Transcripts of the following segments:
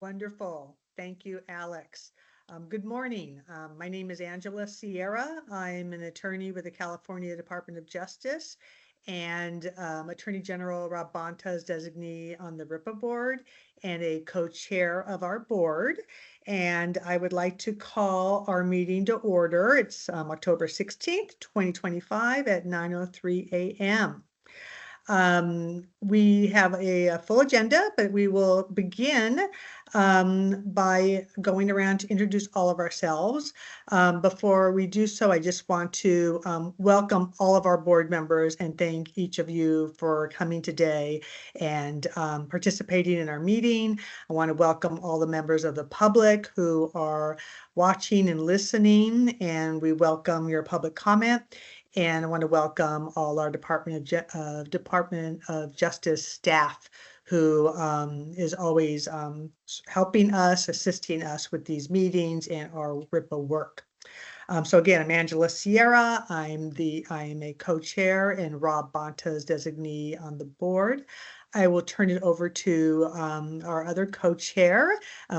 Wonderful. Thank you, Alex. Good morning. My name is Angela Sierra. I'm an attorney with the California Department of Justice and Attorney General Rob Bonta's designee on the RIPA board and a co-chair of our board. And I would like to call our meeting to order. It's October 16th, 2025 at 9:03 a.m. We have a full agenda, but we will begin by going around to introduce all of ourselves. Before we do so, I just want to welcome all of our board members and thank each of you for coming today and participating in our meeting. I want to welcome all the members of the public who are watching and listening, and we welcome your public comment. And I want to welcome all our Department of Justice staff who is always helping us, assisting us with these meetings and our RIPA work. So again, I'm Angela Sierra. I am a co-chair and Rob Bonta's designee on the board. I will turn it over to our other co-chair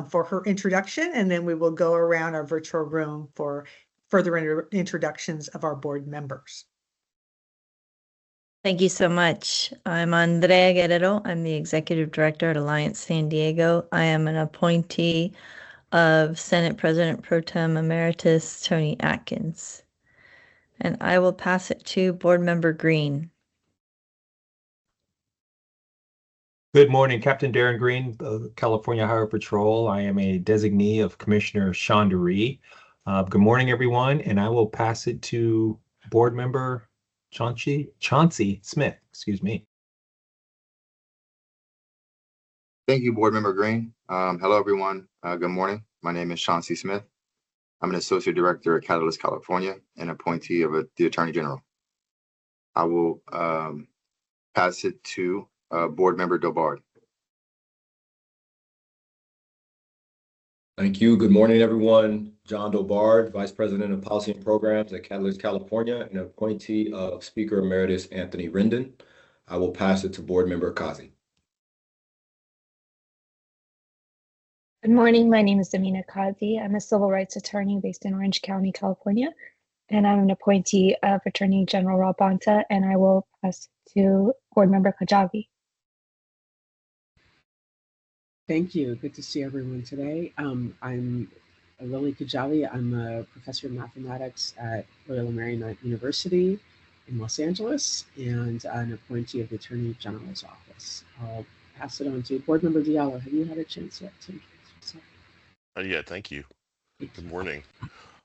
for her introduction, and then we will go around our virtual room for further introductions of our board members. Thank you so much. I'm Andrea Guerrero. I'm the Executive Director at Alliance San Diego. I am an appointee of Senate President Pro Tem Emeritus Tony Atkins. And I will pass it to Board Member Green. Good morning, Captain Darren Green, California Highway Patrol. I am a designee of Commissioner Shonda Rhee. Good morning, everyone, and I will pass it to Board Member Chauncey Smith. Excuse me. Thank you, Board Member Green. Hello, everyone. Good morning. My name is Chauncey Smith. I'm an Associate Director at Catalyst, California, and appointee of the Attorney General. I will pass it to Board Member Dobard. Thank you. Good morning, everyone. John Dobard, Vice President of Policy and Programs at Catalyst, California, and appointee of Speaker Emeritus Anthony Rendon. I will pass it to Board Member Kazi. Good morning. My name is Amina Kazi. I'm a civil rights attorney based in Orange County, California, and I'm an appointee of Attorney General Rob Bonta, and I will pass to Board Member Kajabi. Thank you. Good to see everyone today. I'm Lily Kajabi. I'm a professor of mathematics at Loyola Marymount University in Los Angeles and an appointee of the Attorney General's office. I'll pass it on to Board Member Diallo. Have you had a chance yet to introduce yourself? Yeah, thank you. Good morning.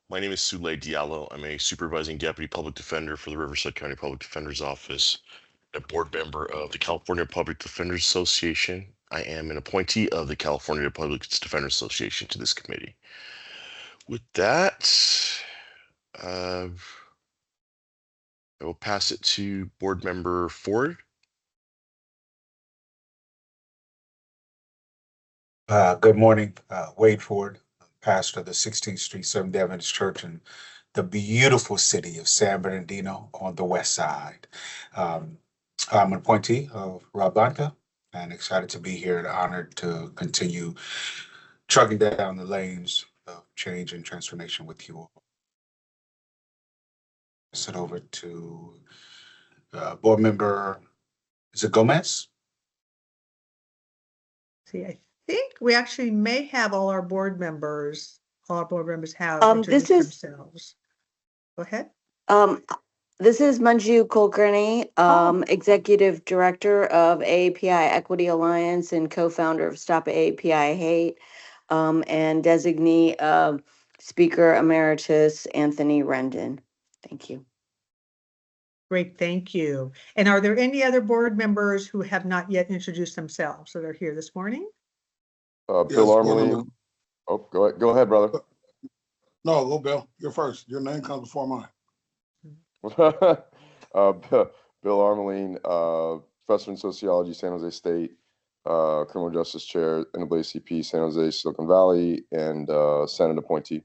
My name is Souley Diallo. I'm a supervising deputy public defender for the Riverside County Public Defender's Office, a board member of the California Public Defenders Association. I am an appointee of the California Public Defenders Association to this committee. With that, I will pass it to Board Member Ford. Good morning, Wade Ford, pastor of the 16th Street Seventh Adventist Church in the beautiful city of San Bernardino on the west side. I'm an appointee of Rob Bonta and excited to be here and honored to continue trucking down the lanes of change and transformation with you all. Pass it over to Board Member, is it Gomez? See, I think we actually may have all our board members. All our board members have introduced themselves. Go ahead. This is Manju Kulkarni, Executive Director of AAPI Equity Alliance and co-founder of Stop AAPI Hate, and designee of Speaker Emeritus Anthony Rendon. Thank you. Great, thank you. And are there any other board members who have not yet introduced themselves that are here this morning? Bill Armeline. Oh, go ahead, brother. No, go Bill. You're first. Your name comes before mine. Bill Armeline, professor in sociology, San Jose State, criminal justice chair, NAACP, San Jose, Silicon Valley, and Senate appointee.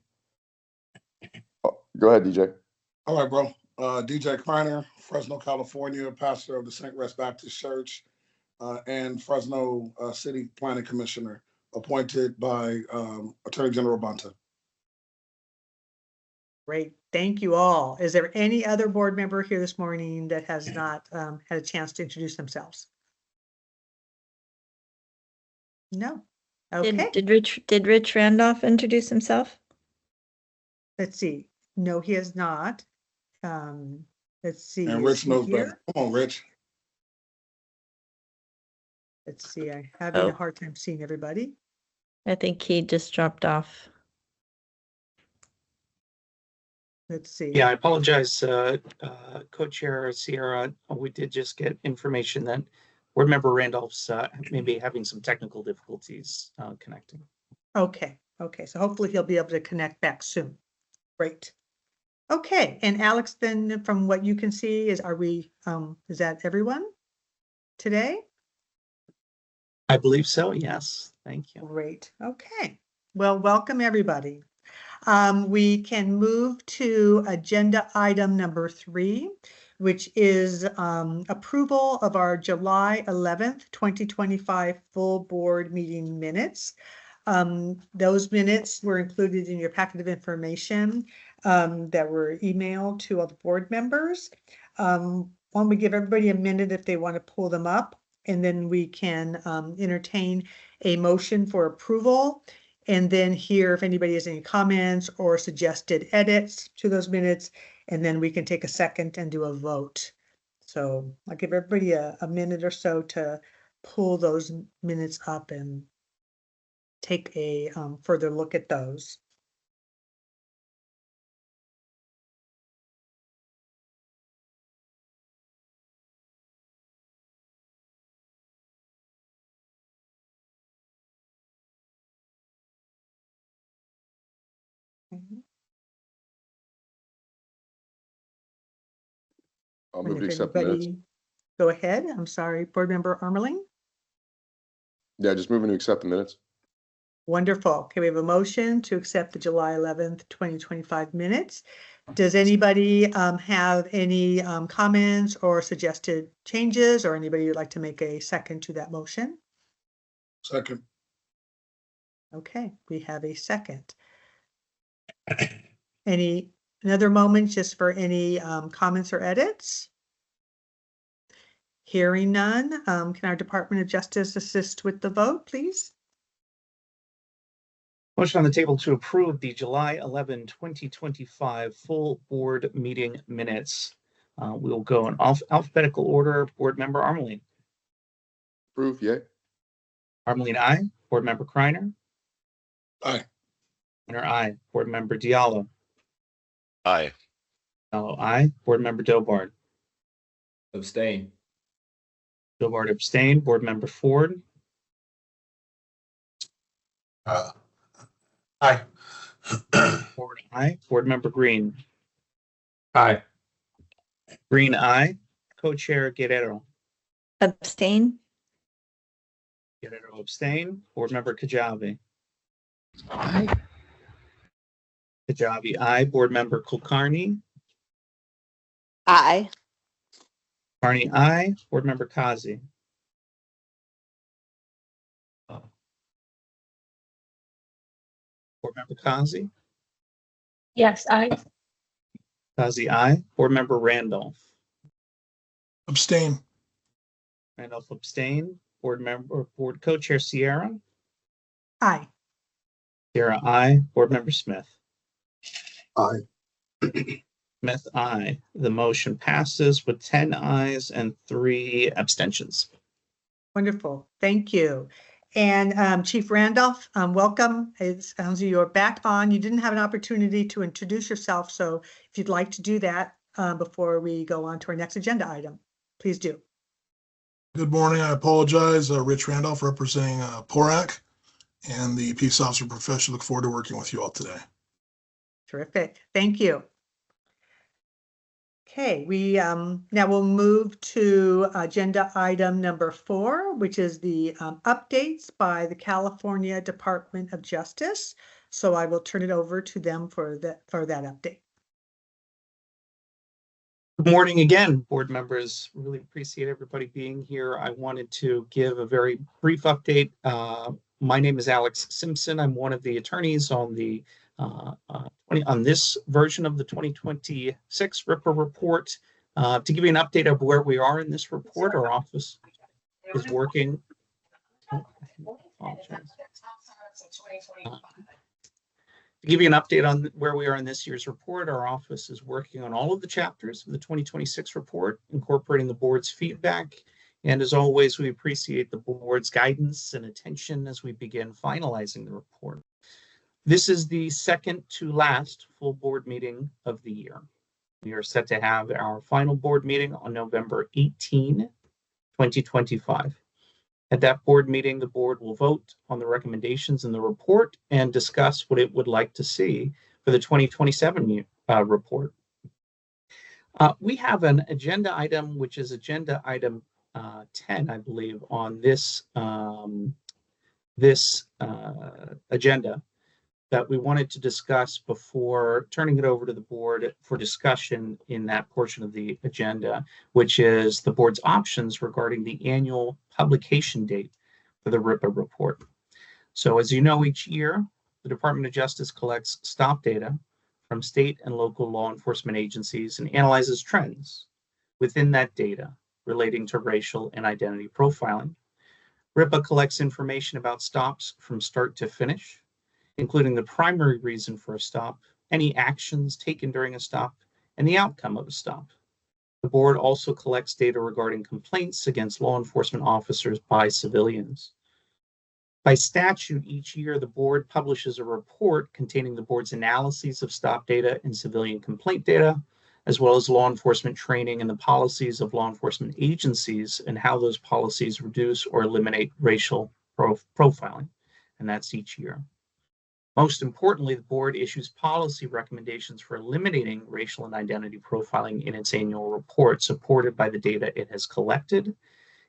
Go ahead, DJ. All right, bro. DJ Kreiner, Fresno, California, pastor of the St. Rest Baptist Church, and Fresno City Planning Commissioner appointed by Attorney General Bonta. Great, thank you all. Is there any other board member here this morning that has not had a chance to introduce themselves? No. Okay, Did Rich Randolph introduce himself? let's see. No, he has not. Let's see. And is Rich he knows here? better. Come on, Rich. Let's see, I'm having a Oh. hard time seeing everybody. I think he just dropped off. Let's see. Yeah, I apologize, Co-Chair Sierra. We did just get information that Board Member Randolph's maybe having some technical difficulties connecting. Okay, so hopefully he'll be able to connect back soon. Great. Okay, and Alex, then from what you can see, is that everyone today? I believe so, yes. Thank you. Great, okay. Well, welcome everybody. We can move to agenda item number 3, which is approval of our July 11th, 2025 full board meeting minutes. Those minutes were included in your packet of information that were emailed to all the board members. Why don't we give everybody a minute if they want to pull them up, and then we can entertain a motion for approval, and then hear if anybody has any comments or suggested edits to those minutes, and then we can take a second and do a vote. So I'll give everybody a minute or so to pull those minutes up and take a further look at those. I'll And move to if accept the minutes. anybody, go ahead. I'm sorry, Board Member Armeling. Yeah, just moving to accept the minutes. Wonderful. Okay, we have a motion to accept the July 11th, 2025 minutes. Does anybody have any comments or suggested changes, or anybody would like to make a second to that motion? Second. Okay, we have a second. Another moment just for any comments or edits? Hearing none, can our Department of Justice assist with the vote, please? Motion on the table to approve the July 11, 2025 full board meeting minutes. We will go in alphabetical order. Board Member Armeling. Approve, yay. Armeling, aye. Board Member Kreiner. Aye. Kreiner, aye. Board Member Diallo. Aye. Diallo, aye. Board Member Dobard. Abstain. Dobard abstain. Board Member Ford. Aye. Ford, aye. Board Member Green. Aye. Green, aye. Co-Chair Guerrero. Abstain? Guerrero abstain. Board Member Kajabi. Aye. Kajabi, aye. Board Member Kulkarni. Aye. Carney, aye. Board Member Kazi. Board Member Kazi. Yes, aye. Kazi, aye. Board Member Randolph. Abstain. Randolph abstain. Board Co-Chair Sierra. Aye. Sierra, aye. Board Member Smith. Aye. Smith, aye. The motion passes with 10 ayes and 3 abstentions. Wonderful. Thank you. And Chief Randolph, welcome. It sounds like you're back on. You didn't have an opportunity to introduce yourself, so if you'd like to do that before we go on to our next agenda item, please do. Good morning. I apologize. Rich Randolph representing PORAC and the Peace Officer Profession. Look forward to working with you all today. Terrific. Thank you. Okay, we now we'll move to agenda item number 4, which is the updates by the California Department of Justice. So I will turn it over to them for that update. Good morning again, board members. Really appreciate everybody being here. I wanted to give a very brief update. My name is Alex Simpson. I'm one of the attorneys on the on this version of the 2026 RIPA report. To give you an update of where we are in this report, our office is working. To give you an update on where we are in this year's report, our office is working on all of the chapters of the 2026 report, incorporating the board's feedback. And as always, we appreciate the board's guidance and attention as we begin finalizing the report. This is the second to last full board meeting of the year. We are set to have our final board meeting on November 18, 2025. At that board meeting, the board will vote on the recommendations in the report and discuss what it would like to see for the 2027 report. We have an agenda item, which is agenda item 10, I believe, on this agenda that we wanted to discuss before turning it over to the board for discussion in that portion of the agenda, which is the board's options regarding the annual publication date for the RIPA report. So as you know, each year, the Department of Justice collects stop data from state and local law enforcement agencies and analyzes trends within that data relating to racial and identity profiling. RIPA collects information about stops from start to finish, including the primary reason for a stop, any actions taken during a stop, and the outcome of a stop. The board also collects data regarding complaints against law enforcement officers by civilians. By statute, each year, the board publishes a report containing the board's analyses of stop data and civilian complaint data, as well as law enforcement training and the policies of law enforcement agencies and how those policies reduce or eliminate racial profiling. And that's each year. Most importantly, the board issues policy recommendations for eliminating racial and identity profiling in its annual report, supported by the data it has collected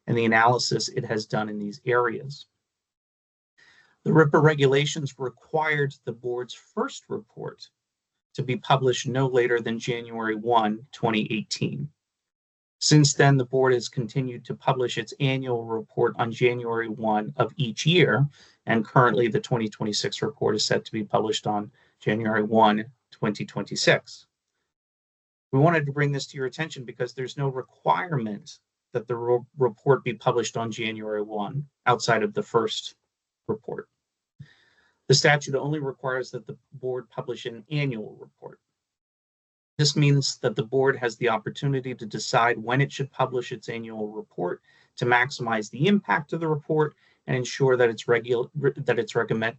and the analysis it has done in these areas. The RIPA regulations required the board's first report to be published no later than January 1, 2018. Since then, the board has continued to publish its annual report on January 1 of each year, and currently the 2026 report is set to be published on January 1, 2026. We wanted to bring this to your attention because there's no requirement that the report be published on January 1 outside of the first report. The statute only requires that the board publish an annual report. This means that the board has the opportunity to decide when it should publish its annual report to maximize the impact of the report and ensure that its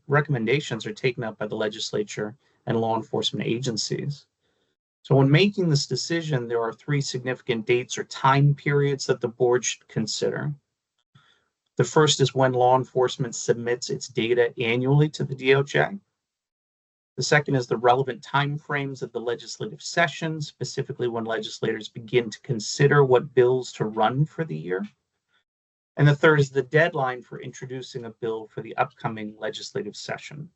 recommendations are taken up by the legislature and law enforcement agencies. So when making this decision, there are three significant dates or time periods that the board should consider. The first is when law enforcement submits its data annually to the DOJ. The second is the relevant timeframes of the legislative session, specifically when legislators begin to consider what bills to run for the year. And the third is the deadline for introducing a bill for the upcoming legislative session.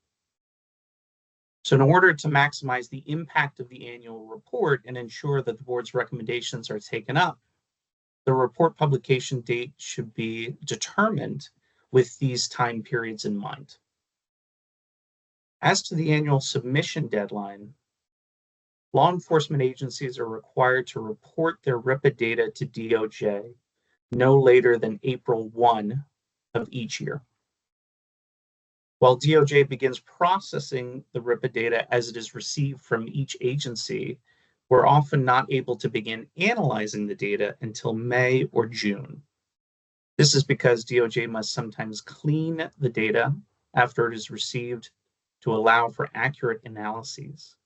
So in order to maximize the impact of the annual report and ensure that the board's recommendations are taken up, the report publication date should be determined with these time periods in mind. As to the annual submission deadline, law enforcement agencies are required to report their RIPA data to DOJ no later than April 1 of each year. While DOJ begins processing the RIPA data as it is received from each agency, we're often not able to begin analyzing the data until May or June. This is because DOJ must sometimes clean the data after it is received to allow for accurate analyses.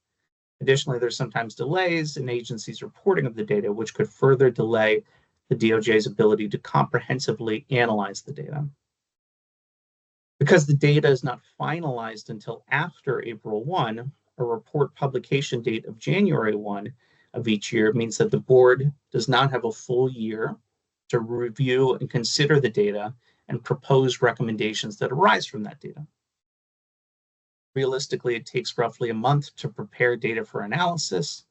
Additionally, there's sometimes delays in agencies' reporting of the data, which could further delay the DOJ's ability to comprehensively analyze the data. Because the data is not finalized until after April 1, a report publication date of January 1 of each year means that the board does not have a full year to review and consider the data and propose recommendations that arise from that data. Realistically, it takes roughly a month to prepare data for analysis,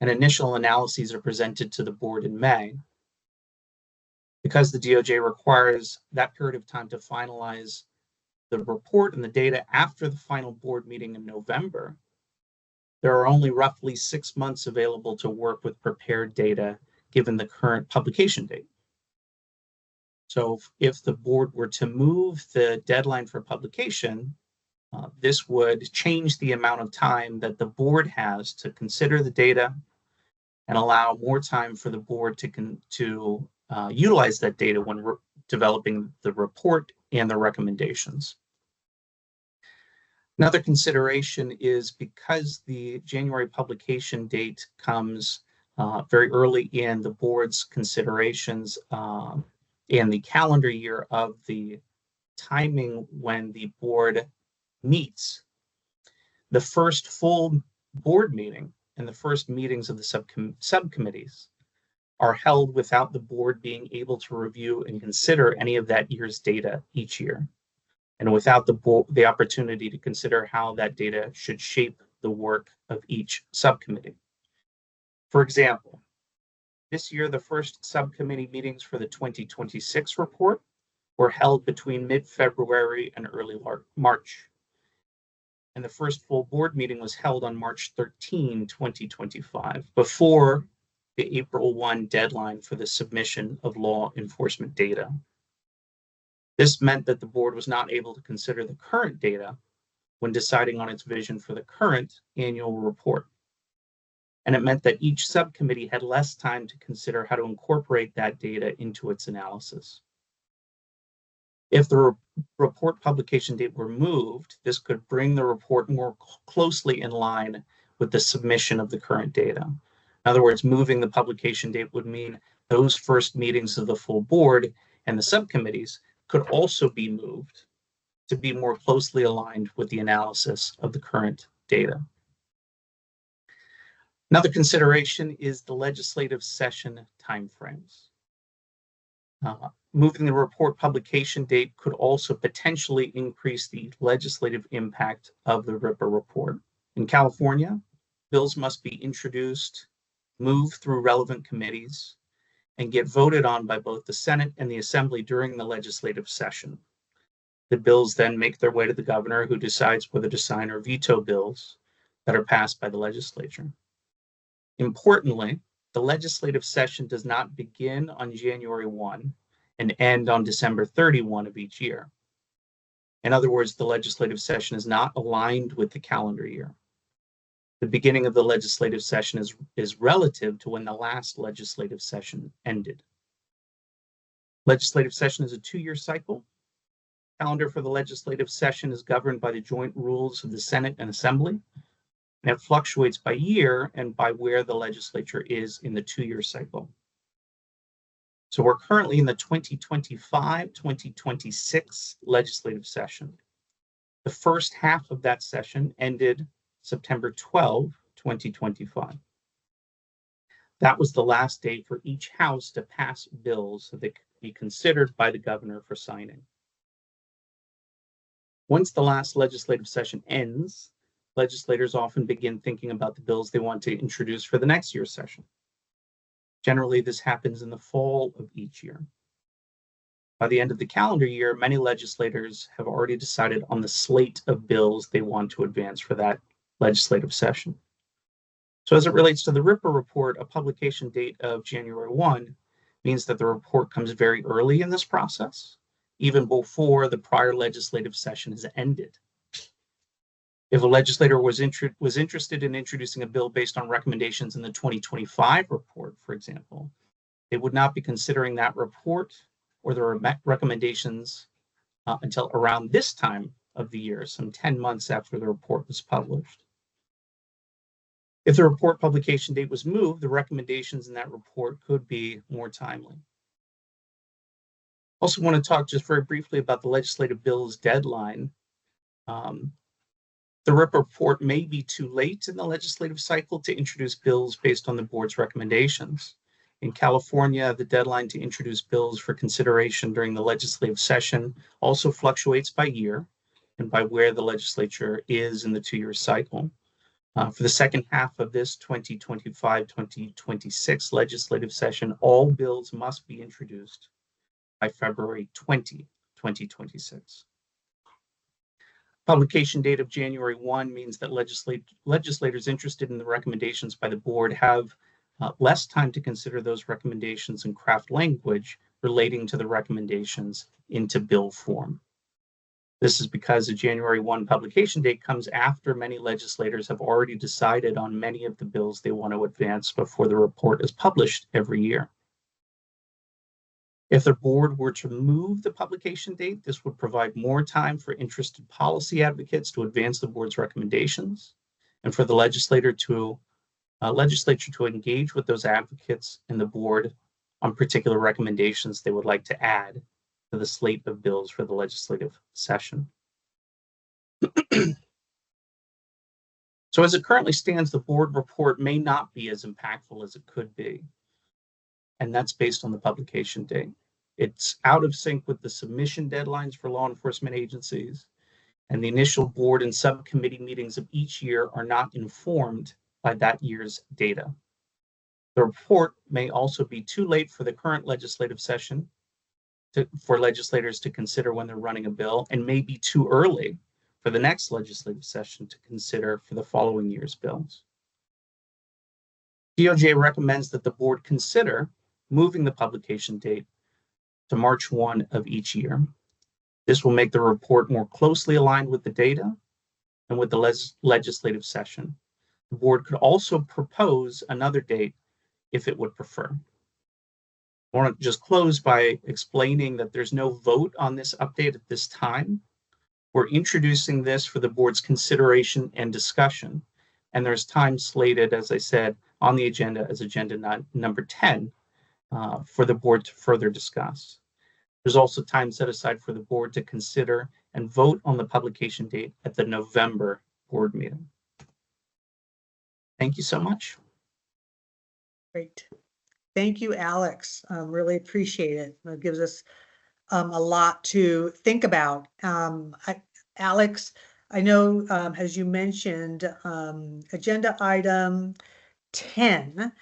and initial analyses are presented to the board in May. Because the DOJ requires that period of time to finalize the report and the data after the final board meeting in November, there are only roughly 6 months available to work with prepared data given the current publication date. So if the board were to move the deadline for publication, this would change the amount of time that the board has to consider the data and allow more time for the board to utilize that data when developing the report and the recommendations. Another consideration is because the January publication date comes very early in the board's considerations in the calendar year of the timing when the board meets. The first full board meeting and the first meetings of the subcommittees are held without the board being able to review and consider any of that year's data each year, and without the opportunity to consider how that data should shape the work of each subcommittee. For example, this year, the first subcommittee meetings for the 2026 report were held between mid-February and early March. And the first full board meeting was held on March 13, 2025, before the April 1 deadline for the submission of law enforcement data. This meant that the board was not able to consider the current data when deciding on its vision for the current annual report. And it meant that each subcommittee had less time to consider how to incorporate that data into its analysis. If the report publication date were moved, this could bring the report more closely in line with the submission of the current data. In other words, moving the publication date would mean those first meetings of the full board and the subcommittees could also be moved to be more closely aligned with the analysis of the current data. Another consideration is the legislative session timeframes. Moving the report publication date could also potentially increase the legislative impact of the RIPA report. In California, bills must be introduced, move through relevant committees, and get voted on by both the Senate and the Assembly during the legislative session. The bills then make their way to the governor, who decides whether to sign or veto bills that are passed by the legislature. Importantly, the legislative session does not begin on January 1 and end on December 31 of each year. In other words, the legislative session is not aligned with the calendar year. The beginning of the legislative session is relative to when the last legislative session ended. Legislative session is a 2-year cycle. Calendar for the legislative session is governed by the joint rules of the Senate and Assembly, and it fluctuates by year and by where the legislature is in the 2-year cycle. So we're currently in the 2025-2026 legislative session. The first half of that session ended September 12, 2025. That was the last date for each house to pass bills so they could be considered by the governor for signing. Once the last legislative session ends, legislators often begin thinking about the bills they want to introduce for the next year's session. Generally, this happens in the fall of each year. By the end of the calendar year, many legislators have already decided on the slate of bills they want to advance for that legislative session. So as it relates to the RIPA report, a publication date of January 1 means that the report comes very early in this process, even before the prior legislative session has ended. If a legislator was interested in introducing a bill based on recommendations in the 2025 report, for example, they would not be considering that report or the recommendations until around this time of the year, some 10 months after the report was published. If the report publication date was moved, the recommendations in that report could be more timely. Also want to talk just very briefly about the legislative bill's deadline. The RIPA report may be too late in the legislative cycle to introduce bills based on the board's recommendations. In California, the deadline to introduce bills for consideration during the legislative session also fluctuates by year and by where the legislature is in the 2-year cycle. For the second half of this 2025-2026 legislative session, all bills must be introduced by February 20, 2026. Publication date of January 1 means that legislators interested in the recommendations by the board have less time to consider those recommendations and craft language relating to the recommendations into bill form. This is because the January 1 publication date comes after many legislators have already decided on many of the bills they want to advance before the report is published every year. If the board were to move the publication date, this would provide more time for interested policy advocates to advance the board's recommendations and for the legislature to engage with those advocates and the board on particular recommendations they would like to add to the slate of bills for the legislative session. So as it currently stands, the board report may not be as impactful as it could be. And that's based on the publication date. It's out of sync with the submission deadlines for law enforcement agencies, and the initial board and subcommittee meetings of each year are not informed by that year's data. The report may also be too late for the current legislative session for legislators to consider when they're running a bill, and may be too early for the next legislative session to consider for the following year's bills. DOJ recommends that the board consider moving the publication date to March 1 of each year. This will make the report more closely aligned with the data and with the legislative session. The board could also propose another date if it would prefer. I want to just close by explaining that there's no vote on this update at this time. We're introducing this for the board's consideration and discussion, and there's time slated, as I said, on the agenda as agenda number 10 for the board to further discuss. There's also time set aside for the board to consider and vote on the publication date at the November board meeting. Thank you so much. Great. Thank you, Alex. Really appreciate it. It gives us a lot to think about. Alex, I know, as you mentioned, agenda item 10,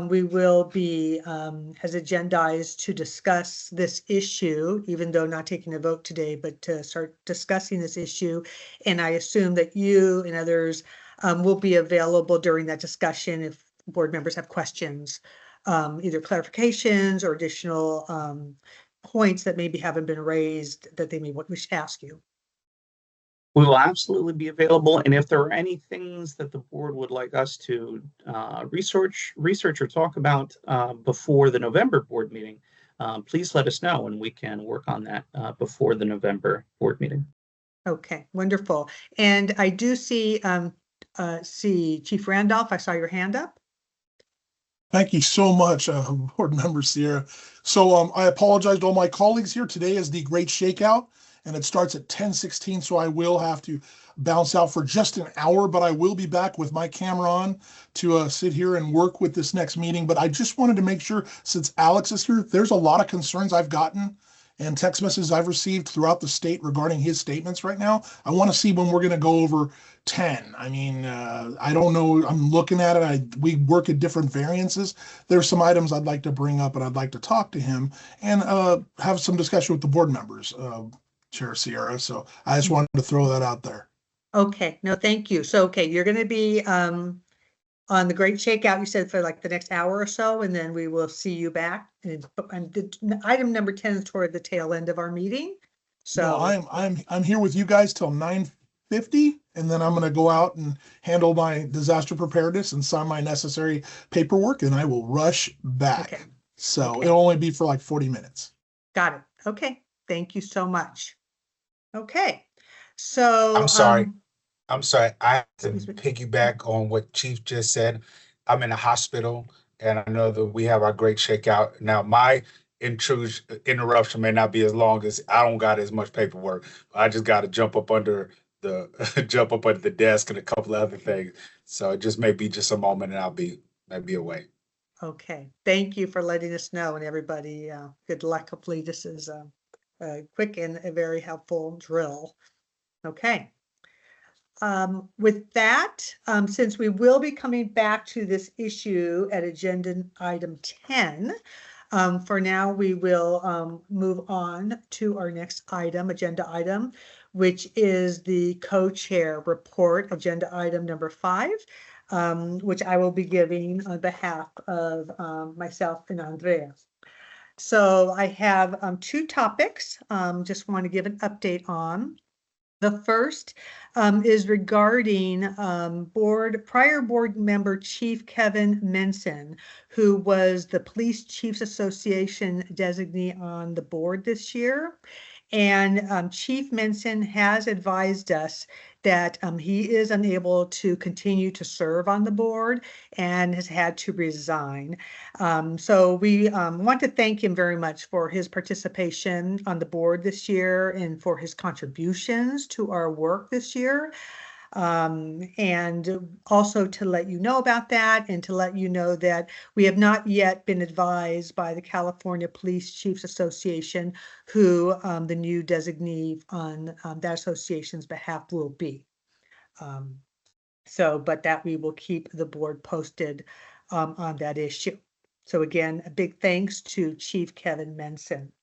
we will be has agendized to discuss this issue, even though not taking a vote today, but to start discussing this issue. And I assume that you and others will be available during that discussion if board members have questions, either clarifications or additional points that maybe haven't been raised that they may wish to ask you. We will absolutely be available, and if there are any things that the board would like us to research or talk about before the November board meeting, please let us know, and we can work on that before the November board meeting. Okay, wonderful. And I do see Chief Randolph. I saw your hand up. Thank you so much, Board Member Sierra. So I apologize to all my colleagues here. Today is the Great Shakeout, and it starts at 10:16, so I will have to bounce out for just an hour, but I will be back with my camera on to sit here and work with this next meeting. But I just wanted to make sure, since Alex is here, there's a lot of concerns I've gotten and text messages I've received throughout the state regarding his statements right now. I want to see when we're going to go over 10. I mean, I don't know. I'm looking at it. We work at different variances. There's some items I'd like to bring up, and I'd like to talk to him and have some discussion with the board members, Chair Sierra. So I just wanted to throw that out there. Okay, no, thank you. So, okay, you're going to be on the Great Shakeout, you said, for like the next hour or so, and then we will see you back. And item number 10 is toward the tail end of our meeting. So no, I'm here with you guys till 9:50, and then I'm going to go out and handle my disaster preparedness and sign my necessary paperwork, and I will rush back. Okay. So okay. It'll only be for like 40 minutes. Got it. Okay. Thank you so much. Okay. So I'm sorry. I have to piggyback on what Chief just said. I'm in a hospital, and I know that we have our Great Shakeout. Now, my interruption may not be as long as I don't got as much paperwork. I just got to jump up under the desk and a couple of other things. So it just may be just a moment, and I'll be away. Okay. Thank you for letting us know, and everybody, good luck. Hopefully this is a quick and a very helpful drill. Okay. With that, since we will be coming back to this issue at agenda item 10, for now we will move on to our next item, agenda item, which is the co-chair report, agenda item number 5, which I will be giving on behalf of myself and Andrea. So I have 2 topics, just want to give an update on. The first is regarding prior board member Chief Kevin Menson, who was the Police Chiefs Association designee on the board this year. And Chief Menson has advised us that he is unable to continue to serve on the board and has had to resign. So we want to thank him very much for his participation on the board this year and for his contributions to our work this year. And also to let you know about that, and to let you know that we have not yet been advised by the California Police Chiefs Association who the new designee on that association's behalf will be. But that we will keep the board posted on that issue. So again, a big thanks to Chief Kevin Menson.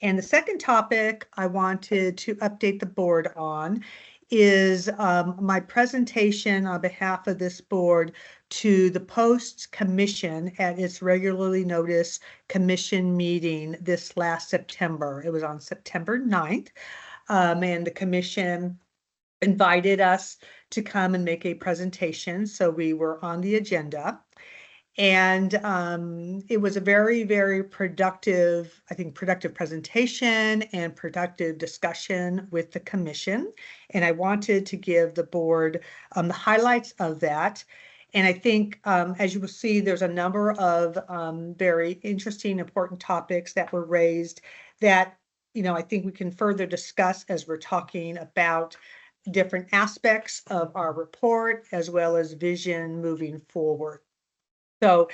And the second topic I wanted to update the board on is my presentation on behalf of this board to the Posts Commission at its regularly noticed commission meeting this last September. It was on September 9th, and the commission invited us to come and make a presentation, so we were on the agenda. And it was a very, very productive, I think, productive presentation and productive discussion with the commission. And I wanted to give the board the highlights of that. And I think, as you will see, there's a number of very interesting, important topics that were raised that, I think we can further discuss as we're talking about different aspects of our report, as well as vision moving forward. So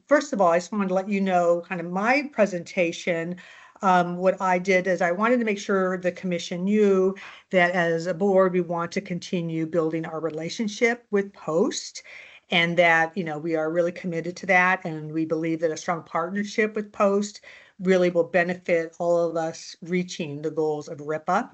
first of all, I just wanted to let you know kind of my presentation. What I did is I wanted to make sure the commission knew that as a board, we want to continue building our relationship with Post, and that, we are really committed to that. And we believe that a strong partnership with Post really will benefit all of us reaching the goals of RIPA.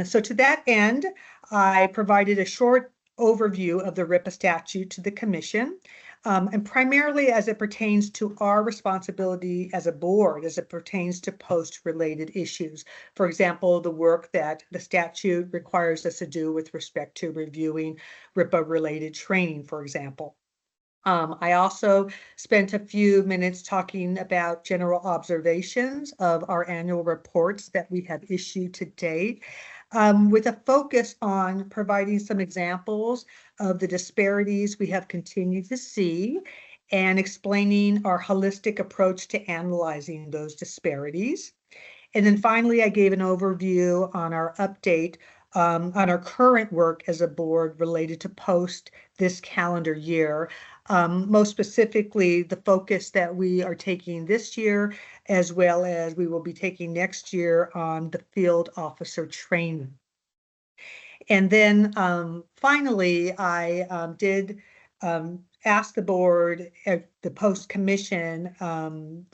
So to that end, I provided a short overview of the RIPA statute to the commission, and primarily as it pertains to our responsibility as a board, as it pertains to post-related issues. For example, the work that the statute requires us to do with respect to reviewing RIPA-related training, for example. I also spent a few minutes talking about general observations of our annual reports that we have issued to date, with a focus on providing some examples of the disparities we have continued to see and explaining our holistic approach to analyzing those disparities. And then finally, I gave an overview on our update on our current work as a board related to Post this calendar year. Most specifically, the focus that we are taking this year, as well as we will be taking next year on the field officer training. And then finally, I did ask the board at the Post Commission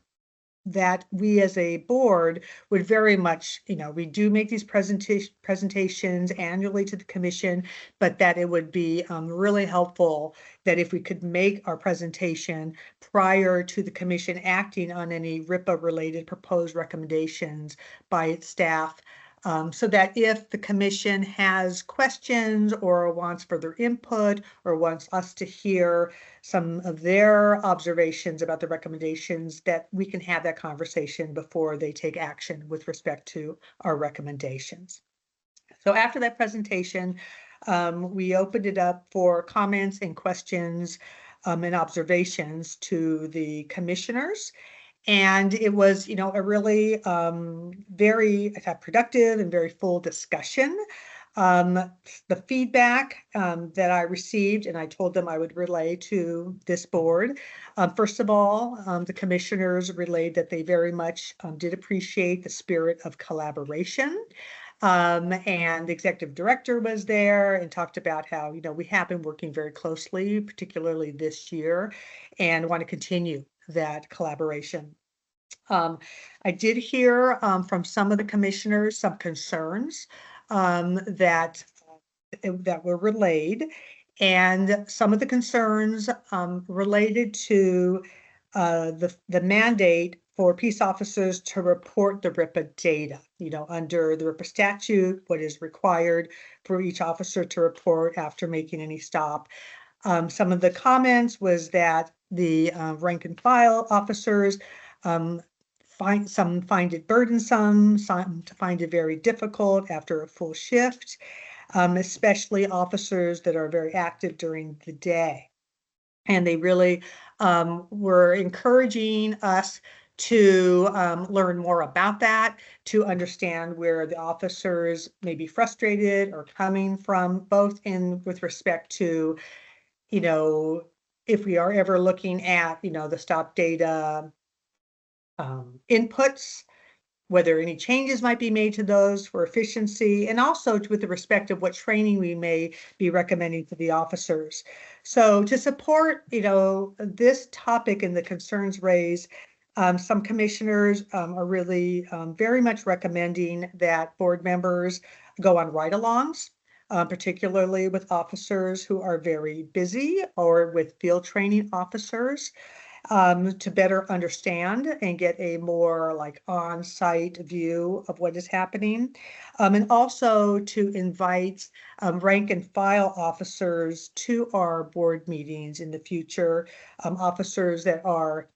that we as a board would very much, we do make these presentations annually to the commission, but that it would be really helpful that if we could make our presentation prior to the commission acting on any RIPA related proposed recommendations by its staff, so that if the commission has questions or wants further input or wants us to hear some of their observations about the recommendations, that we can have that conversation before they take action with respect to our recommendations. So after that presentation, we opened it up for comments and questions and observations to the commissioners. And it was, a really very productive and very full discussion. The feedback that I received, and I told them I would relay to this board. First of all, the commissioners relayed that they very much did appreciate the spirit of collaboration. And the executive director was there and talked about how, we have been working very closely, particularly this year, and want to continue that collaboration. I did hear from some of the commissioners some concerns that were relayed, and some of the concerns related to the mandate for peace officers to report the RIPA data. You know, under the RIPA statute, what is required for each officer to report after making any stop. Some of the comments was that the rank and file officers find it burdensome, some find it very difficult after a full shift, especially officers that are very active during the day. And they really were encouraging us to learn more about that, to understand where the officers may be frustrated or coming from, both with respect to, you know, if we are ever looking at, you know, the stop data inputs, whether any changes might be made to those for efficiency, and also with the respect of what training we may be recommending to the officers. So to support, you know, this topic and the concerns raised, some commissioners are really very much recommending that board members go on ride-alongs, particularly with officers who are very busy or with field training officers. To better understand and get a more like on-site view of what is happening. And also to invite rank and file officers to our board meetings in the future, officers that are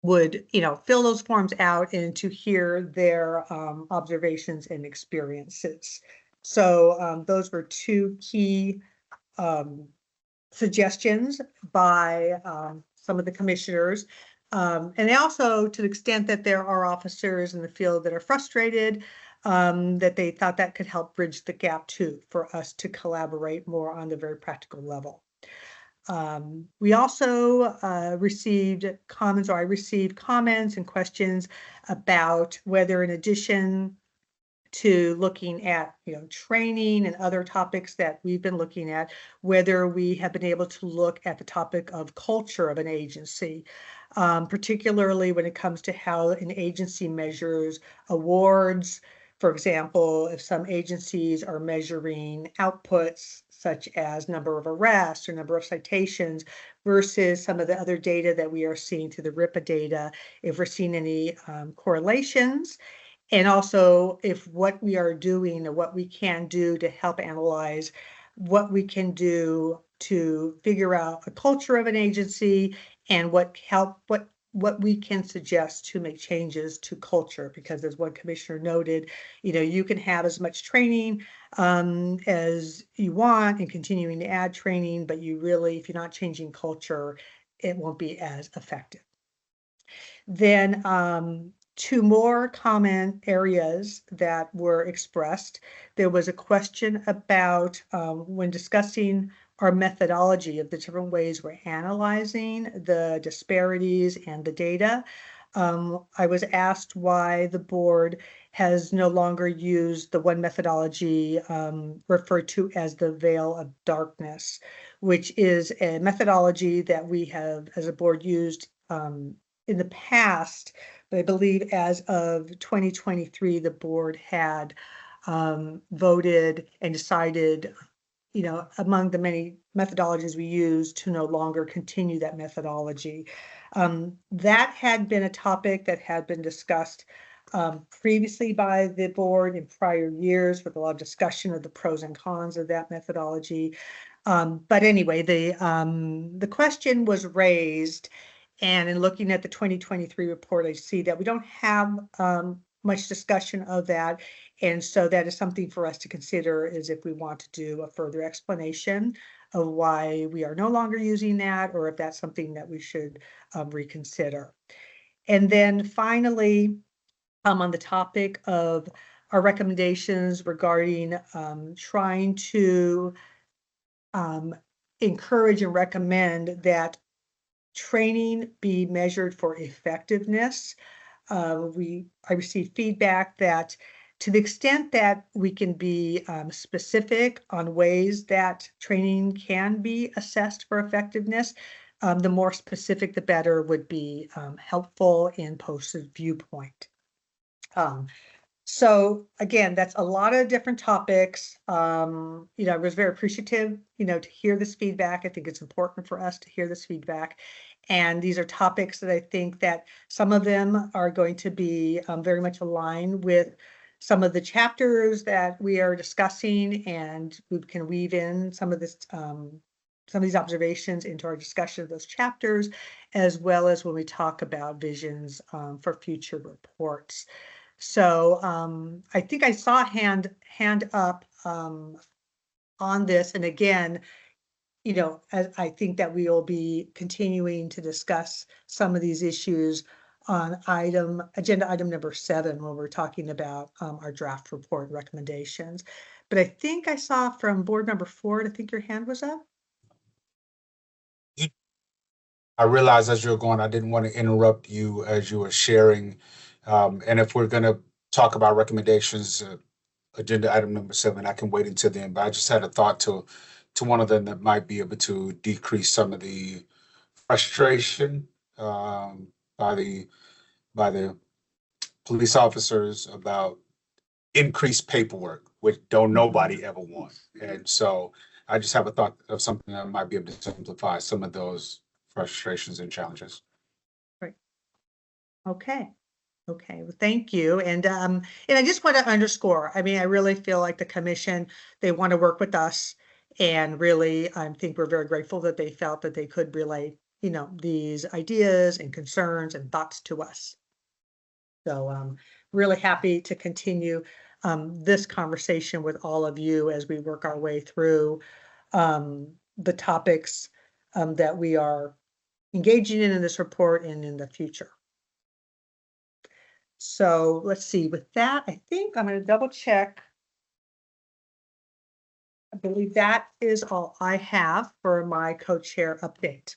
would, you know, fill those forms out and to hear their observations and experiences. So those were two key suggestions by some of the commissioners. And they also, to the extent that there are officers in the field that are frustrated, that they thought that could help bridge the gap too, for us to collaborate more on the very practical level. We also received comments, or I received comments and questions about whether, in addition to looking at, you know, training and other topics that we've been looking at, whether we have been able to look at the topic of culture of an agency, particularly when it comes to how an agency measures awards. For example, if some agencies are measuring outputs such as number of arrests or number of citations versus some of the other data that we are seeing through the RIPA data, if we're seeing any correlations. And also if what we are doing or what we can do to help analyze what we can do to figure out a culture of an agency and what we can suggest to make changes to culture. Because as one commissioner noted, you know, you can have as much training as you want and continuing to add training, but you really, if you're not changing culture, it won't be as effective. Then two more comment areas that were expressed. There was a question about when discussing our methodology of the different ways we're analyzing the disparities and the data. I was asked why the board has no longer used the one methodology referred to as the veil of darkness, which is a methodology that we have as a board used in the past. But I believe as of 2023, the board had voted and decided, you know, among the many methodologies we use, to no longer continue that methodology. That had been a topic that had been discussed previously by the board in prior years, with a lot of discussion of the pros and cons of that methodology. But anyway, the question was raised. And in looking at the 2023 report, I see that we don't have much discussion of that. And so that is something for us to consider, is if we want to do a further explanation of why we are no longer using that, or if that's something that we should reconsider. And then finally, on the topic of our recommendations regarding trying to encourage and recommend that training be measured for effectiveness. I received feedback that to the extent that we can be specific on ways that training can be assessed for effectiveness, The more specific, the better would be helpful in posted viewpoint. So again, that's a lot of different topics. I was very appreciative, to hear this feedback. I think it's important for us to hear this feedback. And these are topics that I think that some of them are going to be very much aligned with some of the chapters that we are discussing, and we can weave in some of this, some of these observations into our discussion of those chapters, as well as when we talk about visions for future reports. So I think I saw a hand up on this. And again, I think that we will be continuing to discuss some of these issues on agenda item number 7, when we're talking about our draft report recommendations. But I think I saw from board member Ford, I think your hand was up. I realized as you're going, I didn't want to interrupt you as you were sharing. And if we're going to talk about recommendations, agenda item number 7, I can wait until then. But I just had a thought to one of them that might be able to decrease some of the frustration by the police officers about increased paperwork, which don't nobody ever want. And so I just have a thought of something that might be able to simplify some of those frustrations and challenges. Right. Okay. Well, thank you. And I just want to underscore, I really feel like the commission, they want to work with us. And really, I think we're very grateful that they felt that they could relay, these ideas and concerns and thoughts to us. So really happy to continue this conversation with all of you as we work our way through the topics that we are engaging in this report and in the future. So let's see, with that, I think I'm going to double check. I believe that is all I have for my co-chair update.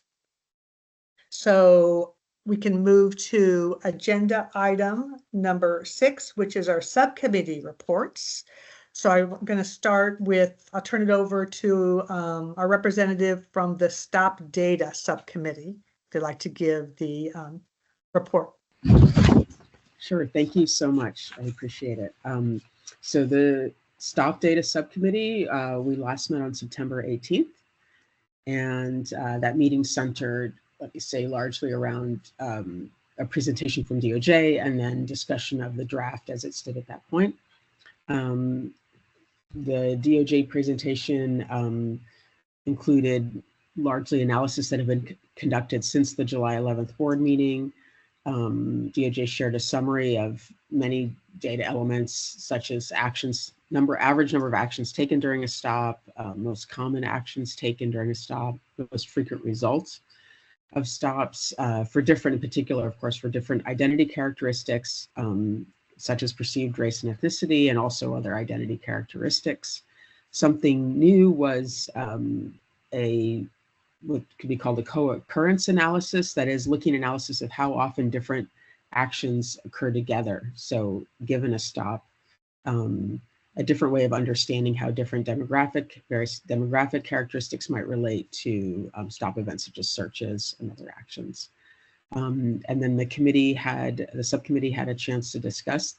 So we can move to agenda item number 6, which is our subcommittee reports. So I'm going to start with, I'll turn it over to our representative from the Stop Data subcommittee. They'd like to give the report. Sure, thank you so much. I appreciate it. So the Stop Data subcommittee, we last met on September 18th, and that meeting centered, let me say, largely around a presentation from DOJ and then discussion of the draft as it stood at that point. The DOJ presentation included largely analysis that have been conducted since the July 11th board meeting. DOJ shared a summary of many data elements, such as average number of actions taken during a stop, most common actions taken during a stop, the most frequent results of stops for different, in particular, of course, for different identity characteristics, such as perceived race and ethnicity, and also other identity characteristics. Something new was what could be called a co-occurrence analysis, that is, looking analysis of how often different actions occur together. So given a stop, a different way of understanding how different various demographic characteristics might relate to stop events such as searches and other actions. And then the subcommittee had a chance to discuss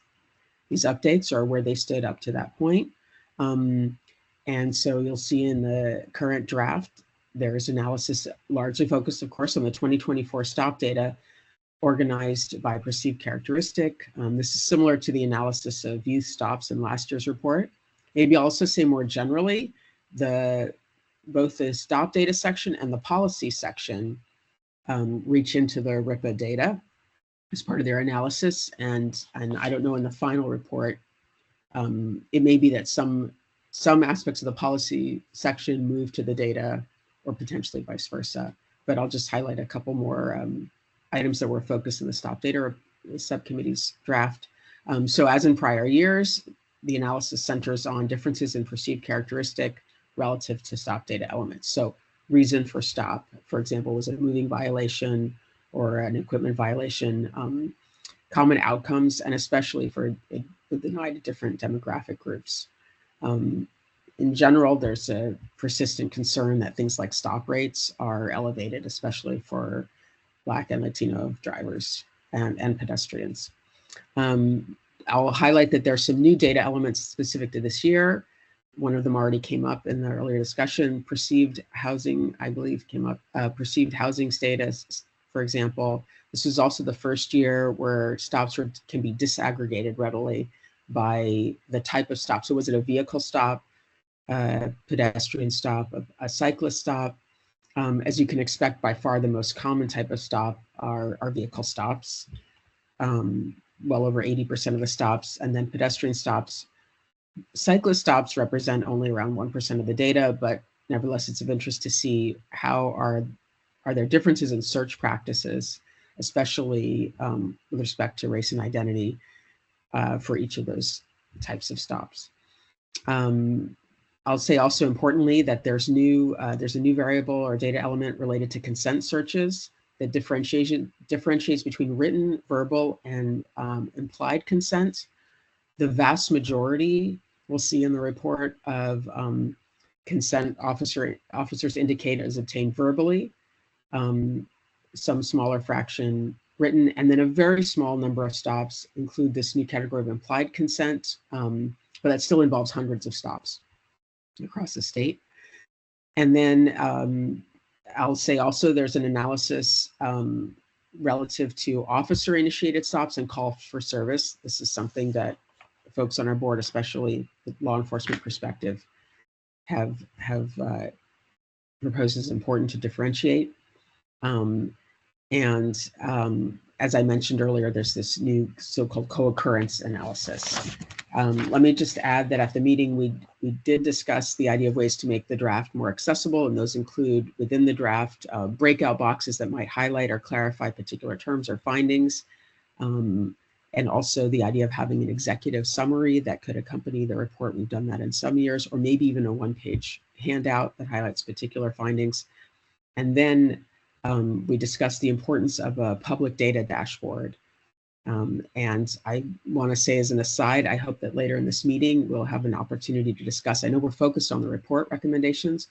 these updates or where they stood up to that point. And so you'll see in the current draft, there's analysis largely focused, of course, on the 2024 stop data organized by perceived characteristic. This is similar to the analysis of youth stops in last year's report. Maybe I'll also say more generally, both the stop data section and the policy section reach into the RIPA data as part of their analysis. And I don't know, in the final report, it may be that some aspects of the policy section move to the data, or potentially vice versa. But I'll just highlight a couple more items that were focused in the stop data subcommittee's draft. So as in prior years, the analysis centers on differences in perceived characteristic relative to stop data elements. So reason for stop, for example, was a moving violation or an equipment violation, common outcomes, and especially for denied different demographic groups. In general, there's a persistent concern that things like stop rates are elevated, especially for Black and Latino drivers and pedestrians. I'll highlight that there's some new data elements specific to this year. One of them already came up in the earlier discussion. Perceived housing, I believe, came up. Perceived housing status, for example. This was also the first year where stops can be disaggregated readily by the type of stop. So was it a vehicle stop, a pedestrian stop, a cyclist stop? As you can expect, by far the most common type of stop are vehicle stops. Well over 80% of the stops, and then pedestrian stops. Cyclist stops represent only around 1% of the data, but nevertheless, it's of interest to see how are there differences in search practices, especially with respect to race and identity for each of those types of stops. I'll say also importantly that there's a new variable or data element related to consent searches that differentiates between written, verbal, and implied consent. The vast majority we'll see in the report of consent officers indicate is obtained verbally, some smaller fraction written, and then a very small number of stops include this new category of implied consent, but that still involves hundreds of stops across the state. And then I'll say also there's an analysis relative to officer-initiated stops and call for service. This is something that folks on our board, especially the law enforcement perspective, have proposed is important to differentiate. As I mentioned earlier, there's this new so-called co-occurrence analysis. Let me just add that at the meeting, we did discuss the idea of ways to make the draft more accessible, and those include within the draft breakout boxes that might highlight or clarify particular terms or findings, and also the idea of having an executive summary that could accompany the report. We've done that in some years, or maybe even a one-page handout that highlights particular findings. And then we discussed the importance of a public data dashboard. And I want to say as an aside, I hope that later in this meeting, we'll have an opportunity to discuss. I know we're focused on the report recommendations,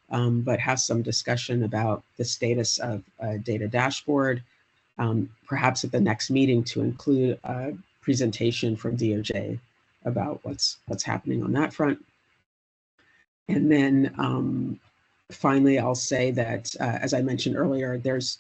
but have some discussion about the status of a data dashboard, perhaps at the next meeting to include a presentation from DOJ about what's happening on that front. And then finally, I'll say that, as I mentioned earlier, there's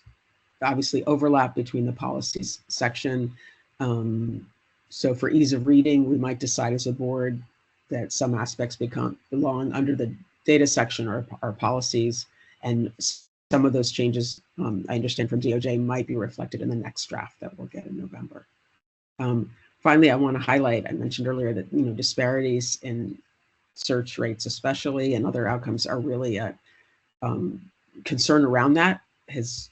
obviously overlap between the policies section. So for ease of reading, we might decide as a board that some aspects belong under the data section or policies, and some of those changes, I understand from DOJ, might be reflected in the next draft that we'll get in November. Finally, I want to highlight, I mentioned earlier that disparities in search rates especially and other outcomes are really a concern around that has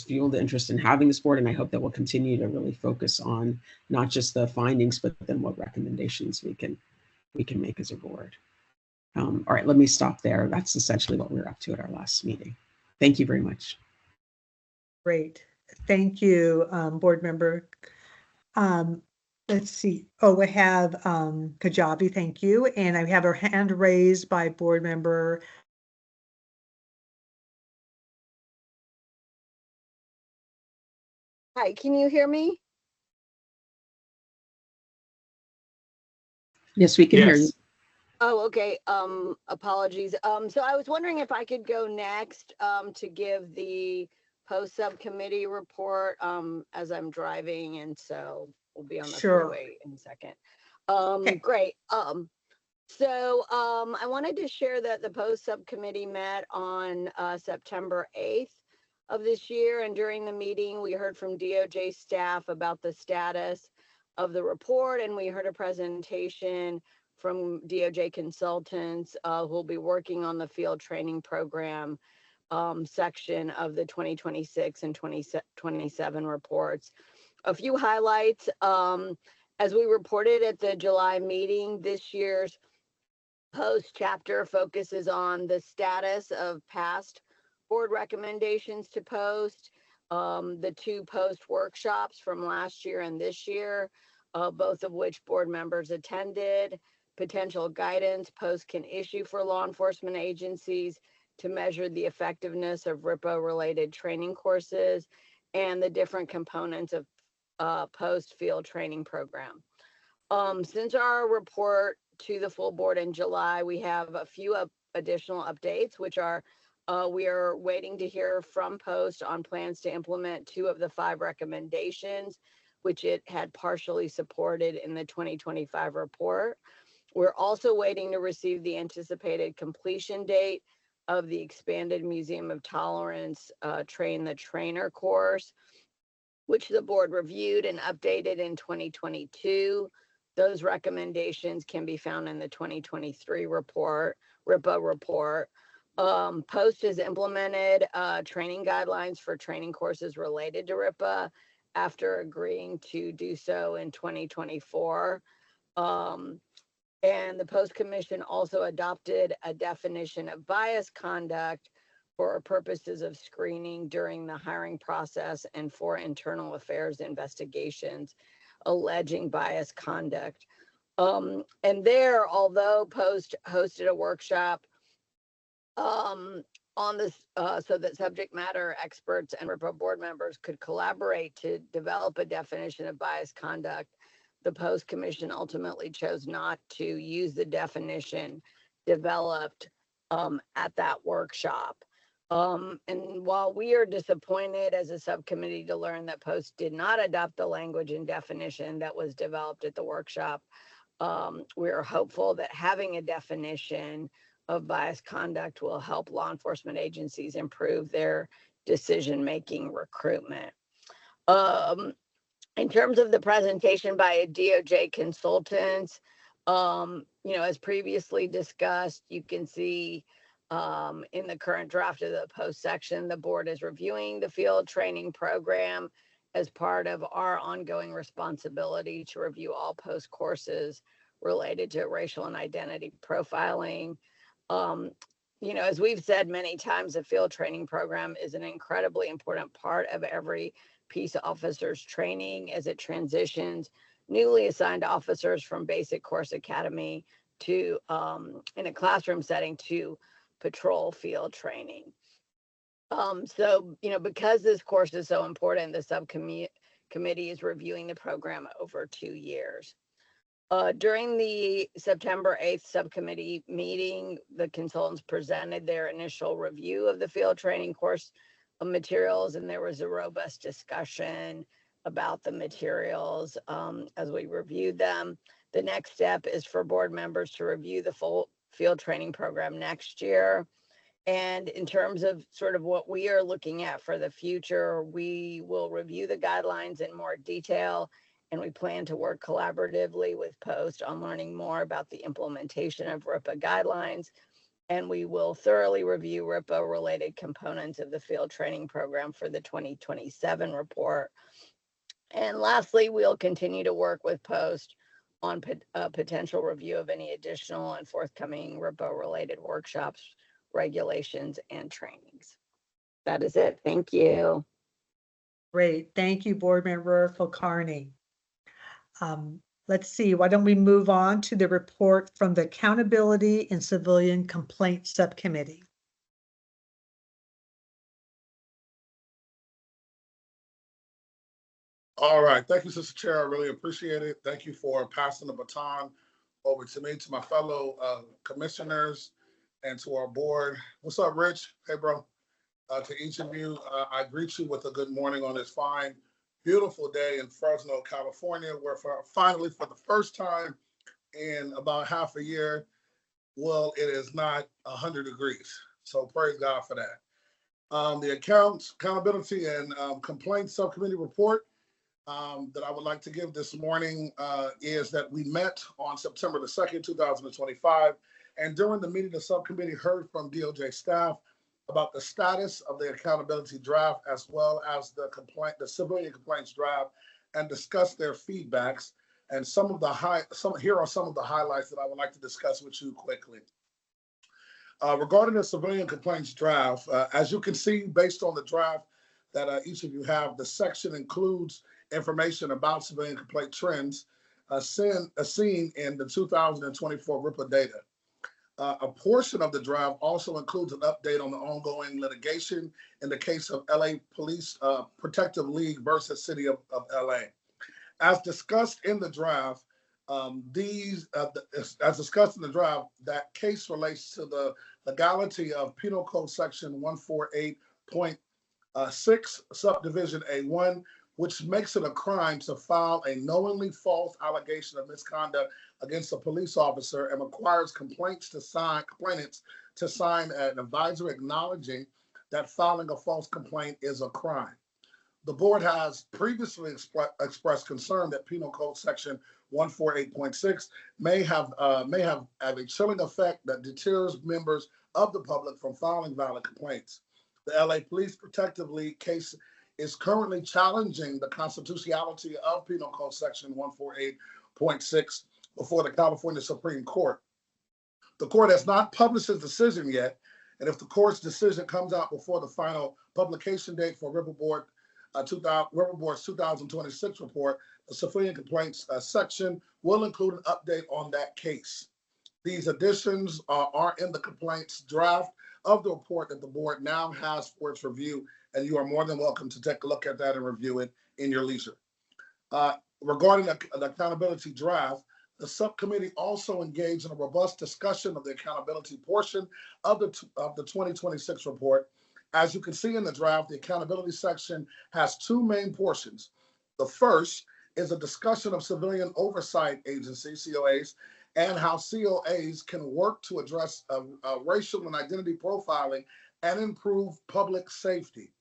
fueled the interest in having this board, and I hope that we'll continue to really focus on not just the findings, but then what recommendations we can make as a board. All right, let me stop there. That's essentially what we're up to at our last meeting. Thank you very much. Great. Thank you, board member. Let's see. Oh, we have Kajabi, thank you. And I have her hand raised by board member. Hi, can you hear me? Yes, we can hear you. Oh, okay. Apologies. So I was wondering if I could go next to give the post subcommittee report as I'm driving, and so we'll be on the freeway in a second. Great. So I wanted to share that the post subcommittee met on September 8th of this year, and during the meeting we heard from DOJ staff about the status of the report, and we heard a presentation from DOJ consultants who will be working on the field training program section of the 2026 and 2027 reports. A few highlights. As we reported at the July meeting, this year's post chapter focuses on the status of past board recommendations to post, the two post workshops from last year and this year, both of which board members attended. potential guidance post can issue for law enforcement agencies to measure the effectiveness of RIPA-related training courses and the different components of post field training program. Since our report to the full board in July, we have a few additional updates, which are we are waiting to hear from Post on plans to implement 2 of the 5 recommendations, which it had partially supported in the 2025 report. We're also waiting to receive the anticipated completion date of the expanded Museum of Tolerance Train the Trainer course, which the board reviewed and updated in 2022. Those recommendations can be found in the 2023 report, RIPA report. Post has implemented training guidelines for training courses related to RIPA after agreeing to do so in 2024. And the Post Commission also adopted a definition of bias conduct for purposes of screening during the hiring process and for internal affairs investigations alleging bias conduct. And there, although Post hosted a workshop on this so that subject matter experts and RIPA board members could collaborate to develop a definition of bias conduct, the Post Commission ultimately chose not to use the definition developed at that workshop. And while we are disappointed as a subcommittee to learn that Post did not adopt the language and definition that was developed at the workshop, we are hopeful that having a definition of bias conduct will help law enforcement agencies improve their decision-making recruitment. In terms of the presentation by DOJ consultants, as previously discussed, you can see in the current draft of the Post section, the board is reviewing the field training program as part of our ongoing responsibility to review all Post courses related to racial and identity profiling. As we've said many times, the field training program is an incredibly important part of every peace officers training as it transitions newly assigned officers from basic course academy to in a classroom setting to patrol field training. Because this course is so important, the subcommittee is reviewing the program over 2 years. During the September 8th subcommittee meeting, the consultants presented their initial review of the field training course materials, and there was a robust discussion about the materials as we reviewed them. The next step is for board members to review the full field training program next year. And in terms of sort of what we are looking at for the future, we will review the guidelines in more detail, and we plan to work collaboratively with Post on learning more about the implementation of RIPA guidelines. And we will thoroughly review RIPA-related components of the field training program for the 2027 report. And lastly, we'll continue to work with Post on potential review of any additional and forthcoming RIPA-related workshops, regulations, and trainings. That is it. Thank you. Great. Thank you, Board Member Kulkarni. Let's see, why don't we move on to the report from the Accountability and Civilian Complaints Subcommittee. All right. Thank you, Sister Chair. I really appreciate it. Thank you for passing the baton over to me, to my fellow commissioners, and to our board. What's up, Rich? Hey, bro. To each of you, I greet you with a good morning on this fine, beautiful day in Fresno, California, where finally, for the first time in about half a year, well, it is not 100 degrees. So praise God for that. The Accountability and Complaints Subcommittee report that I would like to give this morning is that we met on September the 2nd, 2025. And during the meeting, the subcommittee heard from DOJ staff about the status of the accountability draft, as well as the civilian complaints draft, and discussed their feedbacks. And here are some of the highlights that I would like to discuss with you quickly. Regarding the civilian complaints draft, as you can see, based on the draft that each of you have, the section includes information about civilian complaint trends, seen in the 2024 RIPA data. A portion of the drive also includes an update on the ongoing litigation in the case of LA Police Protective League versus City of LA. As discussed in the drive, as discussed in the drive, that case relates to the legality of Penal Code Section 148.6, Subdivision A1, which makes it a crime to file a knowingly false allegation of misconduct against a police officer and requires complainants to sign an advisory acknowledging that filing a false complaint is a crime. The board has previously expressed concern that Penal Code Section 148.6 may have a chilling effect that deters members of the public from filing valid complaints. The LA Police Protective League case is currently challenging the constitutionality of Penal Code Section 148.6 before the California Supreme Court. The court has not published its decision yet, and if the court's decision comes out before the final publication date for RIPA Board's 2026 report, the civilian complaints section will include an update on that case. These additions are in the complaints draft of the report that the board now has for its review, and you are more than welcome to take a look at that and review it in your leisure. Regarding the accountability draft, the subcommittee also engaged in a robust discussion of the accountability portion of the 2026 report. As you can see in the draft, the accountability section has two main portions. The first is a discussion of civilian oversight agencies, COAs, and how COAs can work to address racial and identity profiling and improve public safety.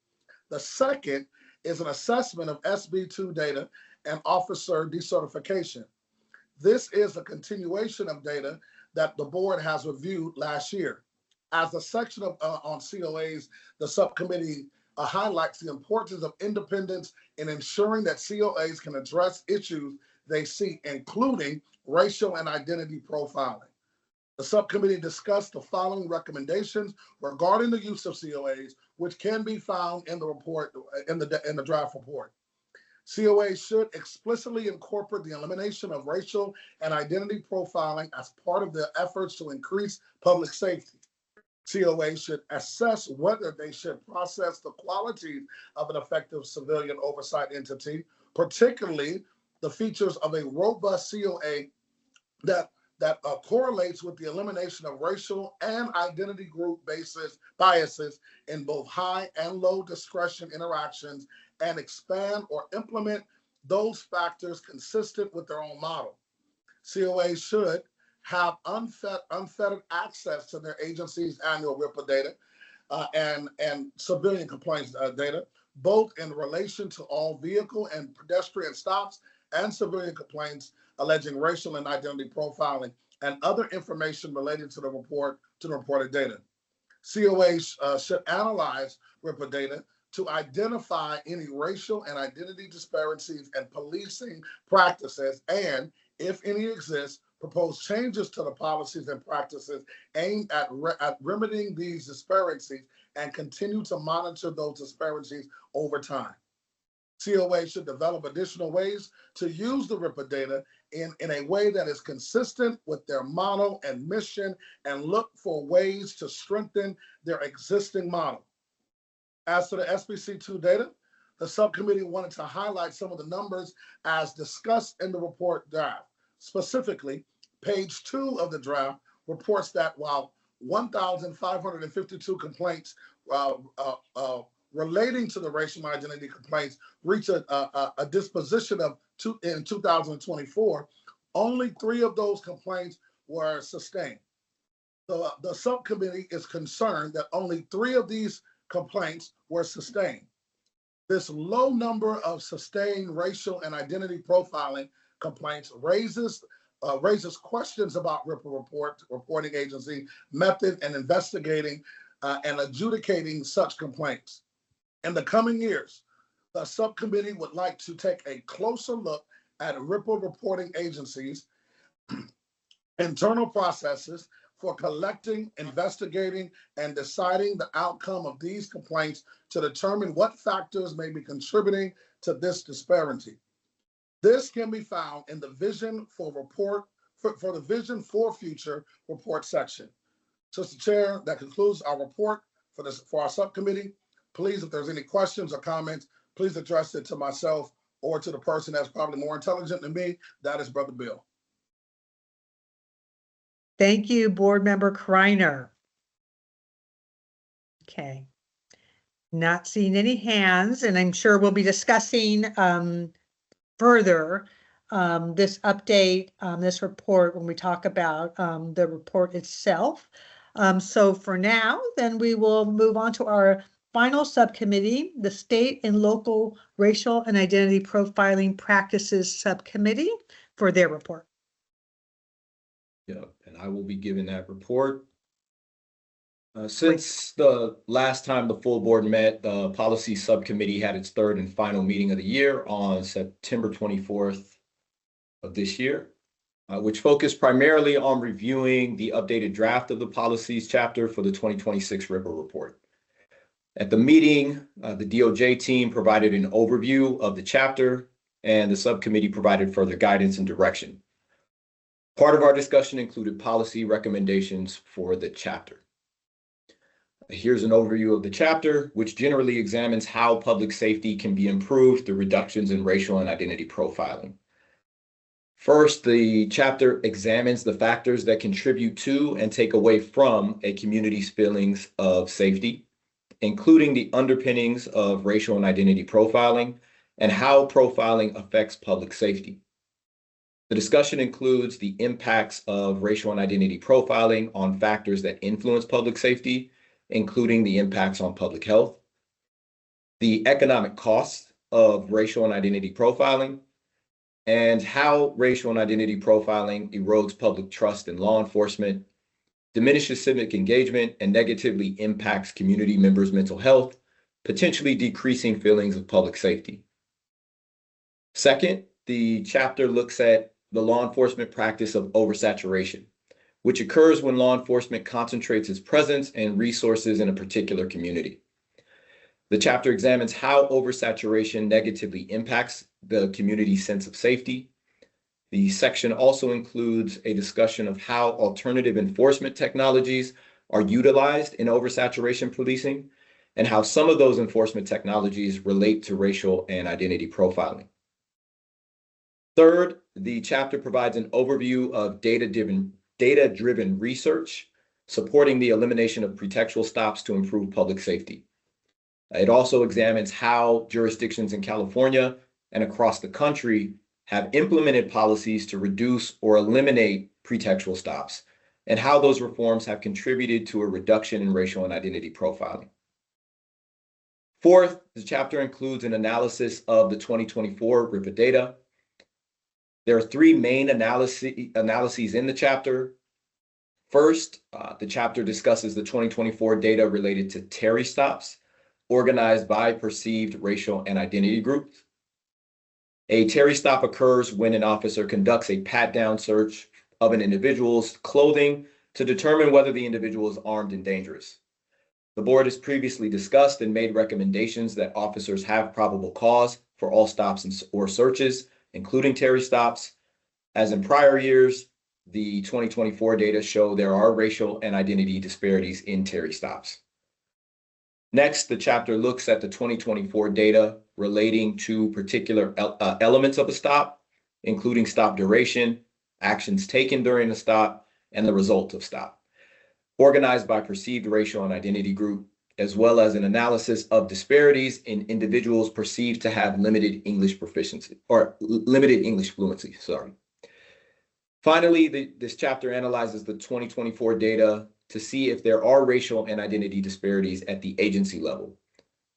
The second is an assessment of SB2 data and officer decertification. This is a continuation of data that the board has reviewed last year. As the section on COAs, the subcommittee highlights the importance of independence in ensuring that COAs can address issues they see, including racial and identity profiling. The subcommittee discussed the following recommendations regarding the use of COAs, which can be found in the report, in the draft report. COAs should explicitly incorporate the elimination of racial and identity profiling as part of their efforts to increase public safety. COAs should assess whether they should process the qualities of an effective civilian oversight entity, particularly the features of a robust COA that correlates with the elimination of racial and identity group biases in both high and low discretion interactions, and expand or implement those factors consistent with their own model. COAs should have unfettered access to their agency's annual RIPA data and civilian complaints data, both in relation to all vehicle and pedestrian stops and civilian complaints alleging racial and identity profiling and other information related to the reported data. COAs should analyze RIPA data to identify any racial and identity disparities and policing practices, and if any exist, propose changes to the policies and practices aimed at remedying these disparities and continue to monitor those disparities over time. COA should develop additional ways to use the RIPA data in a way that is consistent with their model and mission, and look for ways to strengthen their existing model. As to the SBC2 data, the subcommittee wanted to highlight some of the numbers as discussed in the report draft. Specifically, page 2 of the draft reports that while 1,552 complaints relating to the racial identity complaints reached a disposition in 2024, only 3 of those complaints were sustained. The subcommittee is concerned that only 3 of these complaints were sustained. This low number of sustained racial and identity profiling complaints raises questions about RIPA reporting agency method and investigating and adjudicating such complaints. In the coming years, the subcommittee would like to take a closer look at RIPA reporting agencies' internal processes for collecting, investigating, and deciding the outcome of these complaints to determine what factors may be contributing to this disparity. This can be found in the Vision for the Vision for Future report section. So, Mr. Chair, that concludes our report for our subcommittee. Please, if there's any questions or comments, please address it to myself or to the person that's probably more intelligent than me. That is Brother Bill. Thank you, Board Member Kreiner. Okay. Not seeing any hands, and I'm sure we'll be discussing further this update, this report when we talk about the report itself. So for now, then we will move on to our final subcommittee, the State and Local Racial and Identity Profiling Practices Subcommittee, for their report. Yeah, and I will be giving that report. Since the last time the full board met, the policy subcommittee had its third and final meeting of the year on September 24th of this year, which focused primarily on reviewing the updated draft of the policies chapter for the 2026 RIPA report. At the meeting, the DOJ team provided an overview of the chapter, and the subcommittee provided further guidance and direction. Part of our discussion included policy recommendations for the chapter. Here's an overview of the chapter, which generally examines how public safety can be improved through reductions in racial and identity profiling. First, the chapter examines the factors that contribute to and take away from a community's feelings of safety, including the underpinnings of racial and identity profiling and how profiling affects public safety. The discussion includes the impacts of racial and identity profiling on factors that influence public safety, including the impacts on public health, the economic costs of racial and identity profiling, and how racial and identity profiling erodes public trust in law enforcement, diminishes civic engagement, and negatively impacts community members' mental health, potentially decreasing feelings of public safety. Second, the chapter looks at the law enforcement practice of oversaturation, which occurs when law enforcement concentrates its presence and resources in a particular community. The chapter examines how oversaturation negatively impacts the community's sense of safety. The section also includes a discussion of how alternative enforcement technologies are utilized in oversaturation policing and how some of those enforcement technologies relate to racial and identity profiling. Third, the chapter provides an overview of data-driven research supporting the elimination of pretextual stops to improve public safety. It also examines how jurisdictions in California and across the country have implemented policies to reduce or eliminate pretextual stops and how those reforms have contributed to a reduction in racial and identity profiling. Fourth, the chapter includes an analysis of the 2024 RIPA data. There are three main analyses in the chapter. First, the chapter discusses the 2024 data related to Terry stops organized by perceived racial and identity groups. A Terry stop occurs when an officer conducts a pat-down search of an individual's clothing to determine whether the individual is armed and dangerous. The board has previously discussed and made recommendations that officers have probable cause for all stops or searches, including Terry stops. As in prior years, the 2024 data show there are racial and identity disparities in Terry stops. Next, the chapter looks at the 2024 data relating to particular elements of a stop, including stop duration, actions taken during the stop, and the result of stop, organized by perceived racial and identity group, as well as an analysis of disparities in individuals perceived to have limited English proficiency or limited English fluency, sorry. Finally, this chapter analyzes the 2024 data to see if there are racial and identity disparities at the agency level.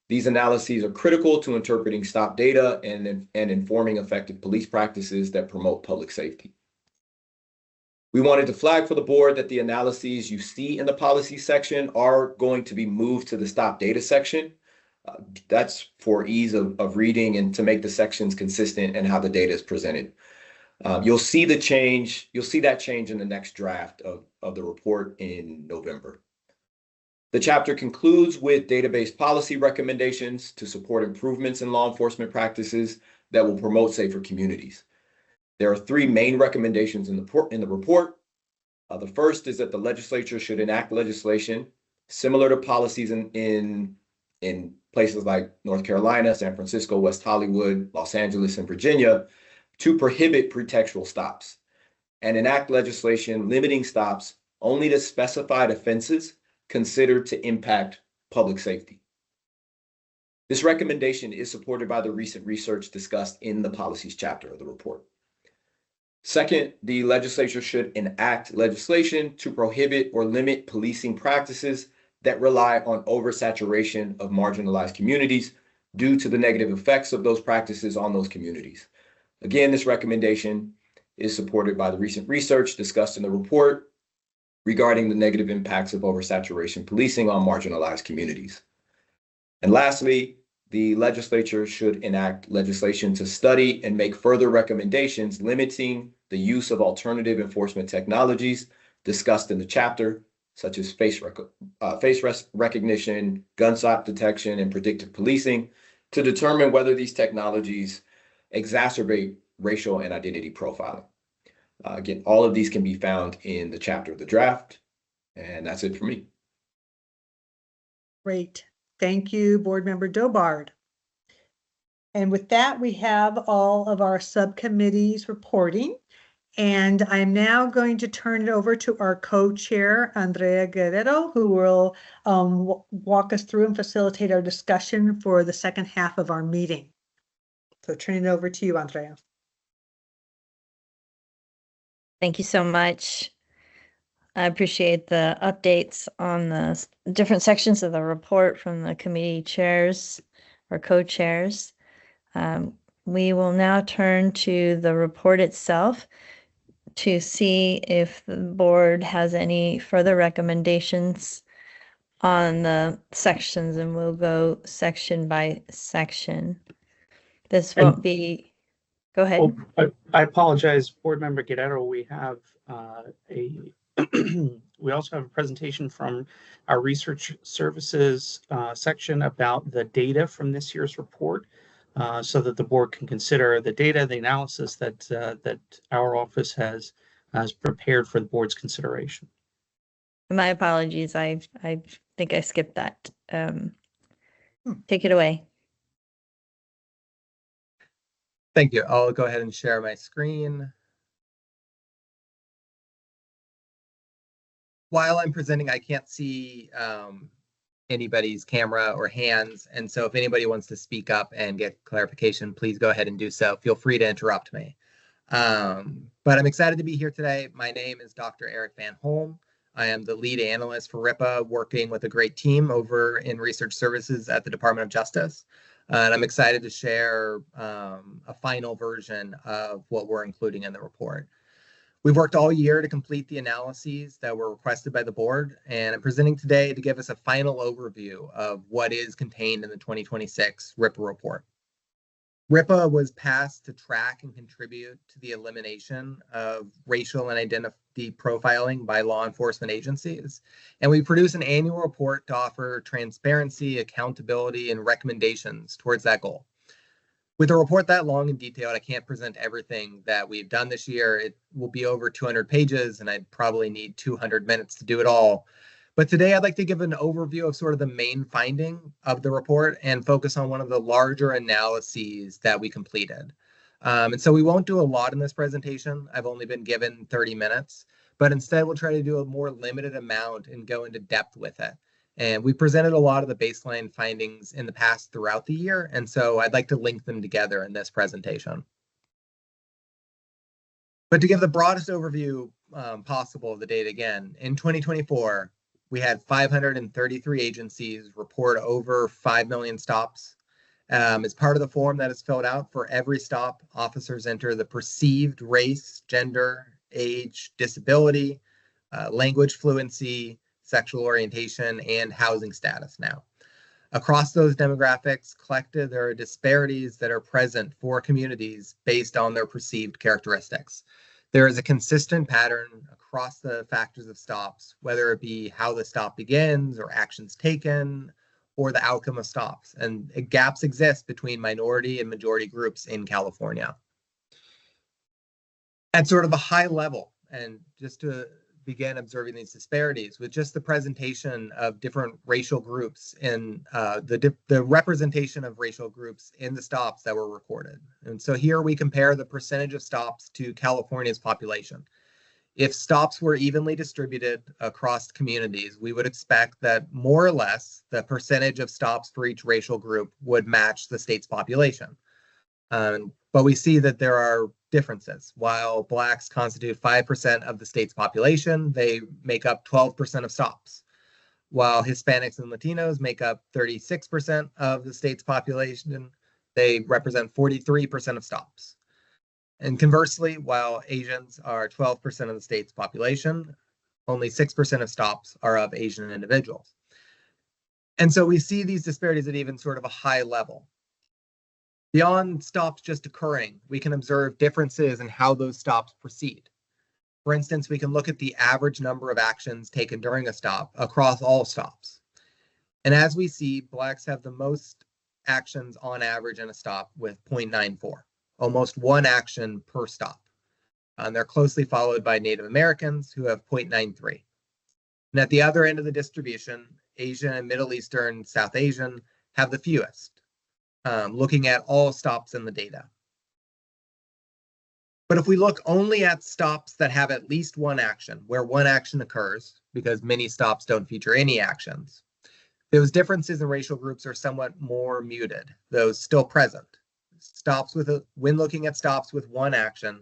These analyses are critical to interpreting stop data and informing effective police practices that promote public safety. We wanted to flag for the board that the analyses you see in the policy section are going to be moved to the stop data section. That's for ease of reading and to make the sections consistent and how the data is presented. You'll see that change in the next draft of the report in November. The chapter concludes with database policy recommendations to support improvements in law enforcement practices that will promote safer communities. There are three main recommendations in the report. The first is that the legislature should enact legislation similar to policies in places like North Carolina, San Francisco, West Hollywood, Los Angeles, and Virginia to prohibit pretextual stops and enact legislation limiting stops only to specified offenses considered to impact public safety. This recommendation is supported by the recent research discussed in the policies chapter of the report. Second, the legislature should enact legislation to prohibit or limit policing practices that rely on oversaturation of marginalized communities due to the negative effects of those practices on those communities. Again, this recommendation is supported by the recent research discussed in the report regarding the negative impacts of oversaturation policing on marginalized communities. And lastly, the legislature should enact legislation to study and make further recommendations limiting the use of alternative enforcement technologies discussed in the chapter, such as face recognition, gunshot detection, and predictive policing, to determine whether these technologies exacerbate racial and identity profiling. Again, all of these can be found in the chapter of the draft, and that's it for me. Great. Thank you, Board Member Dobard. And with that, we have all of our subcommittees reporting. And I'm now going to turn it over to our co-chair, Andrea Guerrero, who will walk us through and facilitate our discussion for the second half of our meeting. So turning it over to you, Andrea. Thank you so much. I appreciate the updates on the different sections of the report from the committee chairs or co-chairs. We will now turn to the report itself to see if the board has any further recommendations on the sections, and we'll go section by section. This won't be, go ahead. Oh, I apologize, Board Member Guerrero. We have we also have a presentation from our research services section about the data from this year's report, so that the board can consider the data, the analysis that our office has prepared for the board's consideration. My apologies. I think I skipped that. Take it away. Thank you. I'll go ahead and share my screen. While I'm presenting, I can't see anybody's camera or hands. And so if anybody wants to speak up and get clarification, please go ahead and do so. Feel free to interrupt me. But I'm excited to be here today. My name is Dr. Eric Van Holm. I am the lead analyst for RIPA, working with a great team over in research services at the Department of Justice. And I'm excited to share a final version of what we're including in the report. We've worked all year to complete the analyses that were requested by the board, and I'm presenting today to give us a final overview of what is contained in the 2026 RIPA report. RIPA was passed to track and contribute to the elimination of racial and identity profiling by law enforcement agencies. And we produce an annual report to offer transparency, accountability, and recommendations towards that goal. With a report that long and detailed, I can't present everything that we've done this year. It will be over 200 pages, and I'd probably need 200 minutes to do it all. But today I'd like to give an overview of sort of the main finding of the report and focus on one of the larger analyses that we completed. And so we won't do a lot in this presentation. I've only been given 30 minutes, but instead we'll try to do a more limited amount and go into depth with it. And we presented a lot of the baseline findings in the past throughout the year, and so I'd like to link them together in this presentation. But to give the broadest overview possible of the data again, in 2024, we had 533 agencies report over 5 million stops. As part of the form that is filled out, for every stop, officers enter the perceived race, gender, age, disability, language fluency, sexual orientation, and housing status now. Across those demographics collected, there are disparities that are present for communities based on their perceived characteristics. There is a consistent pattern across the factors of stops, whether it be how the stop begins or actions taken, or the outcome of stops. And gaps exist between minority and majority groups in California. At sort of a high level, and just to begin observing these disparities with just the presentation of different racial groups and the representation of racial groups in the stops that were recorded. And so here we compare the percentage of stops to California's population. If stops were evenly distributed across communities, we would expect that more or less the percentage of stops for each racial group would match the state's population. But we see that there are differences. While Blacks constitute 5% of the state's population, they make up 12% of stops. While Hispanics and Latinos make up 36% of the state's population, they represent 43% of stops. And conversely, while Asians are 12% of the state's population, only 6% of stops are of Asian individuals. And so we see these disparities at even sort of a high level. Beyond stops just occurring, we can observe differences in how those stops proceed. For instance, we can look at the average number of actions taken during a stop across all stops. And as we see, Blacks have the most actions on average in a stop with 0.94, almost one action per stop. They're closely followed by Native Americans who have 0.93. And at the other end of the distribution, Asian and Middle Eastern, South Asian have the fewest. Looking at all stops in the data. But if we look only at stops that have at least one action, where one action occurs, because many stops don't feature any actions, those differences in racial groups are somewhat more muted, though still present. When looking at stops with one action,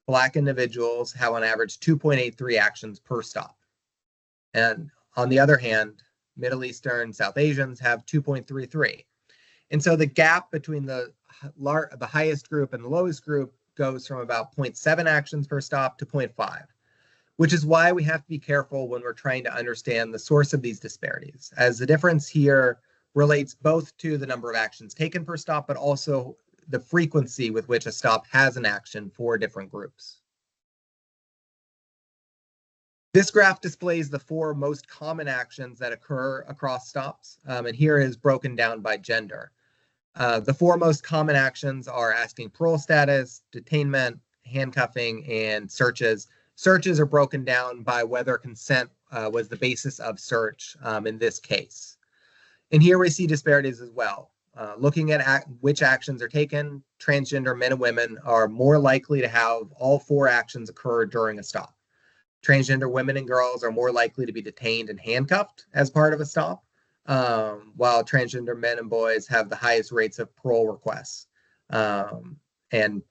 Black individuals have on average 2.83 actions per stop. And on the other hand, Middle Eastern, South Asians have 2.33. And so the gap between the highest group and the lowest group goes from about 0.7 actions per stop to 0.5, which is why we have to be careful when we're trying to understand the source of these disparities, as the difference here relates both to the number of actions taken per stop, but also the frequency with which a stop has an action for different groups. This graph displays the 4 most common actions that occur across stops, and here is broken down by gender. The 4 most common actions are asking parole status, detainment, handcuffing, and searches. Searches are broken down by whether consent was the basis of search in this case. And here we see disparities as well. Looking at which actions are taken, transgender men and women are more likely to have all 4 actions occur during a stop. Transgender women and girls are more likely to be detained and handcuffed as part of a stop. While transgender men and boys have the highest rates of parole requests. And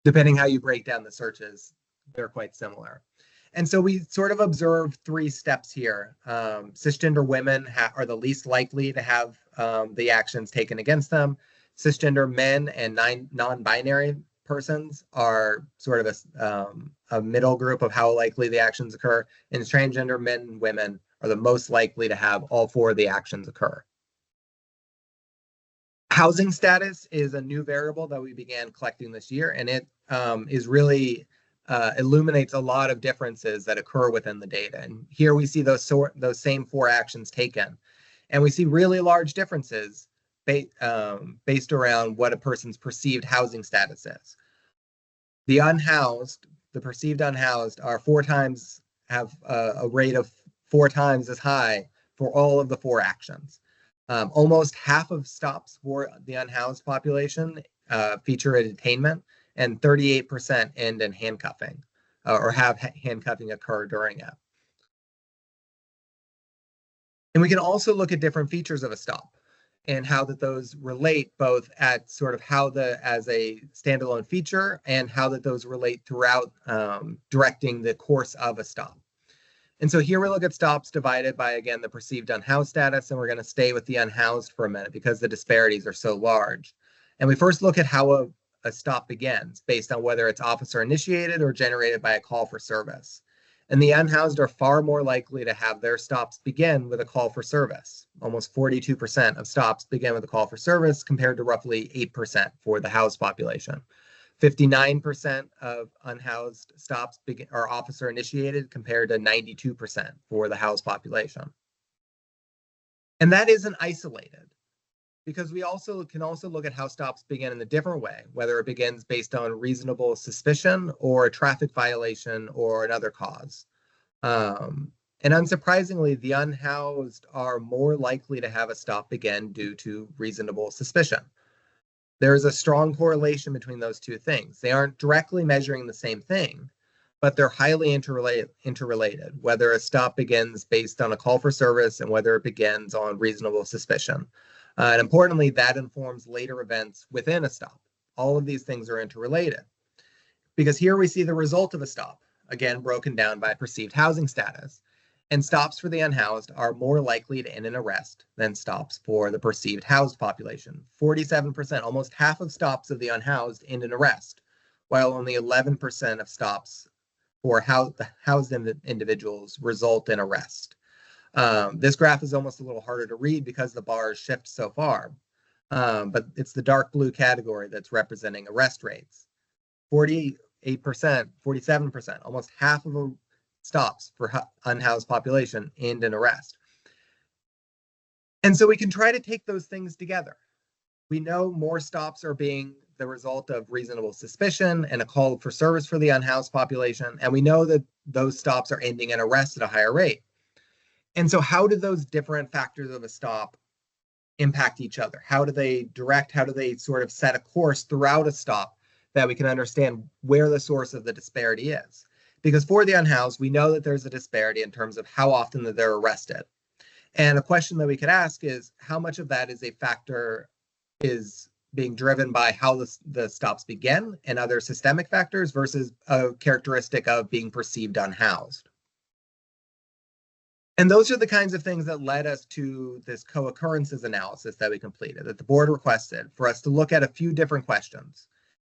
depending how you break down the searches, they're quite similar. And so we sort of observe 3 steps here. Cisgender women are the least likely to have the actions taken against them. Cisgender men and non-binary persons are sort of a middle group of how likely the actions occur. And transgender men and women are the most likely to have all 4 of the actions occur. Housing status is a new variable that we began collecting this year, and it is really illuminates a lot of differences that occur within the data. And here we see those same 4 actions taken, and we see really large differences based around what a person's perceived housing status is. The unhoused, the perceived unhoused, are have a rate of 4 times as high for all of the 4 actions. Almost half of stops for the unhoused population feature a detainment, and 38% end in handcuffing or have handcuffing occur during it. And we can also look at different features of a stop and how that those relate both at sort of how as a standalone feature and how that those relate throughout directing the course of a stop. And so here we look at stops divided by, again, the perceived unhoused status, and we're going to stay with the unhoused for a minute because the disparities are so large. And we first look at how a stop begins based on whether it's officer initiated or generated by a call for service. And the unhoused are far more likely to have their stops begin with a call for service. Almost 42% of stops begin with a call for service compared to roughly 8% for the housed population. 59% of unhoused stops are officer initiated compared to 92% for the housed population. And that isn't isolated, because we can also look at how stops begin in a different way, whether it begins based on reasonable suspicion or a traffic violation or another cause. And unsurprisingly, the unhoused are more likely to have a stop begin due to reasonable suspicion. There is a strong correlation between those two things. They aren't directly measuring the same thing, but they're highly interrelated, whether a stop begins based on a call for service and whether it begins on reasonable suspicion. And importantly, that informs later events within a stop. All of these things are interrelated, because here we see the result of a stop, again, broken down by perceived housing status. And stops for the unhoused are more likely to end in arrest than stops for the perceived housed population. 47%, almost half of stops of the unhoused end in arrest, while only 11% of stops for housed individuals result in arrest. This graph is almost a little harder to read because the bars shift so far, but it's the dark blue category that's representing arrest rates. 48%, 47%, almost half of them stops for unhoused population end in arrest. And so we can try to take those things together. We know more stops are being the result of reasonable suspicion and a call for service for the unhoused population. And we know that those stops are ending in arrest at a higher rate. And so how do those different factors of a stop impact each other? How do they sort of set a course throughout a stop that we can understand where the source of the disparity is? Because for the unhoused, we know that there's a disparity in terms of how often that they're arrested. And a question that we could ask is, how much of that is a factor is being driven by how the stops begin and other systemic factors versus a characteristic of being perceived unhoused? And those are the kinds of things that led us to this co-occurrences analysis that we completed, that the board requested for us to look at a few different questions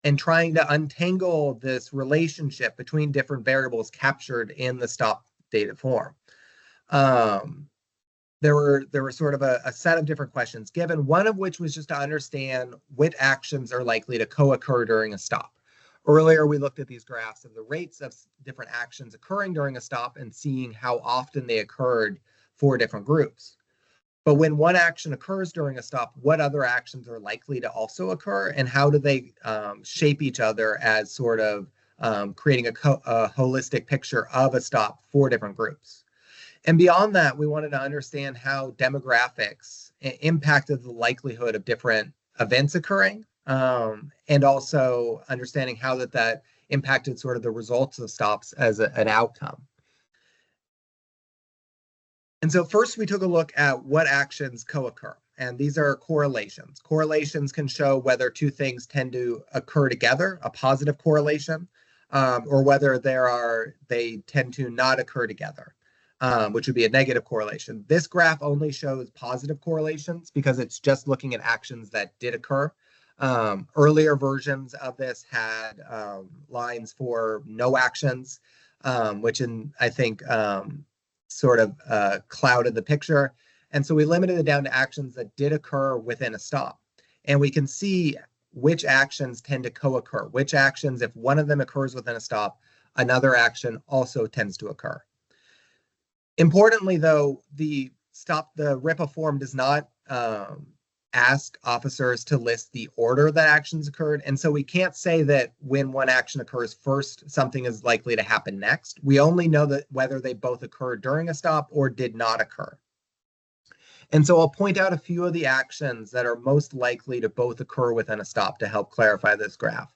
and trying to untangle this relationship between different variables captured in the stop data form. There were sort of a set of different questions given, one of which was just to understand which actions are likely to co-occur during a stop. Earlier, we looked at these graphs of the rates of different actions occurring during a stop and seeing how often they occurred for different groups. But when one action occurs during a stop, what other actions are likely to also occur, and how do they shape each other as sort of creating a holistic picture of a stop for different groups? And beyond that, we wanted to understand how demographics impacted the likelihood of different events occurring, and also understanding how that impacted sort of the results of stops as an outcome. And so first we took a look at what actions co-occur, and these are correlations. Correlations can show whether two things tend to occur together, a positive correlation, or whether they tend to not occur together, which would be a negative correlation. This graph only shows positive correlations because it's just looking at actions that did occur. Earlier versions of this had lines for no actions, which I think sort of clouded the picture. And so we limited it down to actions that did occur within a stop. And we can see which actions tend to co-occur, which actions, if one of them occurs within a stop, another action also tends to occur. Importantly, though, the RIPA form does not ask officers to list the order that actions occurred. And so we can't say that when one action occurs first, something is likely to happen next. We only know that whether they both occurred during a stop or did not occur. And so I'll point out a few of the actions that are most likely to both occur within a stop to help clarify this graph.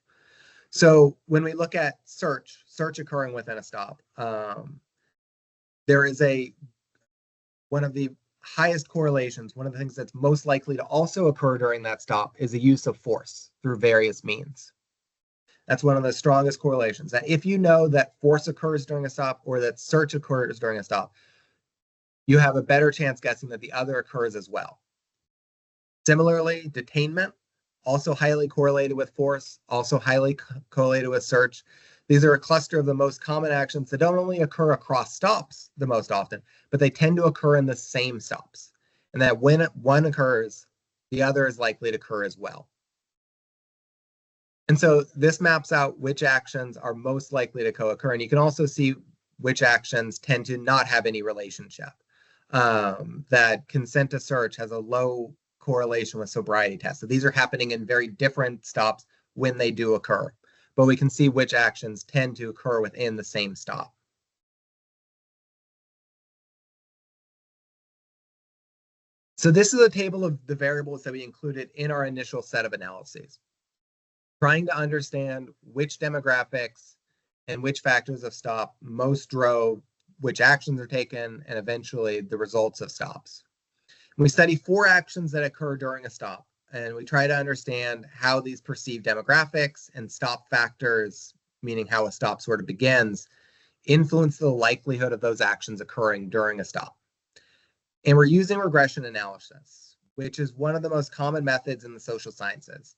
So when we look at search occurring within a stop, there is one of the highest correlations, one of the things that's most likely to also occur during that stop is the use of force through various means. That's one of the strongest correlations. That if you know that force occurs during a stop or that search occurs during a stop, you have a better chance guessing that the other occurs as well. Similarly, detainment, also highly correlated with force, also highly correlated with search. These are a cluster of the most common actions that don't only occur across stops the most often, but they tend to occur in the same stops. And that when one occurs, the other is likely to occur as well. And so this maps out which actions are most likely to co-occur. And you can also see which actions tend to not have any relationship. that consent to search has a low correlation with sobriety tests. So these are happening in very different stops when they do occur, but we can see which actions tend to occur within the same stop. So this is a table of the variables that we included in our initial set of analyses, trying to understand which demographics and which factors of stop most drove which actions are taken and eventually the results of stops. We study 4 actions that occur during a stop, and we try to understand how these perceived demographics and stop factors, meaning how a stop sort of begins, influence the likelihood of those actions occurring during a stop. And we're using regression analysis, which is one of the most common methods in the social sciences.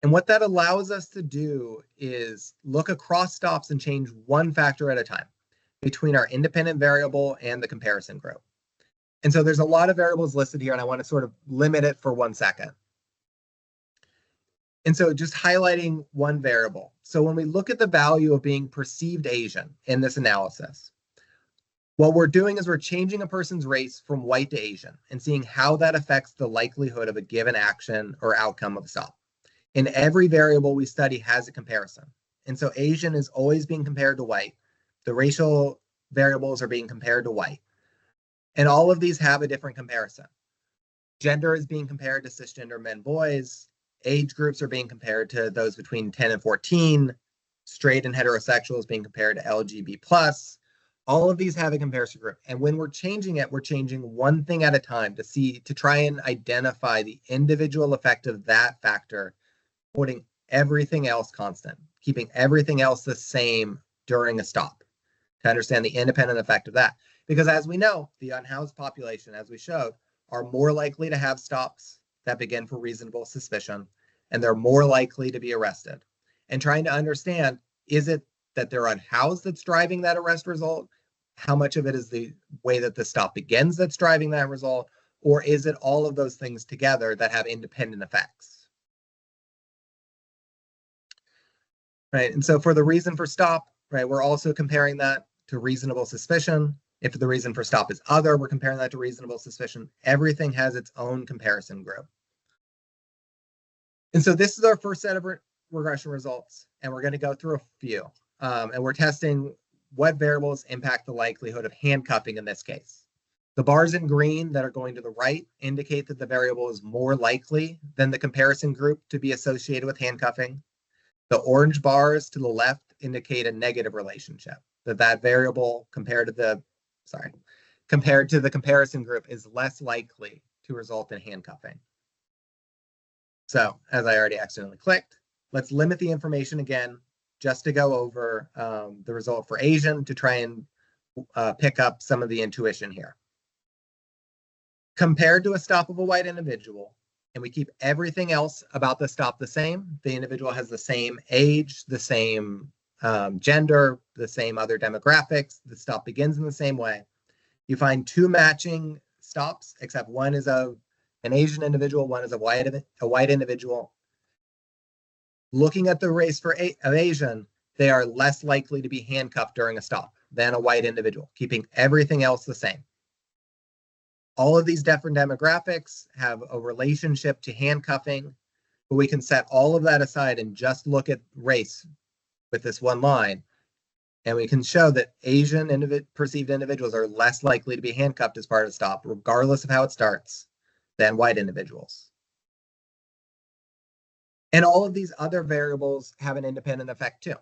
And what that allows us to do is look across stops and change one factor at a time between our independent variable and the comparison group. And so there's a lot of variables listed here, and I want to sort of limit it for 1 second. And so just highlighting one variable. So when we look at the value of being perceived Asian in this analysis, what we're doing is we're changing a person's race from white to Asian and seeing how that affects the likelihood of a given action or outcome of a stop. And every variable we study has a comparison. And so Asian is always being compared to white. The racial variables are being compared to white. And all of these have a different comparison. Gender is being compared to cisgender men, boys. Age groups are being compared to those between 10 and 14. Straight and heterosexual is being compared to LGBT+. All of these have a comparison group. And when we're changing it, we're changing one thing at a time to try and identify the individual effect of that factor, putting everything else constant, keeping everything else the same during a stop to understand the independent effect of that. Because as we know, the unhoused population, as we showed, are more likely to have stops that begin for reasonable suspicion, and they're more likely to be arrested. And trying to understand, is it that they're unhoused that's driving that arrest result? How much of it is the way that the stop begins that's driving that result? Or is it all of those things together that have independent effects? Right, and so for the reason for stop, right, we're also comparing that to reasonable suspicion. If the reason for stop is other, we're comparing that to reasonable suspicion. Everything has its own comparison group. And so this is our first set of regression results, and we're going to go through a few. And we're testing what variables impact the likelihood of handcuffing in this case. The bars in green that are going to the right indicate that the variable is more likely than the comparison group to be associated with handcuffing. The orange bars to the left indicate a negative relationship, that variable compared to the comparison group is less likely to result in handcuffing. So as I already accidentally clicked, let's limit the information again, just to go over the result for Asian to try and pick up some of the intuition here. Compared to a stop of a white individual, and we keep everything else about the stop the same, the individual has the same age, the same gender, the same other demographics, the stop begins in the same way. You find 2 matching stops, except one is of an Asian individual, one is a white individual. Looking at the race of Asian, they are less likely to be handcuffed during a stop than a white individual, keeping everything else the same. All of these different demographics have a relationship to handcuffing, but we can set all of that aside and just look at race with this one line. And we can show that Asian perceived individuals are less likely to be handcuffed as part of the stop, regardless of how it starts, than white individuals. And all of these other variables have an independent effect too.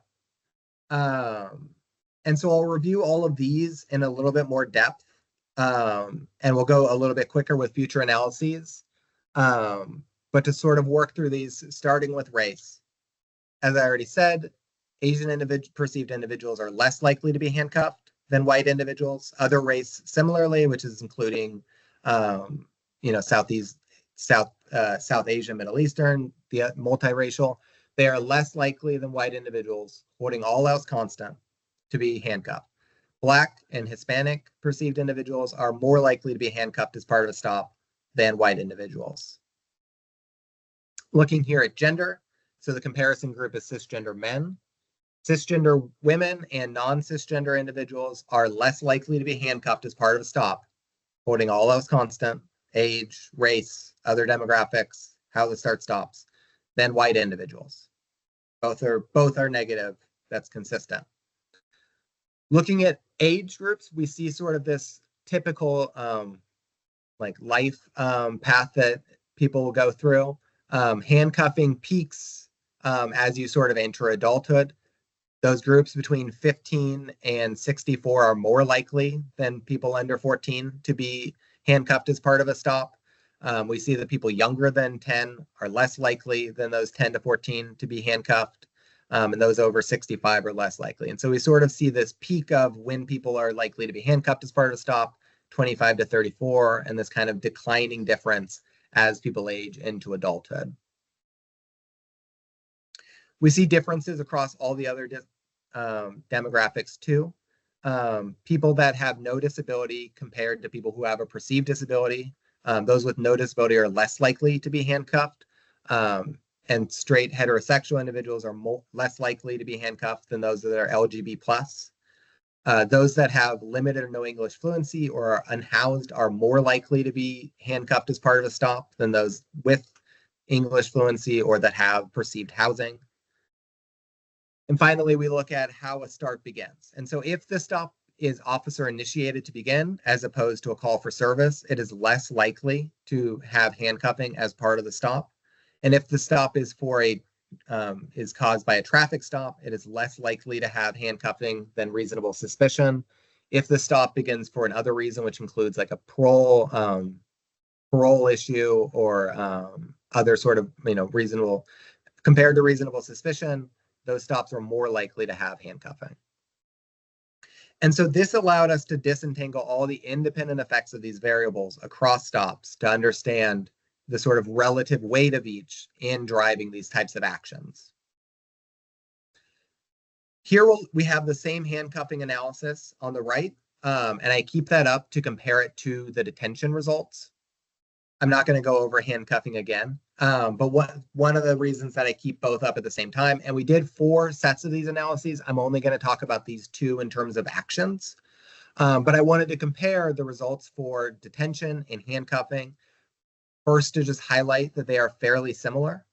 And so I'll review all of these in a little bit more depth, and we'll go a little bit quicker with future analyses. But to sort of work through these, starting with race, as I already said, Asian perceived individuals are less likely to be handcuffed than white individuals. Other race similarly, which is including, South Asian, Middle Eastern, the multiracial, they are less likely than white individuals, holding all else constant, to be handcuffed. Black and Hispanic perceived individuals are more likely to be handcuffed as part of a stop than white individuals. Looking here at gender, so the comparison group is cisgender men. Cisgender women and non-cisgender individuals are less likely to be handcuffed as part of a stop holding all else constant, age, race, other demographics, how the start stops, then white individuals. Both are negative. That's consistent. Looking at age groups, we see sort of this typical like life path that people will go through. Handcuffing peaks as you sort of enter adulthood. Those groups between 15 and 64 are more likely than people under 14 to be handcuffed as part of a stop. We see that people younger than 10 are less likely than those 10 to 14 to be handcuffed, and those over 65 are less likely. And so we sort of see this peak of when people are likely to be handcuffed as part of a stop, 25 to 34, and this kind of declining difference as people age into adulthood. We see differences across all the other demographics too. People that have no disability compared to people who have a perceived disability, those with no disability are less likely to be handcuffed. And straight heterosexual individuals are less likely to be handcuffed than those that are LGBT+. Those that have limited or no English fluency or are unhoused are more likely to be handcuffed as part of a stop than those with English fluency or that have perceived housing. And finally, we look at how a start begins. And so if the stop is officer initiated to begin, as opposed to a call for service, it is less likely to have handcuffing as part of the stop. And if the stop is for is caused by a traffic stop, it is less likely to have handcuffing than reasonable suspicion. If the stop begins for another reason, which includes like a parole issue or other sort of reasonable, compared to reasonable suspicion, those stops are more likely to have handcuffing. And so this allowed us to disentangle all the independent effects of these variables across stops to understand the sort of relative weight of each in driving these types of actions. Here we have the same handcuffing analysis on the right, and I keep that up to compare it to the detention results. I'm not going to go over handcuffing again, but one of the reasons that I keep both up at the same time, and we did 4 sets of these analyses, I'm only going to talk about these 2 in terms of actions, but I wanted to compare the results for detention and handcuffing. First, to just highlight that they are fairly similar.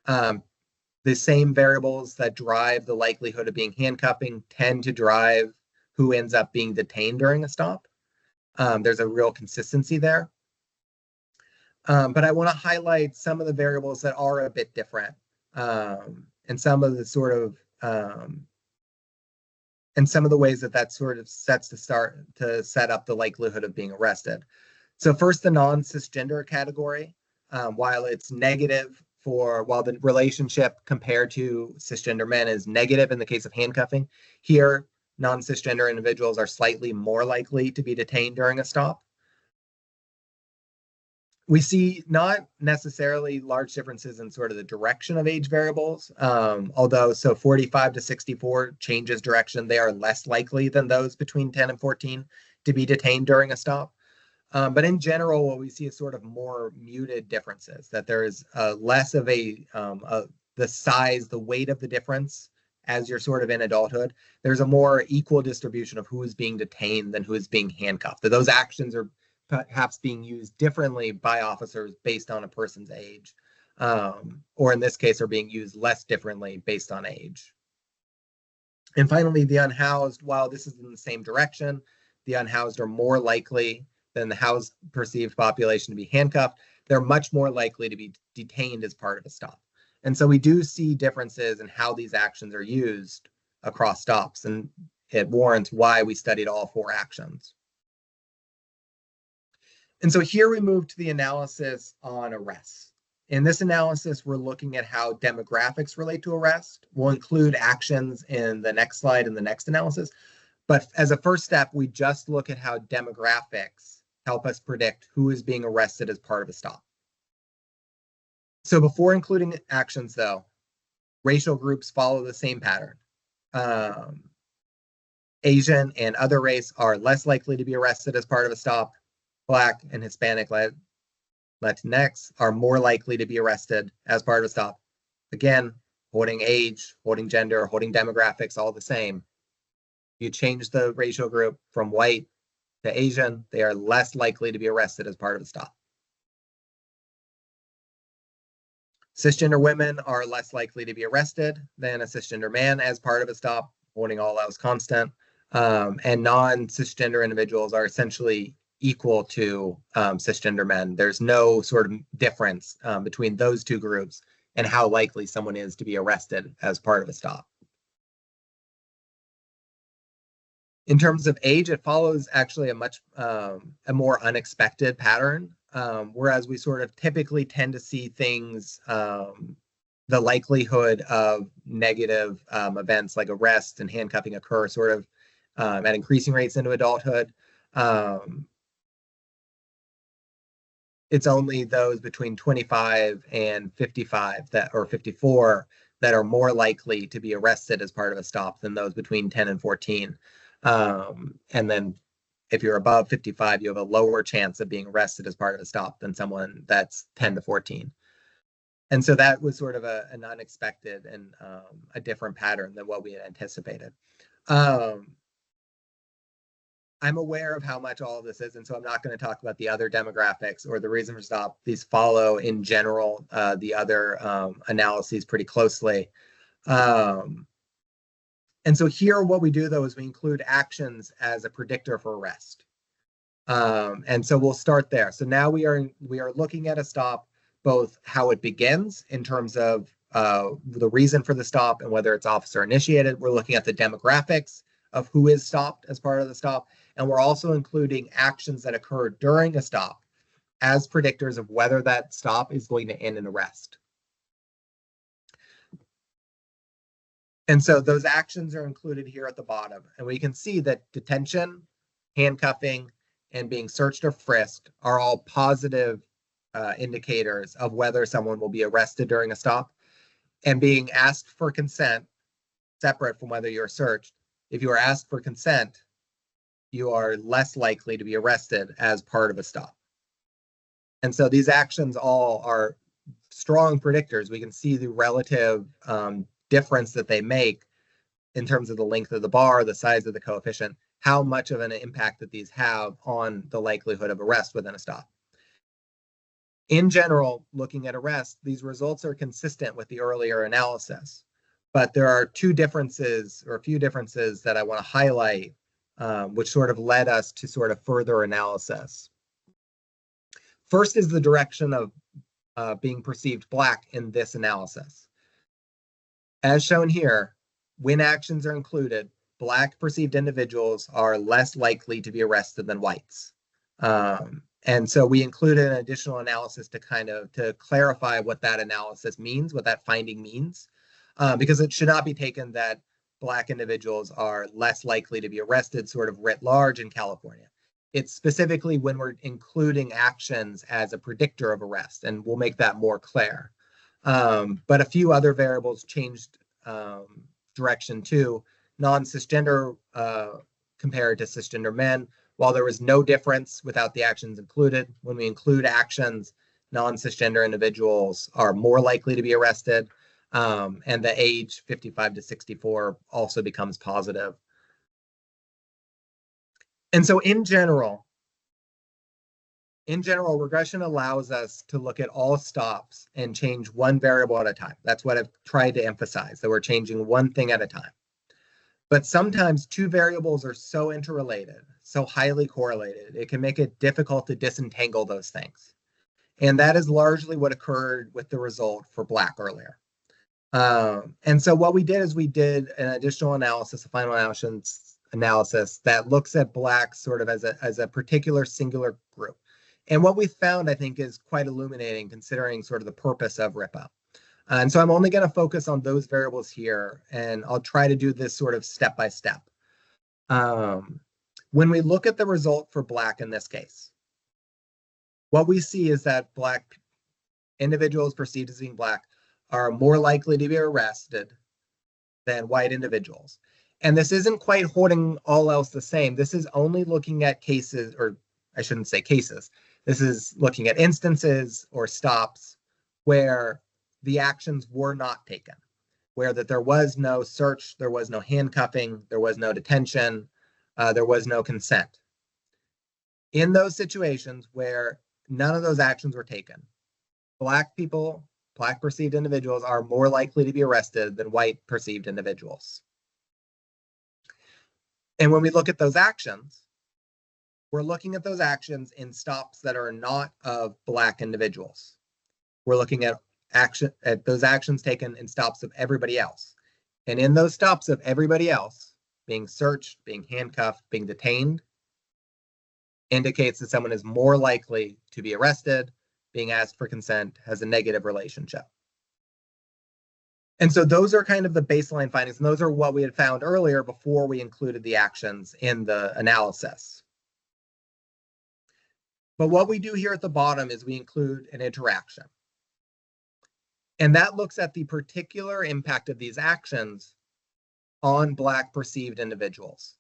The same variables that drive the likelihood of being handcuffing tend to drive who ends up being detained during a stop. There's a real consistency there. But I want to highlight some of the variables that are a bit different, and some of the sort of and some of the ways that sort of set up the likelihood of being arrested. So first, the non-cisgender category, while it's negative while the relationship compared to cisgender men is negative in the case of handcuffing, here non-cisgender individuals are slightly more likely to be detained during a stop. We see not necessarily large differences in sort of the direction of age variables, although 45 to 64 changes direction. They are less likely than those between 10 and 14 to be detained during a stop. But in general, what we see is sort of more muted differences, that there is less of the size, the weight of the difference as you're sort of in adulthood. There's a more equal distribution of who is being detained than who is being handcuffed. That those actions are perhaps being used differently by officers based on a person's age, or in this case are being used less differently based on age. And finally, the unhoused, while this is in the same direction, the unhoused are more likely than the housed perceived population to be handcuffed. They're much more likely to be detained as part of a stop. And so we do see differences in how these actions are used across stops, and it warrants why we studied all 4 actions. And so here we move to the analysis on arrests. In this analysis, we're looking at how demographics relate to arrest. We'll include actions in the next slide and the next analysis. But as a first step, we just look at how demographics help us predict who is being arrested as part of a stop. So before including actions, though, racial groups follow the same pattern. Asian and other race are less likely to be arrested as part of a stop. Black and Hispanic Latinx are more likely to be arrested as part of a stop. Again, holding age, holding gender, holding demographics, all the same. You change the racial group from white to Asian, they are less likely to be arrested as part of a stop. Cisgender women are less likely to be arrested than a cisgender man as part of a stop, holding all else constant. And non-cisgender individuals are essentially equal to cisgender men. There's no sort of difference between those two groups and how likely someone is to be arrested as part of a stop. In terms of age, it follows actually a much a more unexpected pattern, whereas we sort of typically tend to see things, the likelihood of negative events like arrest and handcuffing occur sort of at increasing rates into adulthood. It's only those between 25 and 55 or 54 that are more likely to be arrested as part of a stop than those between 10 and 14. And then if you're above 55, you have a lower chance of being arrested as part of a stop than someone that's 10 to 14. And so that was sort of an unexpected and a different pattern than what we had anticipated. I'm aware of how much all of this is, and so I'm not going to talk about the other demographics or the reason for stop. These follow, in general, the other analyses pretty closely. And so here, what we do, though, is we include actions as a predictor for arrest. And so we'll start there. So now we are looking at a stop, both how it begins in terms of the reason for the stop and whether it's officer initiated. We're looking at the demographics of who is stopped as part of the stop. And we're also including actions that occur during a stop as predictors of whether that stop is going to end in arrest. And so those actions are included here at the bottom. And we can see that detention, handcuffing, and being searched or frisked are all positive indicators of whether someone will be arrested during a stop. And being asked for consent, separate from whether you're searched, if you are asked for consent, you are less likely to be arrested as part of a stop. And so these actions all are strong predictors. We can see the relative difference that they make in terms of the length of the bar, the size of the coefficient, how much of an impact that these have on the likelihood of arrest within a stop. In general, looking at arrest, these results are consistent with the earlier analysis, but there are two differences or a few differences that I want to highlight, which sort of led us to sort of further analysis. First is the direction of being perceived Black in this analysis. As shown here, when actions are included, Black perceived individuals are less likely to be arrested than whites. And so we included an additional analysis to clarify what that analysis means, what that finding means, because it should not be taken that Black individuals are less likely to be arrested sort of writ large in California. It's specifically when we're including actions as a predictor of arrest, and we'll make that more clear. But a few other variables changed direction too. Non-cisgender compared to cisgender men, while there was no difference without the actions included, when we include actions, non-cisgender individuals are more likely to be arrested. And the age 55 to 64 also becomes positive. And so in general, regression allows us to look at all stops and change one variable at a time. That's what I've tried to emphasize, that we're changing one thing at a time. But sometimes two variables are so interrelated, so highly correlated, it can make it difficult to disentangle those things. And that is largely what occurred with the result for Black earlier. And so what we did is we did an additional analysis, a final analysis that looks at Black sort of as a particular singular group. And what we found, I think, is quite illuminating considering sort of the purpose of RIPA. And so I'm only going to focus on those variables here, and I'll try to do this sort of step by step. When we look at the result for Black in this case, what we see is that Black individuals perceived as being Black are more likely to be arrested than white individuals. And this isn't quite holding all else the same. This is only looking at cases, or I shouldn't say cases. This is looking at instances or stops where the actions were not taken, where that there was no search, there was no handcuffing, there was no detention, there was no consent. In those situations where none of those actions were taken, Black people, Black perceived individuals are more likely to be arrested than white perceived individuals. And when we look at those actions, we're looking at those actions in stops that are not of Black individuals. We're looking at those actions taken in stops of everybody else. And in those stops of everybody else, being searched, being handcuffed, being detained, indicates that someone is more likely to be arrested, being asked for consent, has a negative relationship. And so those are kind of the baseline findings, and those are what we had found earlier before we included the actions in the analysis. But what we do here at the bottom is we include an interaction. And that looks at the particular impact of these actions on Black perceived individuals.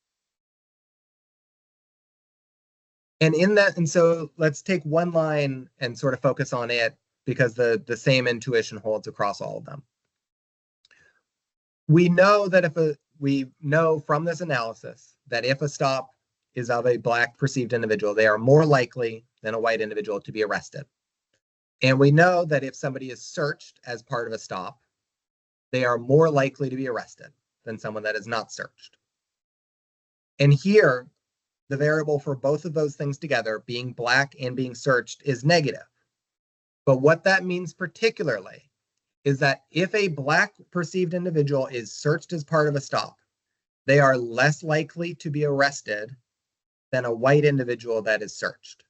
And so let's take one line and sort of focus on it, because the same intuition holds across all of them. We know that we know from this analysis that if a stop is of a Black perceived individual, they are more likely than a white individual to be arrested. And we know that if somebody is searched as part of a stop, they are more likely to be arrested than someone that is not searched. And here, the variable for both of those things together, being Black and being searched, is negative. But what that means particularly is that if a Black perceived individual is searched as part of a stop, they are less likely to be arrested than a white individual that is searched.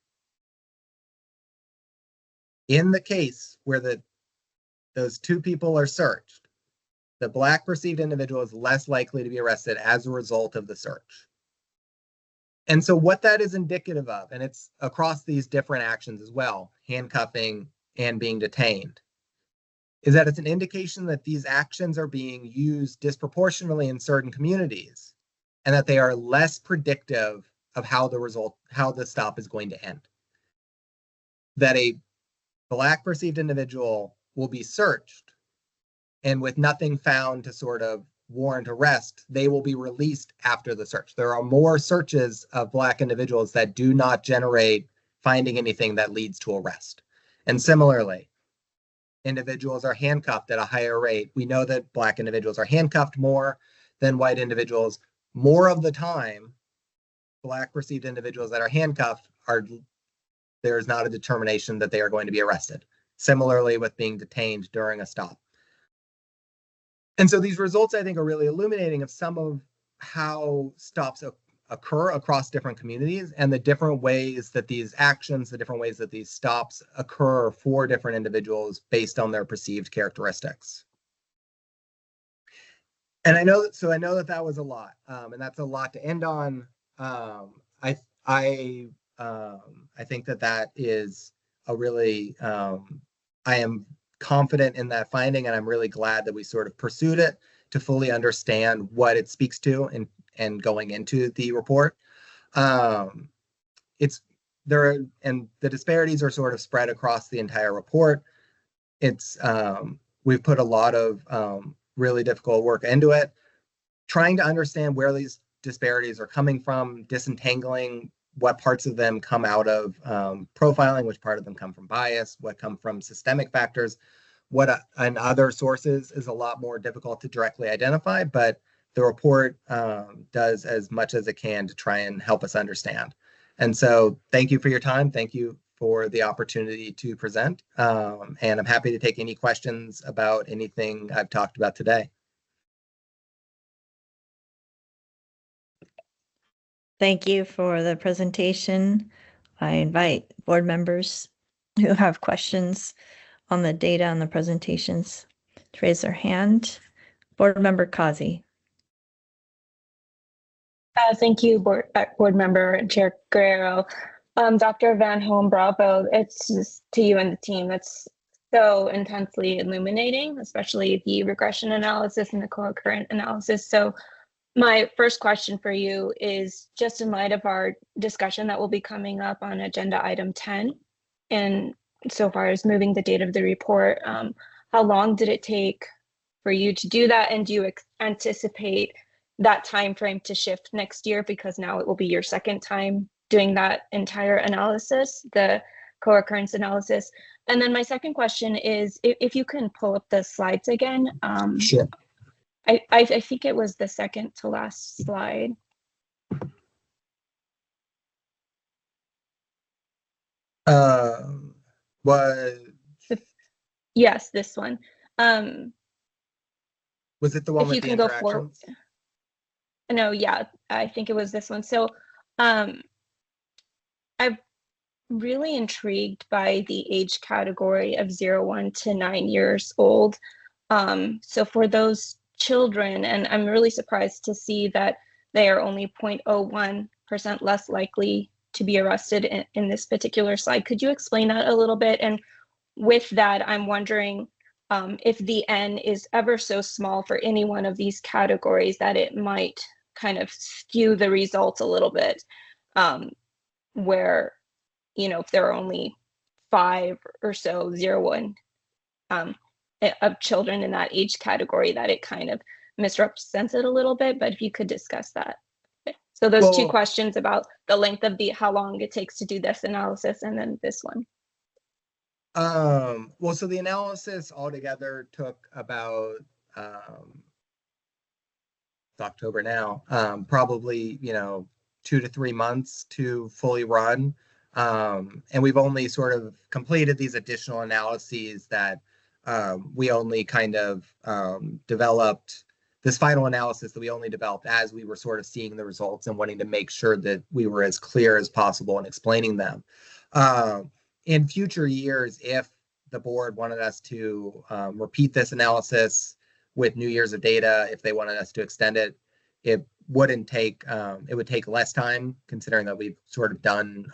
In the case where those two people are searched, the Black perceived individual is less likely to be arrested as a result of the search. And so what that is indicative of, and it's across these different actions as well, handcuffing and being detained, is that it's an indication that these actions are being used disproportionately in certain communities, and that they are less predictive of how the stop is going to end. That a Black perceived individual will be searched, and with nothing found to sort of warrant arrest, they will be released after the search. There are more searches of Black individuals that do not generate finding anything that leads to arrest. And similarly, individuals are handcuffed at a higher rate. We know that Black individuals are handcuffed more than white individuals. More of the time, Black perceived individuals that are handcuffed there's not a determination that they are going to be arrested. Similarly with being detained during a stop. And so these results, I think, are really illuminating of some of how stops occur across different communities, and the different ways that these actions, the different ways that these stops occur for different individuals based on their perceived characteristics. And I know that was a lot, and that's a lot to end on. I think that is a really, I am confident in that finding, and I'm really glad that we sort of pursued it to fully understand what it speaks to and going into the report. And the disparities are sort of spread across the entire report. We've put a lot of really difficult work into it, trying to understand where these disparities are coming from, disentangling what parts of them come out of profiling, which part of them come from bias, what come from systemic factors, and other sources is a lot more difficult to directly identify, but the report does as much as it can to try and help us understand. And so thank you for your time. Thank you for the opportunity to present. And I'm happy to take any questions about anything I've talked about today. Thank you for the presentation. I invite board members who have questions on the data and the presentations to raise their hand. Board Member Kazi. Thank you, board member Chair Guerrero. Dr. Van Hoen Bravo, it's just to you and the team, that's so intensely illuminating, especially the regression analysis and the co-occurrent analysis. So my first question for you is, just in light of our discussion that will be coming up on agenda item 10, and so far as moving the date of the report, how long did it take for you to do that? And do you anticipate that time frame to shift next year, because now it will be your second time doing that entire analysis, the co-occurrence analysis. And then my second question is if you can pull up the slides again. Sure. I think it was the second to last slide. Yes, this one. Was it the one If with you the can go forward. interactions? No, yeah, I think it was this one. So I'm really intrigued by the age category of 0-1 to 9 years old. So for those children, and I'm really surprised to see that they are only 0.01% less likely to be arrested in this particular slide. Could you explain that a little bit? And with that, I'm wondering if the N is ever so small for any one of these categories that it might kind of skew the results a little bit, where, you know, if there are only 5 or so 0-1 of children in that age category, that it kind of misrepresents it a little bit. But if you could discuss that. So those two questions about the length of how long it takes to do this analysis, and then this one. Well, so the analysis altogether took about October now, probably, you know, 2 to 3 months to fully run. And we've only sort of completed these additional analyses that we only kind of developed this final analysis that we only developed as we were sort of seeing the results and wanting to make sure that we were as clear as possible in explaining them. In future years, if the board wanted us to repeat this analysis with new years of data, if they wanted us to extend it, it wouldn't take, it would take less time, considering that we've sort of done,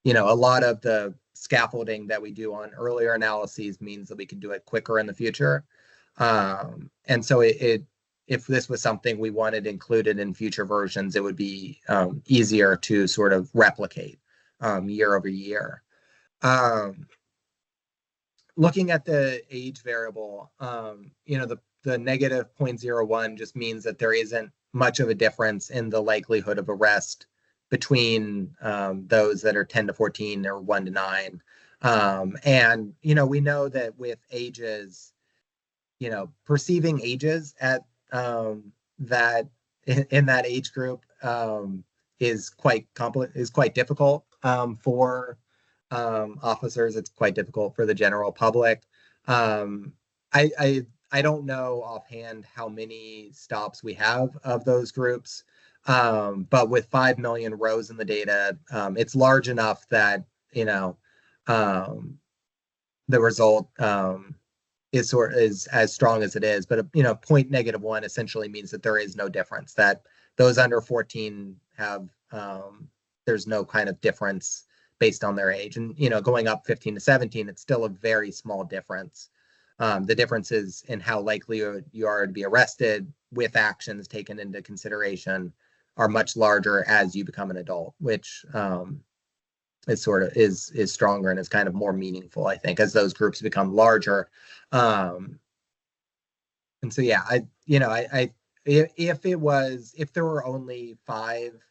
you know, a lot of the scaffolding that we do on earlier analyses means that we can do it quicker in the future. And so if this was something we wanted included in future versions, it would be easier to sort of replicate year over year. Looking at the age variable, you know, the negative 0.01 just means that there isn't much of a difference in the likelihood of arrest between those that are 10 to 14 or 1 to 9. And, you know, we know that with ages, you know, perceiving ages at that in that age group is quite difficult for officers. It's quite difficult for the general public. I don't know offhand how many stops we have of those groups, but with 5 million rows in the data, it's large enough that, you know, the result is as strong as it is. But, you know, -1 essentially means that there is no difference, that those under 14 have, there's no kind of difference based on their age. And, you know, going up 15 to 17, it's still a very small difference. The differences in how likely you are to be arrested with actions taken into consideration are much larger as you become an adult, which is sort of is stronger and is kind of more meaningful, I think, as those groups become larger. And so, yeah, if there were only 5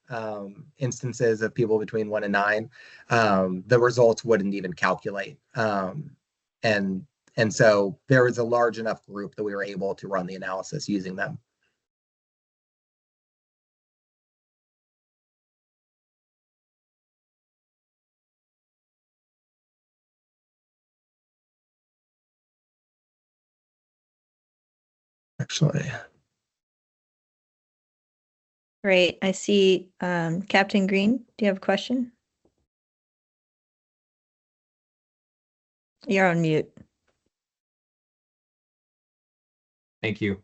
instances of people between 1 and 9, the results wouldn't even calculate. And so there was a large enough group that we were able to run the analysis using them. Actually. Great. I see Captain Green. Do you have a question? You're on mute. Thank you.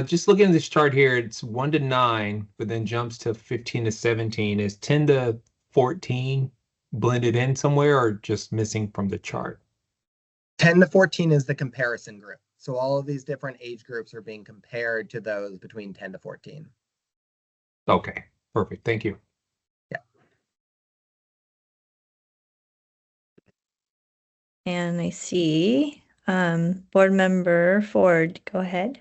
Just looking at this chart here, it's 1 to 9, but then jumps to 15 to 17. Is 10 to 14 blended in somewhere or just missing from the chart? 10 to 14 is the comparison group. So all of these different age groups are being compared to those between 10 to 14. Okay, perfect. Thank you. Yeah. And I see Board Member Ford. Go ahead.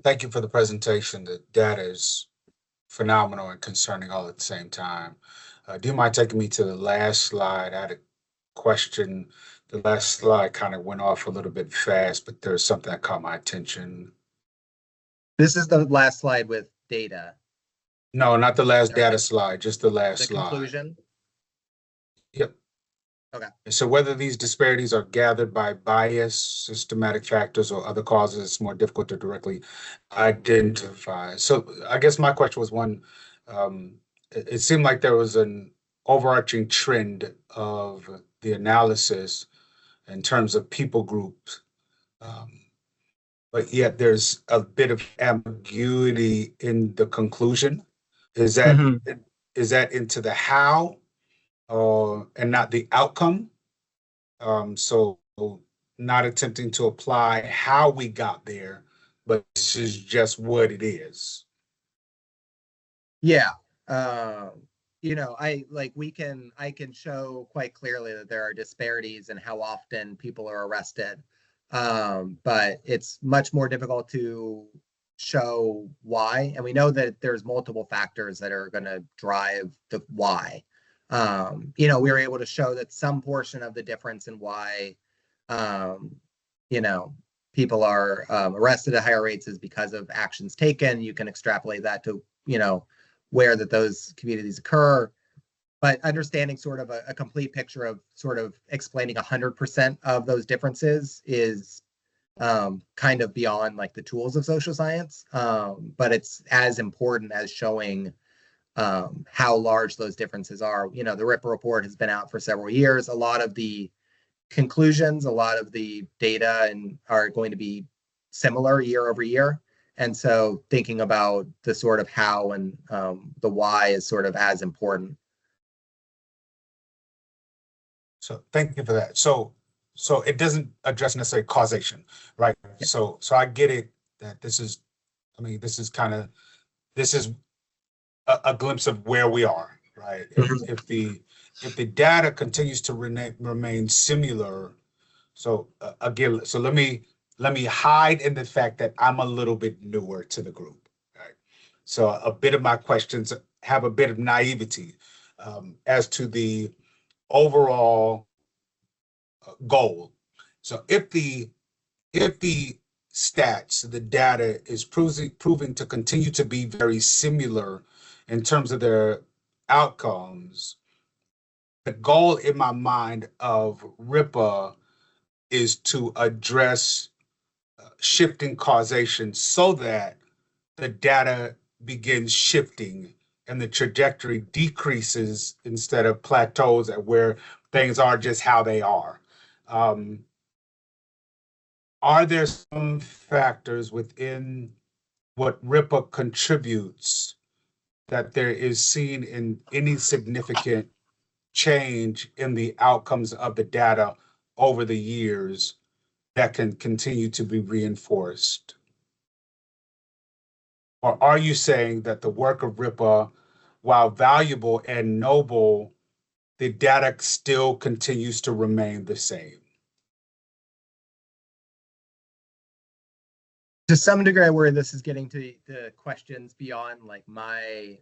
Thank you for the presentation. The data is phenomenal and concerning all at the same time. Do you mind taking me to the last slide? I had a question. The last slide kind of went off a little bit fast, but there's something that caught my attention. This is the last slide with data. No, not the last data slide, just the last The slide. conclusion? Yep. Okay. So whether these disparities are gathered by bias, systematic factors, or other causes, it's more difficult to directly identify. So I guess my question was one, it seemed like there was an overarching trend of the analysis in terms of people groups, but yet there's a bit of ambiguity in the conclusion. Is that into the how and not the outcome? So not attempting to apply how we got there, but this is just what it is. Yeah. You know, I can show quite clearly that there are disparities in how often people are arrested. But it's much more difficult to show why. And we know that there's multiple factors that are going to drive the why. You know, we were able to show that some portion of the difference in why, you know, people are arrested at higher rates is because of actions taken. You can extrapolate that to, you know, where that those communities occur. But understanding sort of a complete picture of sort of explaining 100% of those differences is kind of beyond like the tools of social science. But it's as important as showing how large those differences are. You know, the RIPA report has been out for several years. A lot of the conclusions, a lot of the data are going to be similar year over year. And so thinking about the sort of how and the why is sort of as important. So thank you for that. So it doesn't address necessarily causation, right? Yeah. So I get it that this is a glimpse of where we are, right? If the data continues to remain similar, so again, so let me hide in the fact that I'm a little bit newer to the group, right? So a bit of my questions have a bit of naivety as to the overall goal. So if the stats, the data is proving to continue to be very similar in terms of their outcomes, the goal in my mind of RIPA is to address shifting causation so that the data begins shifting and the trajectory decreases instead of plateaus at where things are just how they are. Are there some factors within what RIPA contributes that there is seen in any significant change in the outcomes of the data over the years that can continue to be reinforced? Or are you saying that the work of RIPA, while valuable and noble, the data still continues to remain the same? To some degree, where this is getting to the questions beyond like my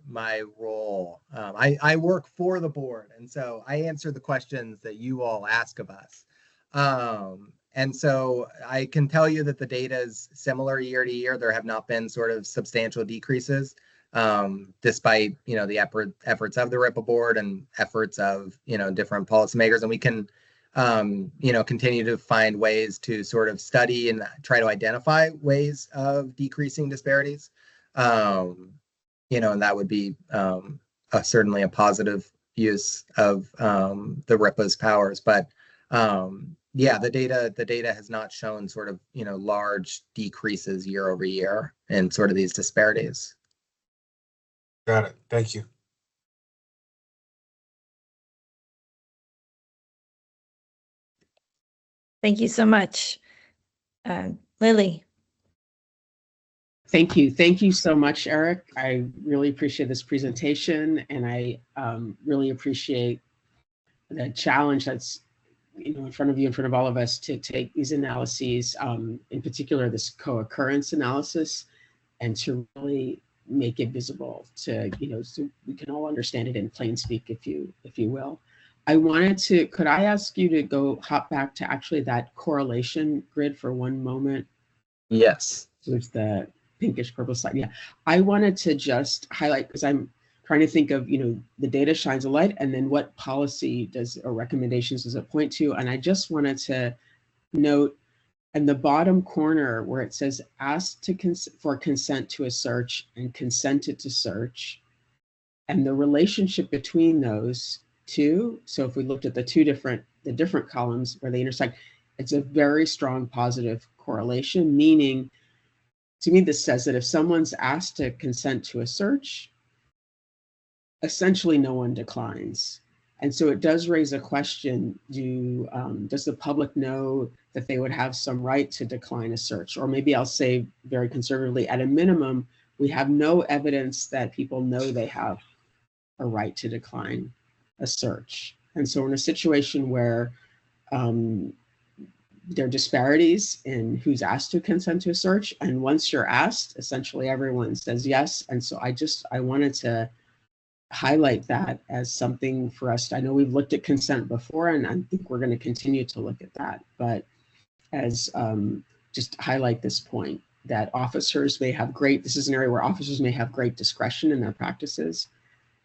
role. I work for the board, and so I answer the questions that you all ask of us. And so I can tell you that the data is similar year to year. There have not been sort of substantial decreases, despite, you know, the efforts of the RIPA board and efforts of, you know, different policymakers. And we can, you know, continue to find ways to sort of study and try to identify ways of decreasing disparities. You know, and that would be certainly a positive use of the RIPA's powers. But yeah, the data has not shown sort of, you know, large decreases year over year in sort of these disparities. Got it. Thank you. Thank you so much. Lily. Thank you. Thank you so much, Eric. I really appreciate this presentation, and I really appreciate the challenge that's, you know, in front of you, in front of all of us, to take these analyses, in particular this co-occurrence analysis, and to really make it visible to, so we can all understand it in plain speak, if you will. Could I ask you to hop back to actually that correlation grid for one moment? Yes. So it's the pinkish purple slide. Yeah. I wanted to just highlight, because I'm trying to think of, the data shines a light, and then what policy or recommendations does it point to? And I just wanted to note in the bottom corner where it says ask for consent to a search and consented to search, and the relationship between those two. So if we looked at the different columns where they intersect, it's a very strong positive correlation, meaning to me, this says that if someone's asked to consent to a search, essentially no one declines. And so it does raise a question, does the public know that they would have some right to decline a search? Or maybe I'll say very conservatively, at a minimum, we have no evidence that people know they have a right to decline a search. And so in a situation where there are disparities in who's asked to consent to a search, and once you're asked, essentially everyone says yes. And so I wanted to highlight that as something for us. I know we've looked at consent before, and I think we're going to continue to look at that, but as just highlight this point that officers may have this is an area where officers may have great discretion in their practices.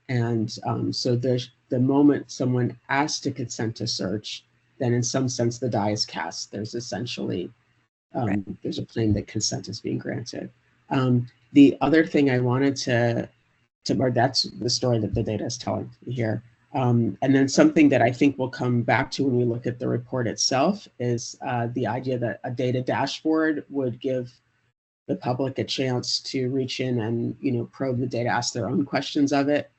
And so the moment someone asks to consent to search, then in some sense the die is cast. There's essentially, there's a claim that consent is being granted. The other thing I wanted to or that's the story that the data is telling here. And then something that I think we'll come back to when we look at the report itself is the idea that a data dashboard would give the public a chance to reach in and probe the data, ask their own questions of it.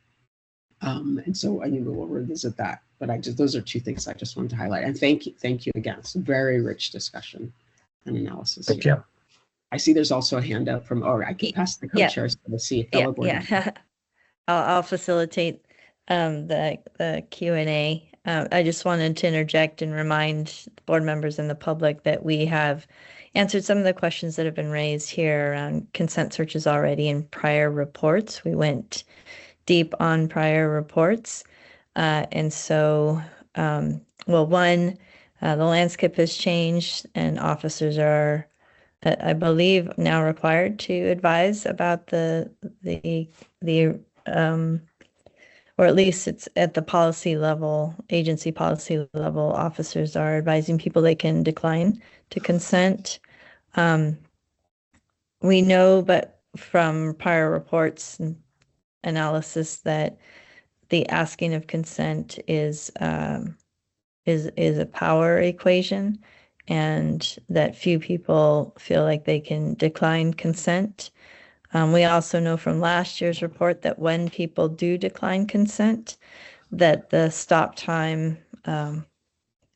And so we'll revisit that. But those are two things I just wanted to highlight. And thank you again. It's a very rich discussion and analysis. Thank you. I see there's also a handout from, I can pass the co-chairs to see fellow board members. Yeah. I'll facilitate the Q&A. I just wanted to interject and remind board members and the public that we have answered some of the questions that have been raised here around consent searches already in prior reports. We went deep on prior reports. And so, the landscape has changed and officers are, I believe, now required to advise about or at least it's at the policy level, agency policy level, officers are advising people they can decline to consent. We know, but from prior reports and analysis, that the asking of consent is a power equation, and that few people feel like they can decline consent. We also know from last year's report that when people do decline consent, that the stop time,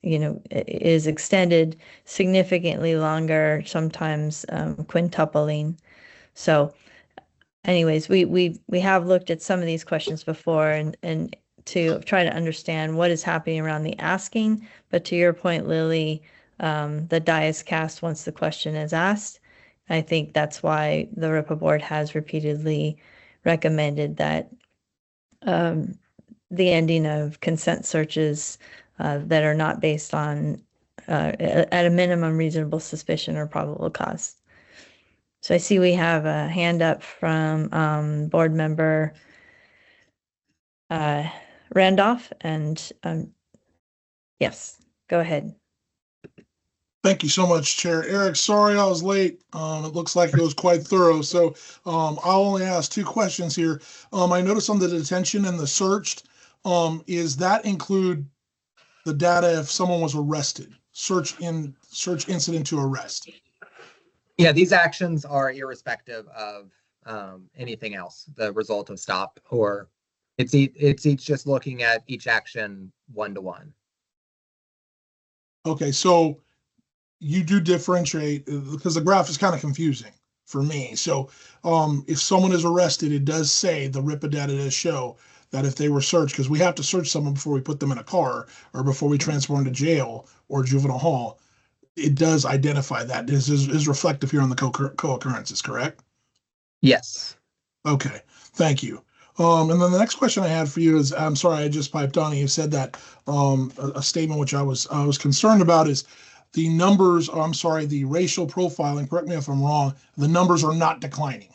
is extended significantly longer, sometimes quintupling. So anyways, we have looked at some of these questions before and to try to understand what is happening around the asking. But to your point, Lily, the die is cast once the question is asked. I think that's why the RIPA board has repeatedly recommended that the ending of consent searches that are not based on, at a minimum, reasonable suspicion or probable cause. So I see we have a hand up from board member Randolph, and yes, go ahead. Thank you so much, Chair. Eric, sorry I was late. It looks like it was quite thorough. So I'll only ask two questions here. I noticed on the detention and the searched, is that include the data if someone was arrested? Search incident to arrest? Yeah, these actions are irrespective of anything else, the result of stop, or it's each just looking at each action one-to-one. Okay, so you do differentiate, because the graph is kind of confusing for me. So if someone is arrested, it does say, the RIPA data does show that if they were searched, because we have to search someone before we put them in a car or before we transfer them to jail or juvenile hall, it does identify that. This is reflective here on the co-occurrences, correct? Yes. Okay, thank you. And then the next question I had for you is, I'm sorry, I just piped on. You said that a statement which I was concerned about is the numbers. I'm sorry, the racial profiling. Correct me if I'm wrong. The numbers are not declining.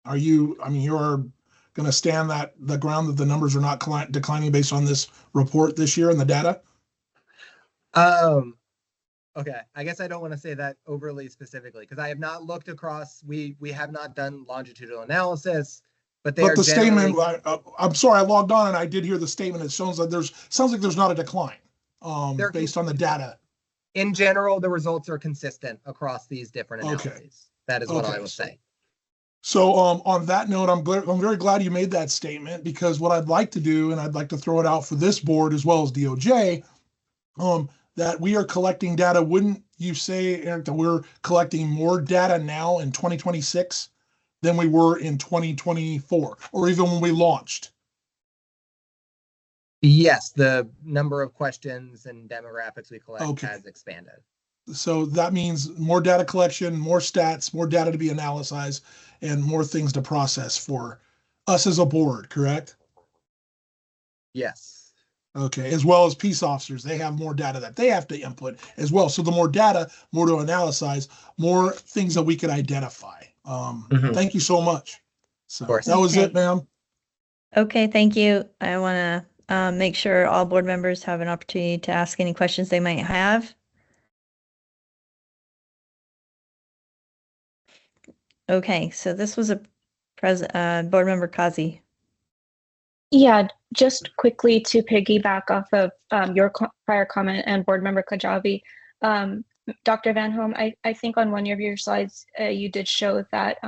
Are you? I mean, you're going to stand the ground that the numbers are not declining based on this report this year and the data? Okay, I guess I don't want to say that overly specifically because I have not looked across. We have not done longitudinal analysis, but they But are the generally. statement, I'm sorry, I logged on and I did hear the statement. It sounds like there's not a decline based on the data. In general, the results are consistent across these different analyses. Okay. That is what I Okay. will say. So on that note, I'm very glad you made that statement, because what I'd like to do, and I'd like to throw it out for this board as well as DOJ, that we are collecting data. Wouldn't you say, Eric, that we're collecting more data now in 2026 than we were in 2024, or even when we launched? Yes, the number of questions and demographics we collect Okay. has expanded. So that means more data collection, more stats, more data to be analyzed, and more things to process for us as a board, correct? Yes. Okay, as well as peace officers, they have more data that they have to input as well. So the more data, more to analyze, more things that we could identify. Thank you so much. So that was it, ma'am. Okay, thank you. I want to make sure all board members have an opportunity to ask any questions they might have. Okay, so this was a board member Kazi. Yeah, just quickly to piggyback off of your prior comment and board member Kajabi, Dr. Van Home, I think on one of your slides, you did show that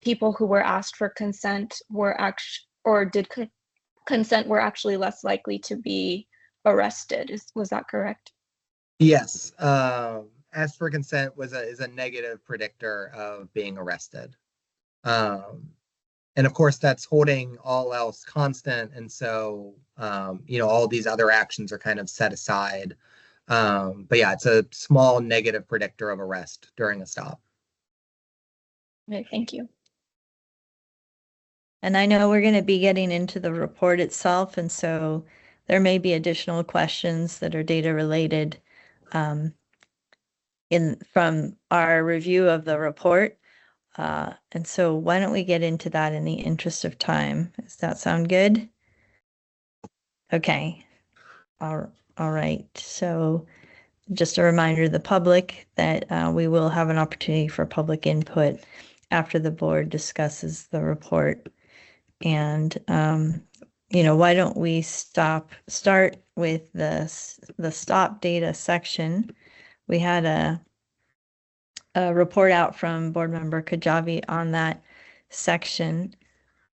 people who were asked for consent were consent were actually less likely to be arrested. Was that correct? Yes. Asked for consent is a negative predictor of being arrested. And of course, that's holding all else constant. And so, all these other actions are kind of set aside. But yeah, it's a small negative predictor of arrest during a stop. Okay, thank you. And I know we're going to be getting into the report itself, and so there may be additional questions that are data related from our review of the report. And so why don't we get into that in the interest of time? Does that sound good? Okay. All right. So just a reminder to the public that we will have an opportunity for public input after the board discusses the report. And, why don't we start with the stop data section. We had a report out from board member Kajabi on that section.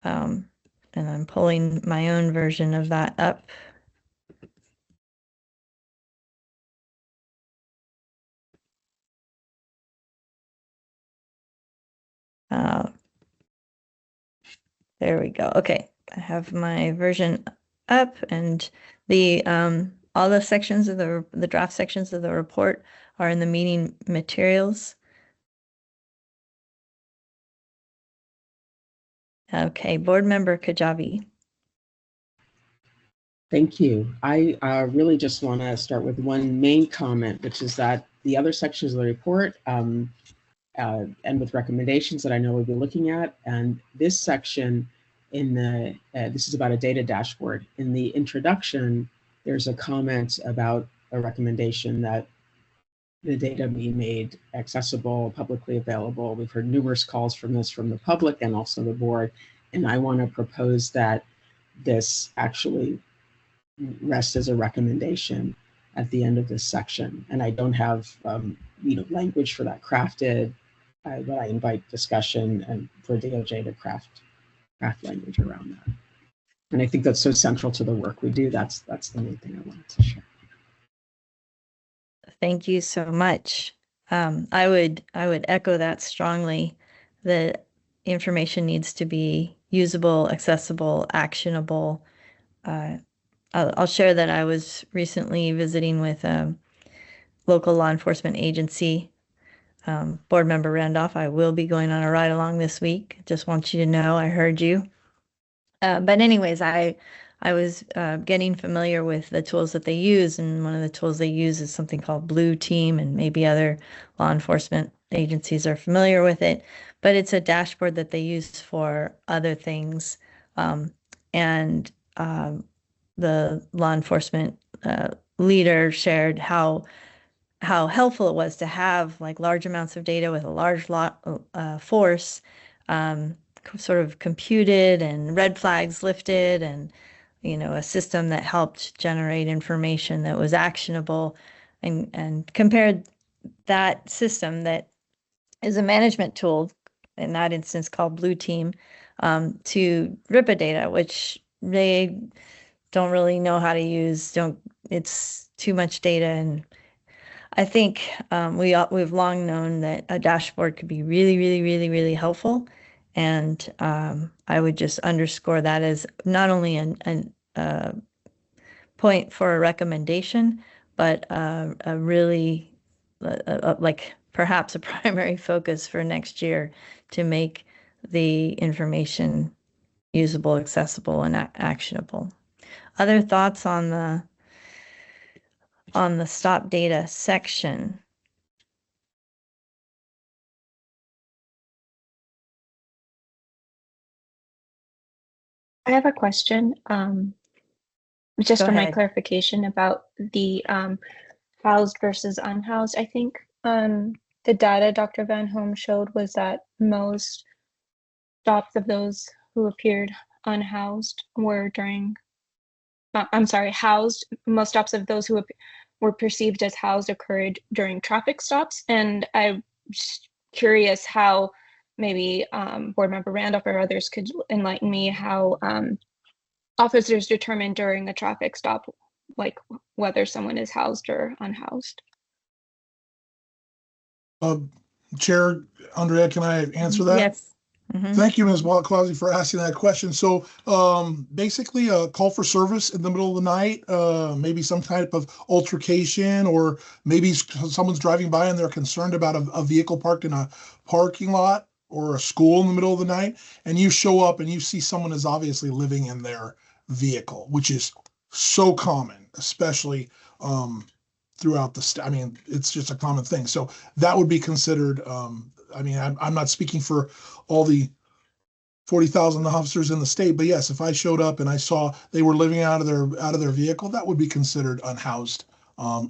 And I'm pulling my own version of that up. There we go. Okay, I have my version up, and the all the sections of the draft sections of the report are in the meeting materials. Okay, board member Kajabi. Thank you. I really just want to start with one main comment, which is that the other sections of the report and with recommendations that I know we'll be looking at, and this section in the, this is about a data dashboard. In the introduction, there's a comment about a recommendation that the data be made accessible, publicly available. We've heard numerous calls from this from the public and also the board, and I want to propose that this actually rest as a recommendation at the end of this section. And I don't have language for that crafted, but I invite discussion and for DOJ to craft language around that. And I think that's so central to the work we do. That's the main thing I wanted to share. Thank you so much. I would echo that strongly. The information needs to be usable, accessible, actionable. I'll share that I was recently visiting with a local law enforcement agency Board Member Randolph, I will be going on a ride along this week. Just want you to know I heard you. But anyways, I was getting familiar with the tools that they use, and one of the tools they use is something called Blue Team, and maybe other law enforcement agencies are familiar with it. But it's a dashboard that they use for other things, and the law enforcement leader shared how helpful it was to have like large amounts of data with a large force, sort of computed and red flags lifted, and a system that helped generate information that was actionable, and compared that system that is a management tool, in that instance called Blue Team, to RIPA data, which they don't really know how to use. It's too much data, and I think we've long known that a dashboard could be really, really, really, really helpful, and I would just underscore that as not only a point for a recommendation, but a really like perhaps a primary focus for next year to make the information usable, accessible, and actionable. Other thoughts on the stop data section? I have a question, just Go for my ahead. clarification about the housed versus unhoused. I think the data Dr. Van Holm showed was that most stops of those who appeared unhoused were during, I'm sorry, housed. Most stops of those who were perceived as housed occurred during traffic stops. And I'm just curious how maybe Board Member Randolph or others could enlighten me how officers determine during a traffic stop, like whether someone is housed or unhoused. Chair Andrea, can I answer that? Yes. Mhm. Thank you, Ms. Clausy, for asking that question. So basically a call for service in the middle of the night, maybe some type of altercation, or maybe someone's driving by and they're concerned about a vehicle parked in a parking lot or a school in the middle of the night, and you show up and you see someone is obviously living in their vehicle, which is so common, especially throughout the I mean, it's just a common thing. So that would be considered, I mean, I'm not speaking for all the 40,000 officers in the state, but yes, if I showed up and I saw they were living out of their vehicle, that would be considered unhoused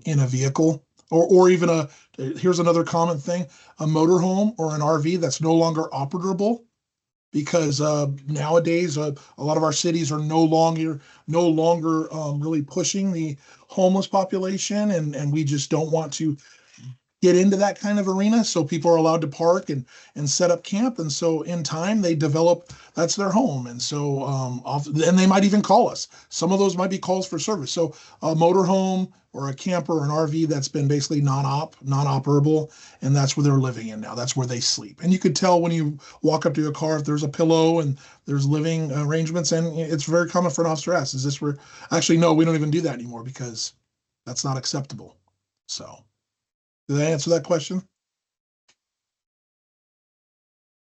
in a vehicle, or even here's another common thing, a motorhome or an RV that's no longer operable, because nowadays a lot of our cities are no longer really pushing the homeless population, and we just don't want to get into that kind of arena. So people are allowed to park and set up camp. And so in time they develop, that's their home. And so, and they might even call us. Some of those might be calls for service. So a motorhome or a camper or an RV that's been basically non-operable, and that's where they're living in now. That's where they sleep. And you could tell when you walk up to a car if there's a pillow and there's living arrangements. And it's very common for an officer to ask, is this where, actually, no, we don't even do that anymore because that's not acceptable. So. Did I answer that question?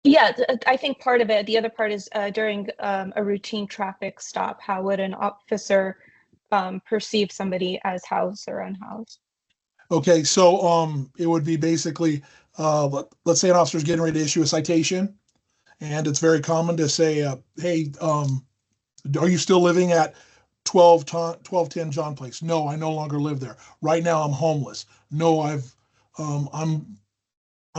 Yeah, I think part of it, the other part is during a routine traffic stop, how would an officer perceive somebody as housed or unhoused? Okay, so it would be basically, let's say an officer's getting ready to issue a citation, and it's very common to say, hey, are you still living at 1210 John Place? No, I no longer live there. Right now I'm homeless. No, I'm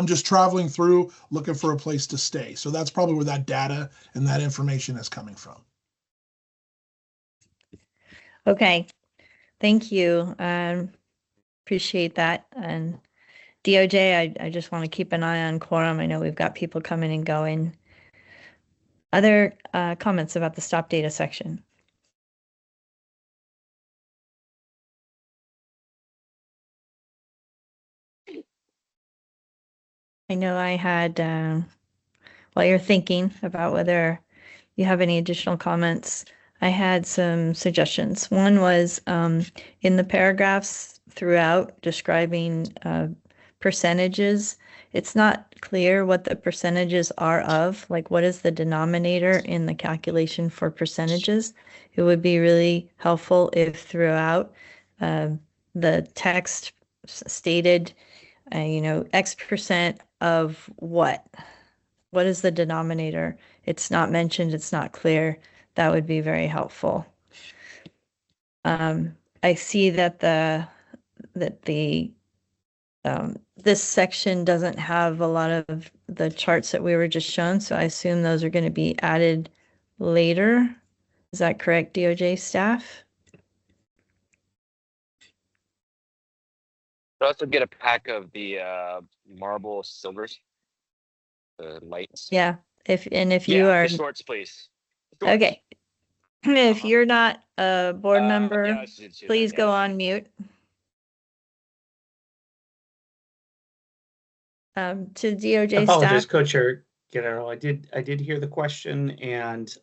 just traveling through looking for a place to stay. So that's probably where that data and that information is coming from. Okay, thank you. Appreciate that. And DOJ, I just want to keep an eye on quorum. I know we've got people coming and going. Other comments about the stop data section? I know I had, while you're thinking about whether you have any additional comments, I had some suggestions. One was in the paragraphs throughout describing percentages. It's not clear what the percentages are of, like what is the denominator in the calculation for percentages. It would be really helpful if throughout the text stated, X percent of what? What is the denominator? It's not mentioned, it's not clear. That would be very helpful. I see that this section doesn't have a lot of the charts that we were just shown, so I assume those are going to be added later. Is that correct, DOJ staff? But also get a pack of the marble silvers, the lights. Yeah. If Yeah, you are the shorts, please. Shorts. okay. If you're not a board member, yeah, I should do that, please go yeah. on mute. To DOJ Apologies, staff. Co-Chair Guerrero. I did hear the question, and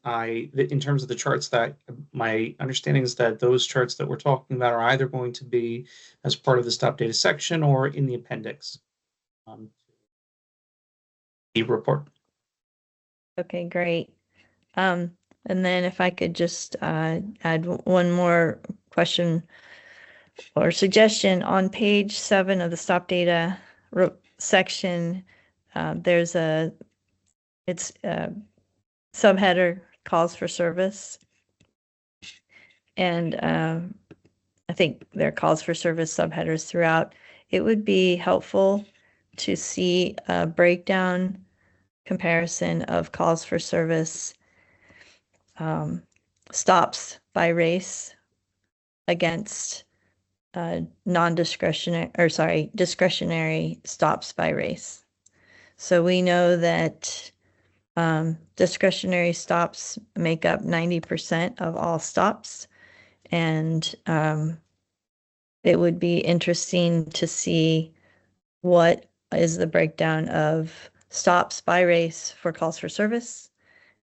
in terms of the charts, that my understanding is that those charts that we're talking about are either going to be as part of the stop data section or in the appendix. The report. Okay, great. And then if I could just add one more question or suggestion on page 7 of the stop data section, there's it's subheader calls for service. And I think there are calls for service subheaders throughout. It would be helpful to see a breakdown comparison of calls for service stops by race against discretionary stops by race. So we know that discretionary stops make up 90% of all stops, and it would be interesting to see what is the breakdown of stops by race for calls for service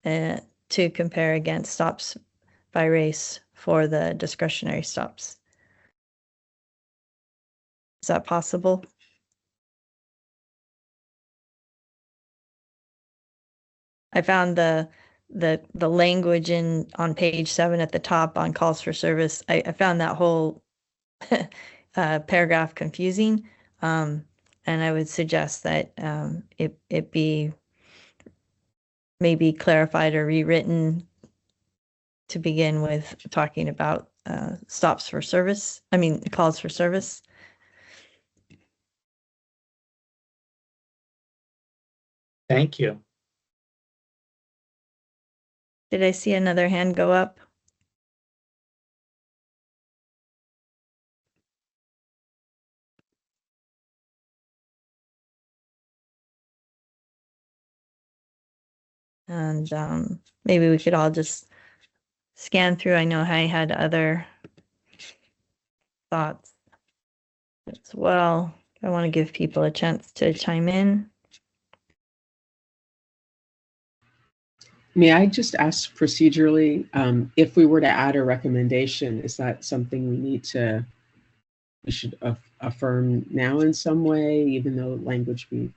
to compare against stops by race for the discretionary stops. Is that possible? I found the language on page 7 at the top on calls for service. I found that whole paragraph confusing, and I would suggest that it be maybe clarified or rewritten to begin with talking about calls for service. Thank you. Did I see another hand go up? And maybe we could all just scan through. I know I had other thoughts as well. I want to give people a chance to chime in. May I just ask procedurally, if we were to add a recommendation, is that something we should affirm now in some way, even though language be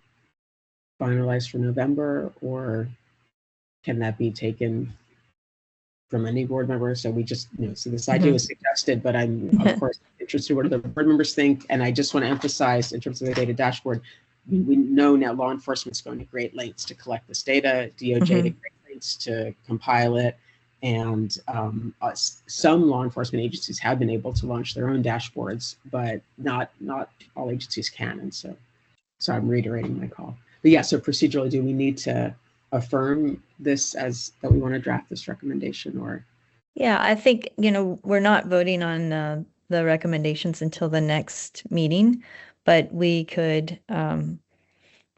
finalized for November, or can that be taken from any board member? So we just, so this idea was suggested, but I'm of course interested what do the board members think. And I just want to emphasize in terms of the data dashboard, we know now law enforcement's going to great lengths to collect this data, DOJ to great lengths to compile it. And some law enforcement agencies have been able to launch their own dashboards, but not all agencies can. And so I'm reiterating my call. But yeah, so procedurally, do we need to affirm this as that we want to draft this recommendation, or? Yeah, I think, we're not voting on the recommendations until the next meeting, but we could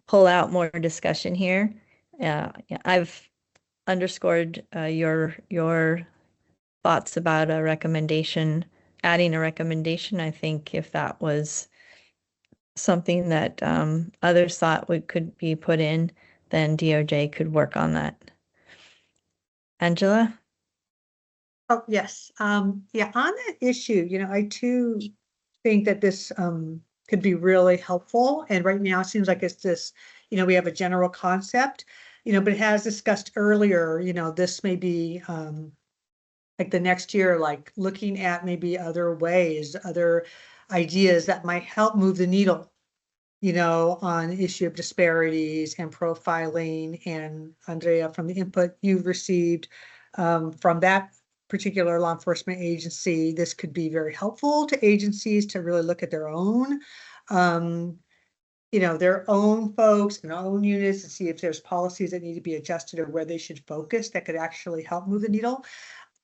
pull out more discussion here. I've underscored your thoughts about a recommendation, adding a recommendation. I think if that was something that others thought could be put in, then DOJ could work on that. Angela? Oh, yes. Yeah, on that issue, I too think that this could be really helpful. And right now it seems like it's this, we have a general concept, but it has discussed earlier, this may be like the next year, like looking at maybe other ways, other ideas that might help move the needle, on issue of disparities and profiling. And Andrea, from the input you've received from that particular law enforcement agency, this could be very helpful to agencies to really look at their own, their own folks and own units and see if there's policies that need to be adjusted or where they should focus that could actually help move the needle.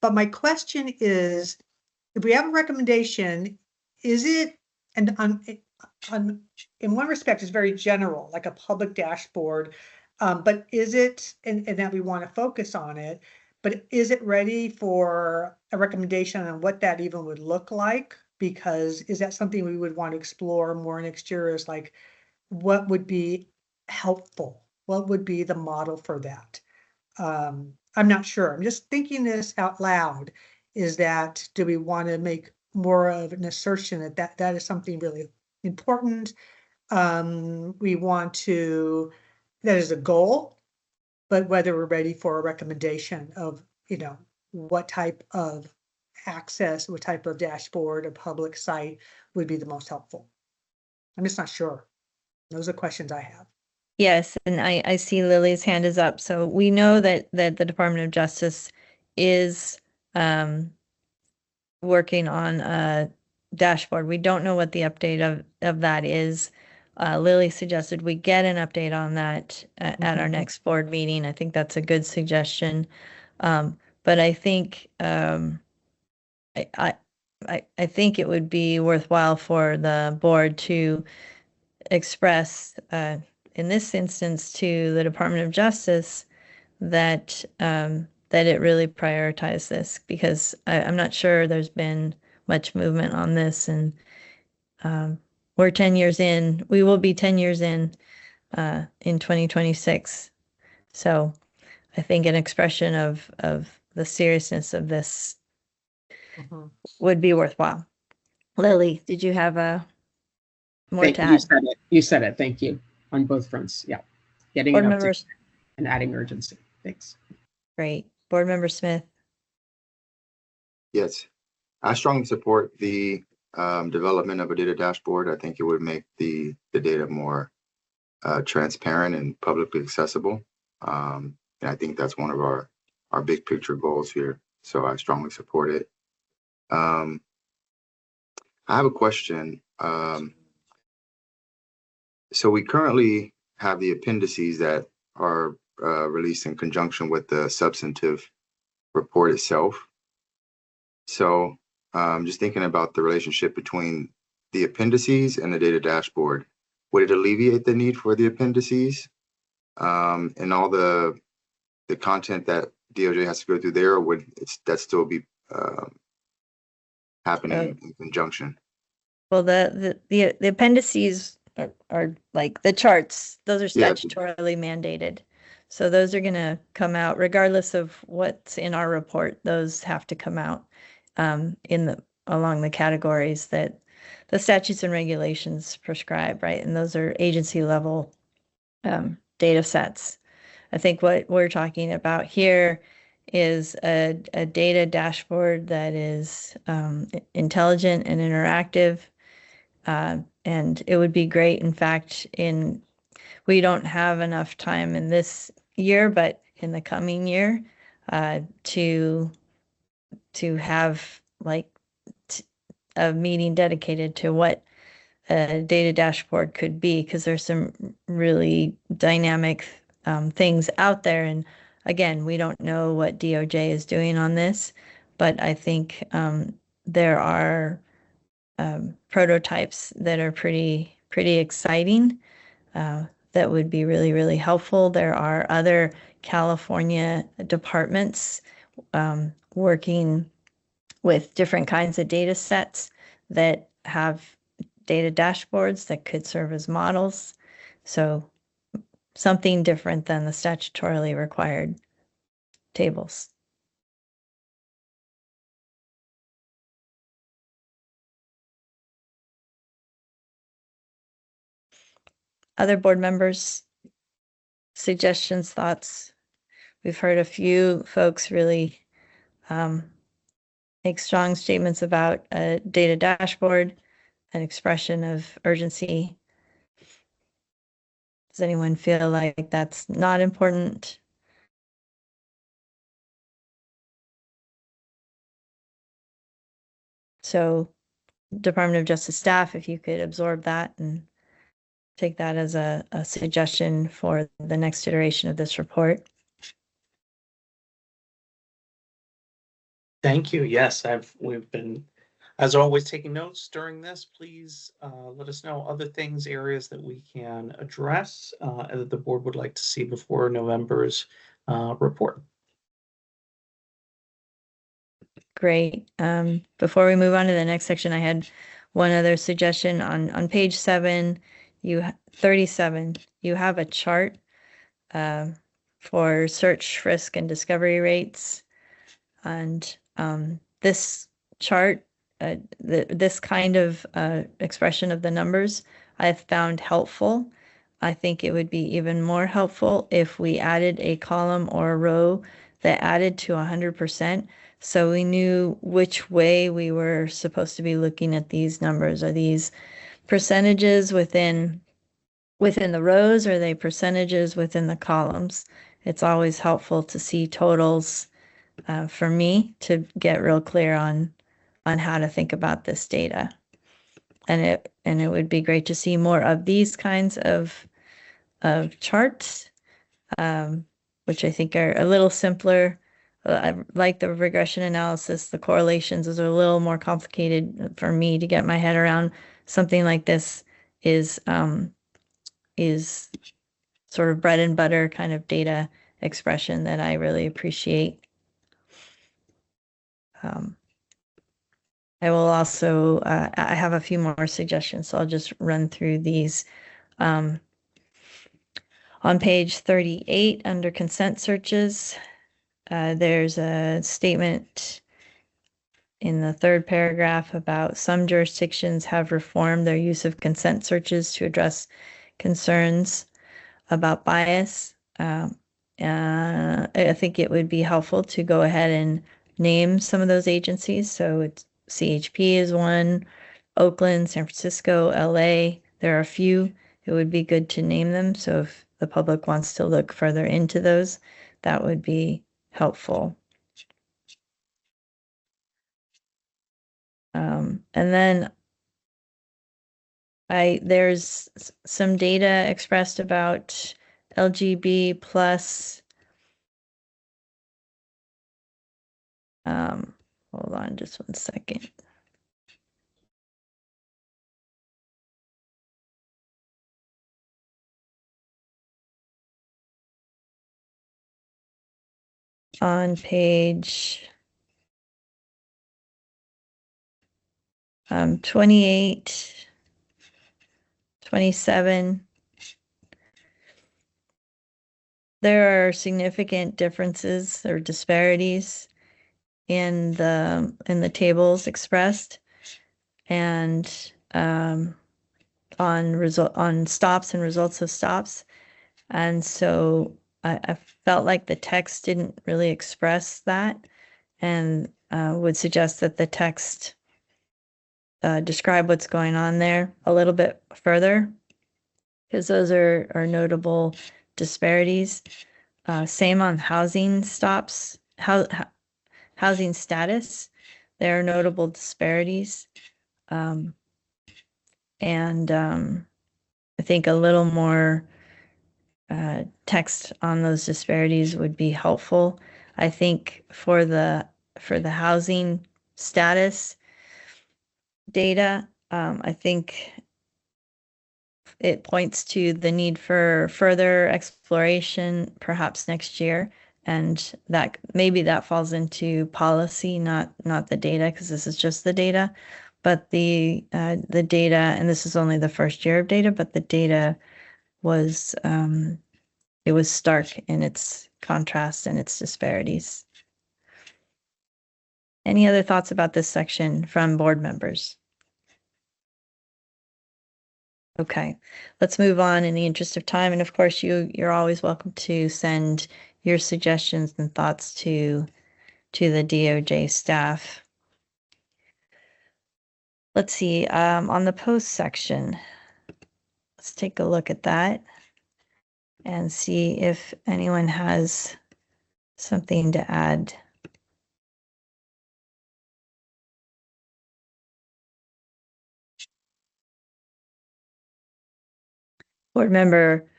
But my question is, if we have a recommendation, is it, and in one respect, it's very general, like a public dashboard, but is it, and that we want to focus on it, but is it ready for a recommendation on what that even would look like? Because is that something we would want to explore more next year, is like, what would be helpful? What would be the model for that? I'm not sure. I'm just thinking this out loud. Is that, do we want to make more of an assertion that is something really important? We want to, that is a goal, but whether we're ready for a recommendation of, what type of access, what type of dashboard or public site would be the most helpful. I'm just not sure. Those are questions I have. Yes, and I see Lily's hand is up. So we know that the Department of Justice is working on a dashboard. We don't know what the update of that is. Lily suggested we get an update on that at our next board meeting. I think that's a good suggestion. But I think I think it would be worthwhile for the board to express in this instance to the Department of Justice that that it really prioritized this, because I'm not sure there's been much movement on this, and we're 10 years in. We will be 10 years in 2026. So I think an expression of the seriousness of this would be worthwhile. Lily, did you have a more to add? You said it. Thank you. On both fronts. Yeah. Getting Board it up members, and adding urgency. Thanks. great. Board Member Smith. Yes, I strongly support the development of a data dashboard. I think it would make the data more transparent and publicly accessible. And I think that's one of our big picture goals here. So I strongly support it. I have a question. So we currently have the appendices that are released in conjunction with the substantive report itself. So just thinking about the relationship between the appendices and the data dashboard, would it alleviate the need for the appendices and all the content that DOJ has to go through there, or would that still be happening in conjunction? Well, the appendices are like the charts. Those are statutorily mandated. So those are going to come out regardless of what's in our report. Those have to come out along the categories that the statutes and regulations prescribe, right? And those are agency level data sets. I think what we're talking about here is a data dashboard that is intelligent and interactive. And it would be great. In fact, we don't have enough time in this year, but in the coming year, to have like a meeting dedicated to what a data dashboard could be, because there's some really dynamic things out there. And again, we don't know what DOJ is doing on this, but I think there are prototypes that are pretty exciting that would be really, really helpful. There are other California departments working with different kinds of data sets that have data dashboards that could serve as models. So something different than the statutorily required tables. Other board members, suggestions, thoughts? We've heard a few folks really make strong statements about a data dashboard, an expression of urgency. Does anyone feel like that's not important? So Department of Justice staff, if you could absorb that and take that as a suggestion for the next iteration of this report. Thank you. Yes, we've been, as always, taking notes during this. Please let us know other things, areas that we can address and that the board would like to see before November's report. Great. Before we move on to the next section, I had one other suggestion on page 7, 37, you have a chart for search, frisk, and discovery rates. And this chart, this kind of expression of the numbers, I've found helpful. I think it would be even more helpful if we added a column or a row that added to 100%. So we knew which way we were supposed to be looking at these numbers. Are these percentages within the rows, or are they percentages within the columns? It's always helpful to see totals for me to get real clear on how to think about this data. And it would be great to see more of these kinds of charts, which I think are a little simpler. I like the regression analysis, the correlations. Those are a little more complicated for me to get my head around. Something like this is sort of bread and butter kind of data expression that I really appreciate. I will also, I have a few more suggestions, so I'll just run through these. On page 38, under consent searches, there's a statement in the 3rd paragraph about some jurisdictions have reformed their use of consent searches to address concerns about bias. I think it would be helpful to go ahead and name some of those agencies. So it's CHP is one, Oakland, San Francisco, LA. There are a few. It would be good to name them. So if the public wants to look further into those, that would be helpful. And then there's some data expressed about LGB plus. Hold on just one second. On page 28, 27, there are significant differences or disparities in the tables expressed, and on stops and results of stops. And so I felt like the text didn't really express that, and would suggest that the text describe what's going on there a little bit further, because those are notable disparities. Same on housing stops, housing status. There are notable disparities. And I think a little more text on those disparities would be helpful. I think for the housing status data, I think it points to the need for further exploration, perhaps next year, and that maybe that falls into policy, not the data, because this is just the data. But the data, and this is only the first year of data, but the data was it was stark in its contrast and its disparities. Any other thoughts about this section from board members? Okay, let's move on in the interest of time. And of course, you're always welcome to send your suggestions and thoughts to the DOJ staff. Let's see, on the post section, let's take a look at that and see if anyone has something to add. Board member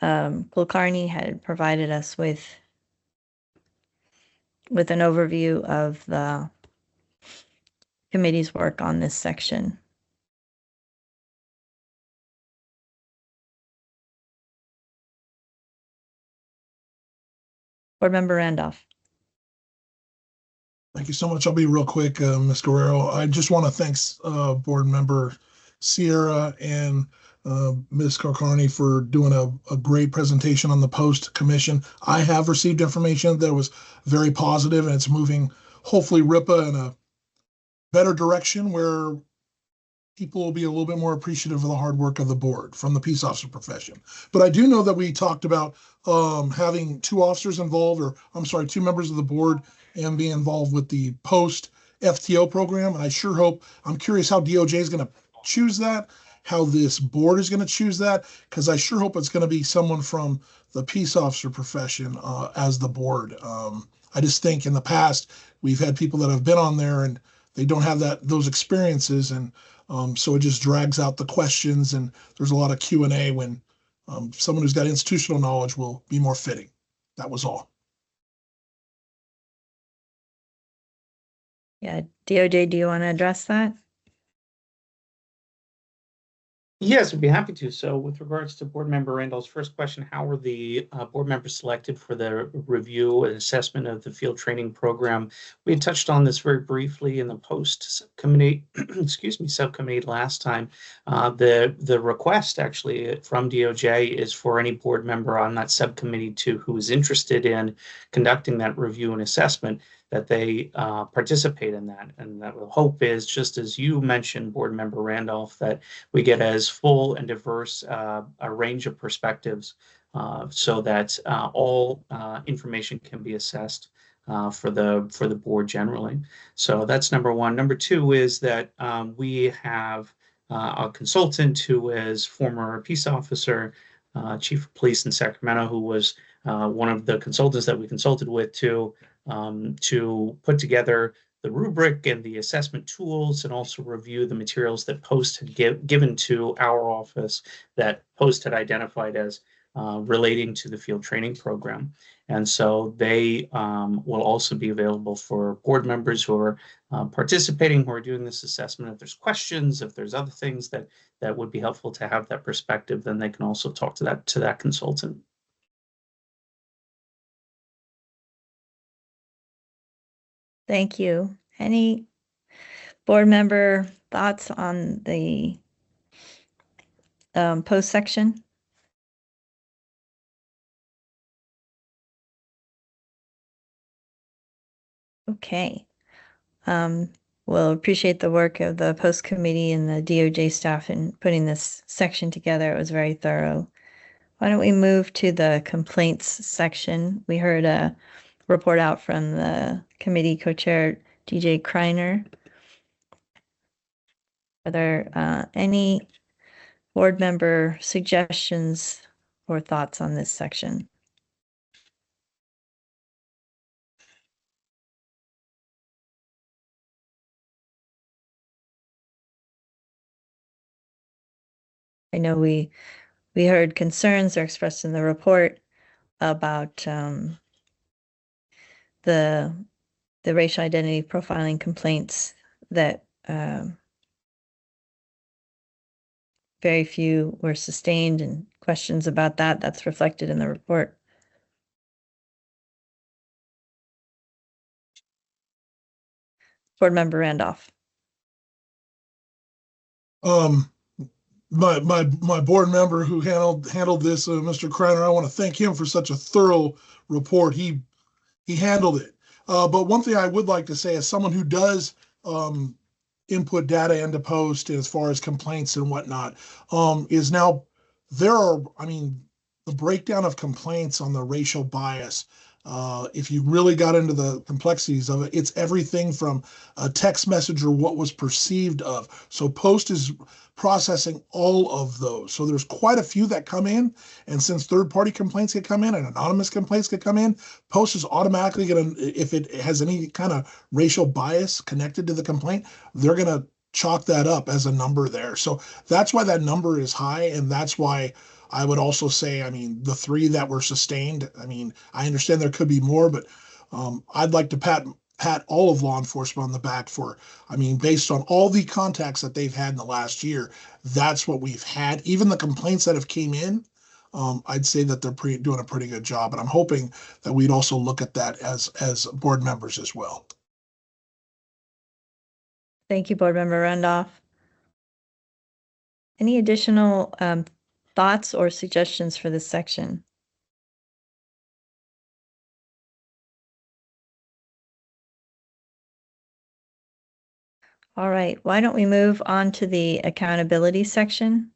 Kulkarni had provided us with an overview of the committee's work on this section. Board member Randolph. Thank you so much. I'll be real quick, Ms. Guerrero. I just want to thank board member Sierra and Ms. Kulkarni for doing a great presentation on the post commission. I have received information that was very positive, and it's moving hopefully RIPA in a better direction where people will be a little bit more appreciative of the hard work of the board from the peace officer profession. But I do know that we talked about having 2 officers involved, or I'm sorry, 2 members of the board and be involved with the post FTO program. And I sure hope, I'm curious how DOJ is going to choose that, how this board is going to choose that, because I sure hope it's going to be someone from the peace officer profession as the board. I just think in the past, we've had people that have been on there and they don't have those experiences. And so it just drags out the questions, and there's a lot of Q&A when someone who's got institutional knowledge will be more fitting. That was all. Yeah, DOJ, do you want to address that? Yes, I'd be happy to. So with regards to board member Randall's first question, how were the board members selected for the review and assessment of the field training program? We had touched on this very briefly in the post subcommittee, subcommittee last time. The request actually from DOJ is for any board member on that subcommittee who is interested in conducting that review and assessment, that they participate in that. And that the hope is, just as you mentioned, board member Randolph, that we get as full and diverse a range of perspectives so that all information can be assessed for the board generally. So that's number one. Number two is that we have a consultant who is former peace officer, chief of police in Sacramento, who was one of the consultants that we consulted with to put together the rubric and the assessment tools, and also review the materials that Post had given to our office that Post had identified as relating to the field training program. And so they will also be available for board members who are participating, who are doing this assessment. If there's questions, if there's other things that would be helpful to have that perspective, then they can also talk to that consultant. Thank you. Any board member thoughts on the post section? Okay. We'll appreciate the work of the post committee and the DOJ staff in putting this section together. It was very thorough. Why don't we move to the complaints section? We heard a report out from the committee co-chair, DJ Kreiner. Are there any board member suggestions or thoughts on this section? I know we heard concerns are expressed in the report about the racial identity profiling complaints that very few were sustained, and questions about that. That's reflected in the report. Board member Randolph. My board member who handled this, Mr. Kreiner, I want to thank him for such a thorough report. He handled it. But one thing I would like to say, as someone who does input data into post as far as complaints and whatnot, is now the breakdown of complaints on the racial bias. If you really got into the complexities of it, it's everything from a text message or what was perceived of. So Post is processing all of those. So there's quite a few that come in. And since third-party complaints could come in and anonymous complaints could come in, Post is automatically going to, if it has any kind of racial bias connected to the complaint, they're going to chalk that up as a number there. So that's why that number is high. And that's why I would also say, the 3 that were sustained, I understand there could be more, but I'd like to pat all of law enforcement on the back for, based on all the contacts that they've had in the last year, that's what we've had. Even the complaints that have came in, I'd say that they're doing a pretty good job. And I'm hoping that we'd also look at that as board members as well. Thank you, Board Member Randolph. Any additional thoughts or suggestions for this section? All right, why don't we move on to the accountability section?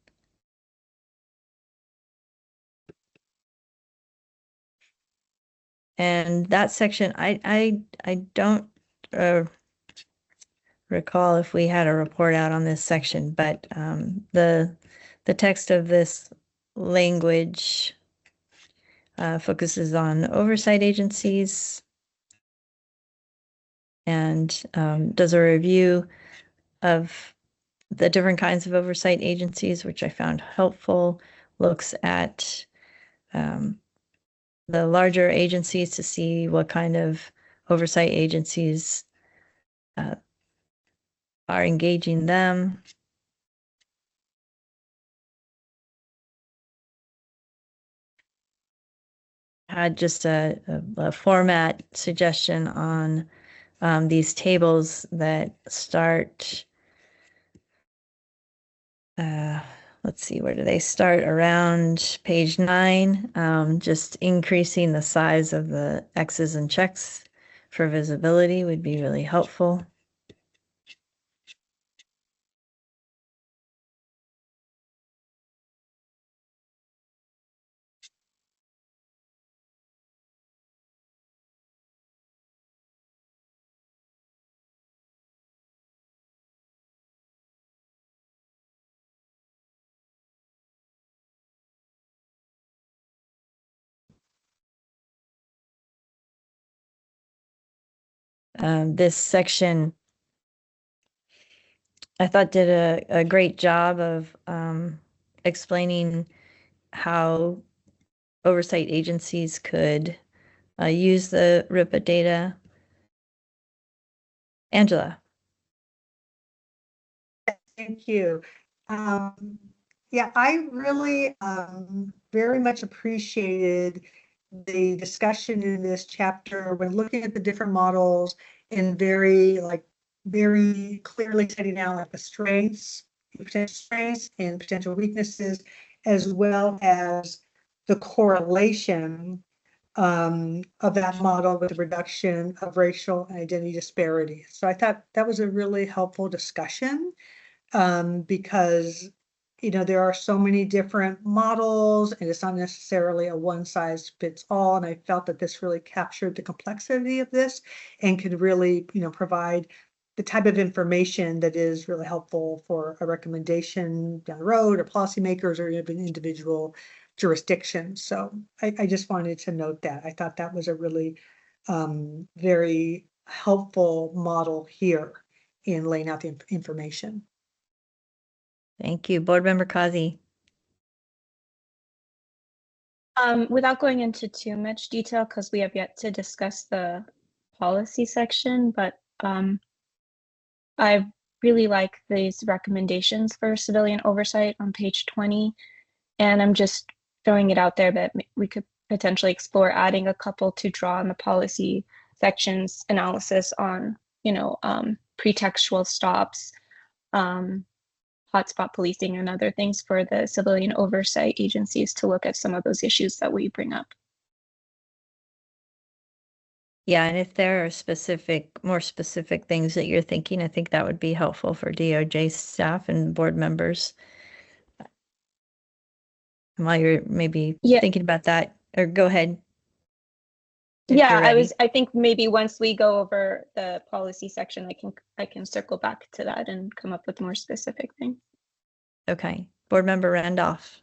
And that section, I don't recall if we had a report out on this section, but the text of this language focuses on oversight agencies and does a review of the different kinds of oversight agencies, which I found helpful, looks at the larger agencies to see what kind of oversight agencies are engaging them. Had just a format suggestion on these tables that start, let's see, where do they start? Around page 9, just increasing the size of the X's and checks for visibility would be really helpful. This section, I thought, did a great job of explaining how oversight agencies could use the RIPA data. Angela. Thank you. Yeah, I really very much appreciated the discussion in this chapter when looking at the different models and very clearly setting out the strengths, potential strengths and potential weaknesses, as well as the correlation of that model with the reduction of racial and identity disparities. So I thought that was a really helpful discussion because there are so many different models and it's not necessarily a one size fits all. And I felt that this really captured the complexity of this and could really, provide the type of information that is really helpful for a recommendation down the road or policymakers or even individual jurisdictions. So I just wanted to note that. I thought that was a really very helpful model here in laying out the information. Thank you. Board Member Kazi. Without going into too much detail, because we have yet to discuss the policy section, but I really like these recommendations for civilian oversight on page 20. And I'm just throwing it out there that we could potentially explore adding a couple to draw on the policy sections analysis on, pretextual stops, hotspot policing and other things for the civilian oversight agencies to look at some of those issues that we bring up. Yeah, and if there are more specific things that you're thinking, I think that would be helpful for DOJ staff and board members. And while you're maybe Yeah. thinking about that, or go ahead. if Yeah, you're ready. I think maybe once we go over the policy section, I can circle back to that and come up with more specific things. Okay, Board Member Randolph.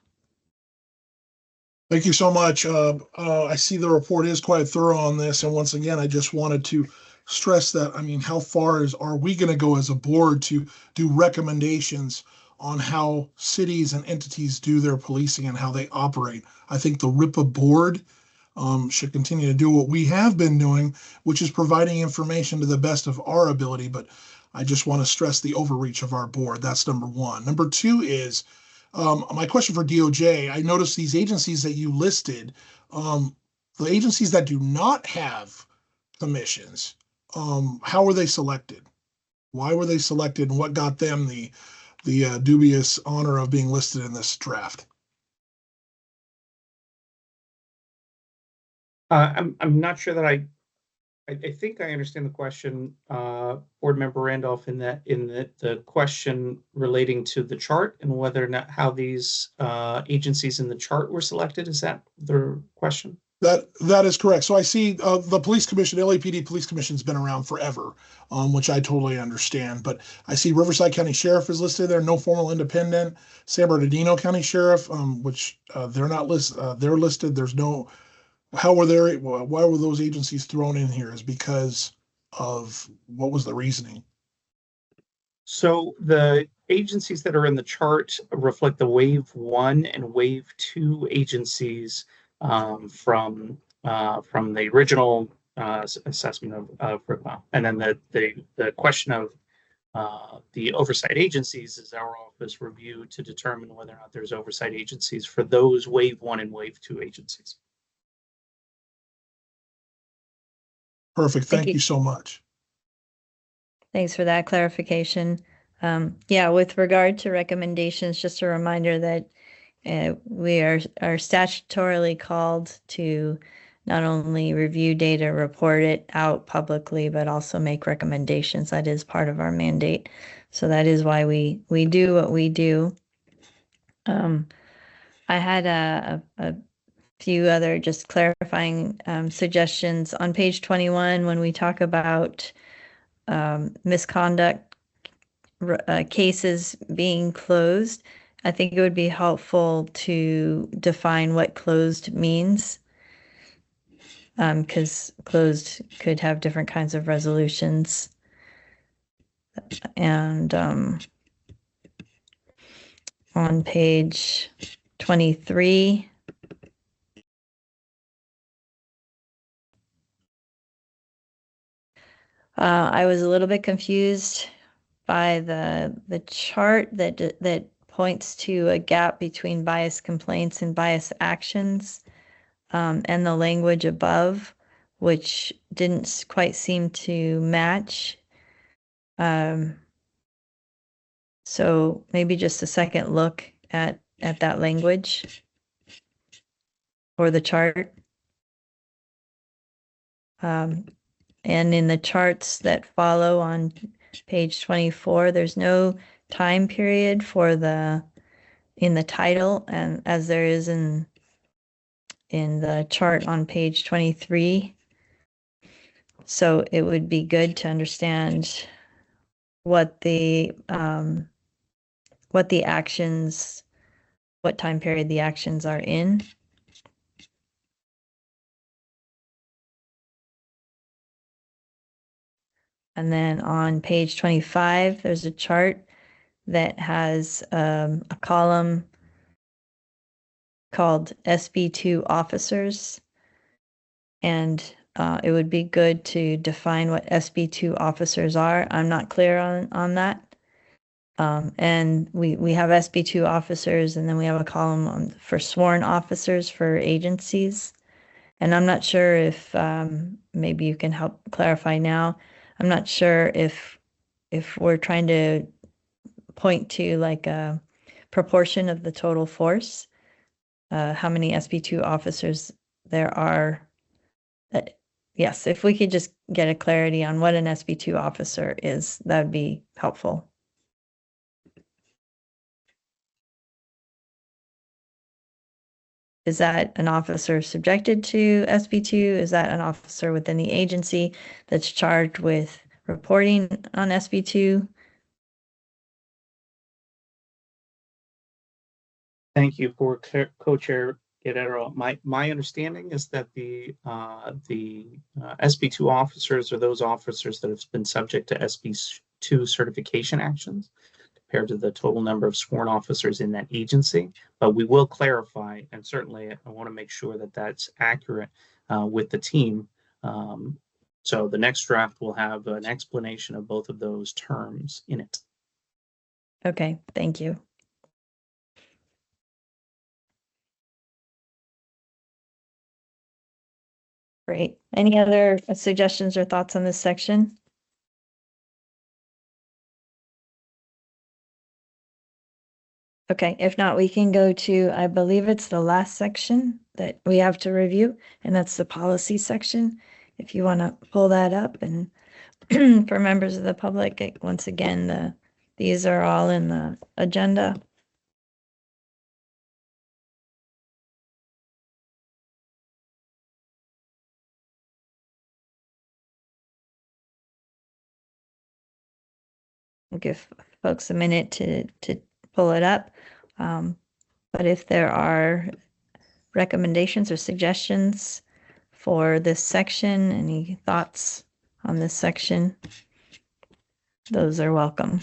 Thank you so much. I see the report is quite thorough on this, and once again, I just wanted to stress that, I mean, how far are we going to go as a board to do recommendations on how cities and entities do their policing and how they operate? I think the RIPA board should continue to do what we have been doing, which is providing information to the best of our ability. But I just want to stress the overreach of our board. That's number one. Number two is my question for DOJ. I noticed these agencies that you listed, the agencies that do not have commissions, how were they selected? Why were they selected, and what got them the dubious honor of being listed in this draft? I'm not sure that I think I understand the question, Board Member Randolph, in the question relating to the chart and whether or not how these agencies in the chart were selected. Is that the question? That is correct. So I see the police commission, LAPD police commission has been around forever, which I totally understand. But I see Riverside County Sheriff is listed there, no formal independent. San Bernardino County Sheriff, which they're not listed. They're listed. There's no. Why were those agencies thrown in here? Is because of what was the reasoning? So the agencies that are in the chart reflect the Wave 1 and Wave 2 agencies from the original assessment of RIPA. And then the question of the oversight agencies is our office review to determine whether or not there's oversight agencies for those Wave 1 and Wave 2 agencies. Perfect. Thank you so much. Thanks for that clarification. Yeah, with regard to recommendations, just a reminder that we are statutorily called to not only review data, report it out publicly, but also make recommendations. That is part of our mandate. So that is why we do what we do. I had a few other just clarifying suggestions on page 21 when we talk about misconduct cases being closed. I think it would be helpful to define what closed means, because closed could have different kinds of resolutions. And on page 23, I was a little bit confused by the chart that points to a gap between bias complaints and bias actions, and the language above, which didn't quite seem to match. So maybe just a second look at that language or the chart. And in the charts that follow on page 24, there's no time period for in the title, and as there is in the chart on page 23. So it would be good to understand what the actions, what time period the actions are in. And then on page 25, there's a chart that has a column called SB2 officers. And it would be good to define what SB2 officers are. I'm not clear on that. And we have SB2 officers, and then we have a column for sworn officers for agencies. And I'm not sure if maybe you can help clarify now. I'm not sure if we're trying to point to like a proportion of the total force, how many SB2 officers there are. yes, if we could just get a clarity on what an SB2 officer is, that would be helpful. Is that an officer subjected to SB2? Is that an officer within the agency that's charged with reporting on SB2? Thank you for Co-Chair Guerrero. My understanding is that the SB2 officers are those officers that have been subject to SB2 certification actions compared to the total number of sworn officers in that agency. But we will clarify, and certainly I want to make sure that that's accurate with the team. So the next draft will have an explanation of both of those terms in it. Okay, thank you. Great. Any other suggestions or thoughts on this section? Okay, if not, we can go to, I believe it's the last section that we have to review, and that's the policy section. If you want to pull that up, and for members of the public, once again, these are all in the agenda. I'll give folks a minute to pull it up. But if there are recommendations or suggestions for this section, any thoughts on this section, those are welcome.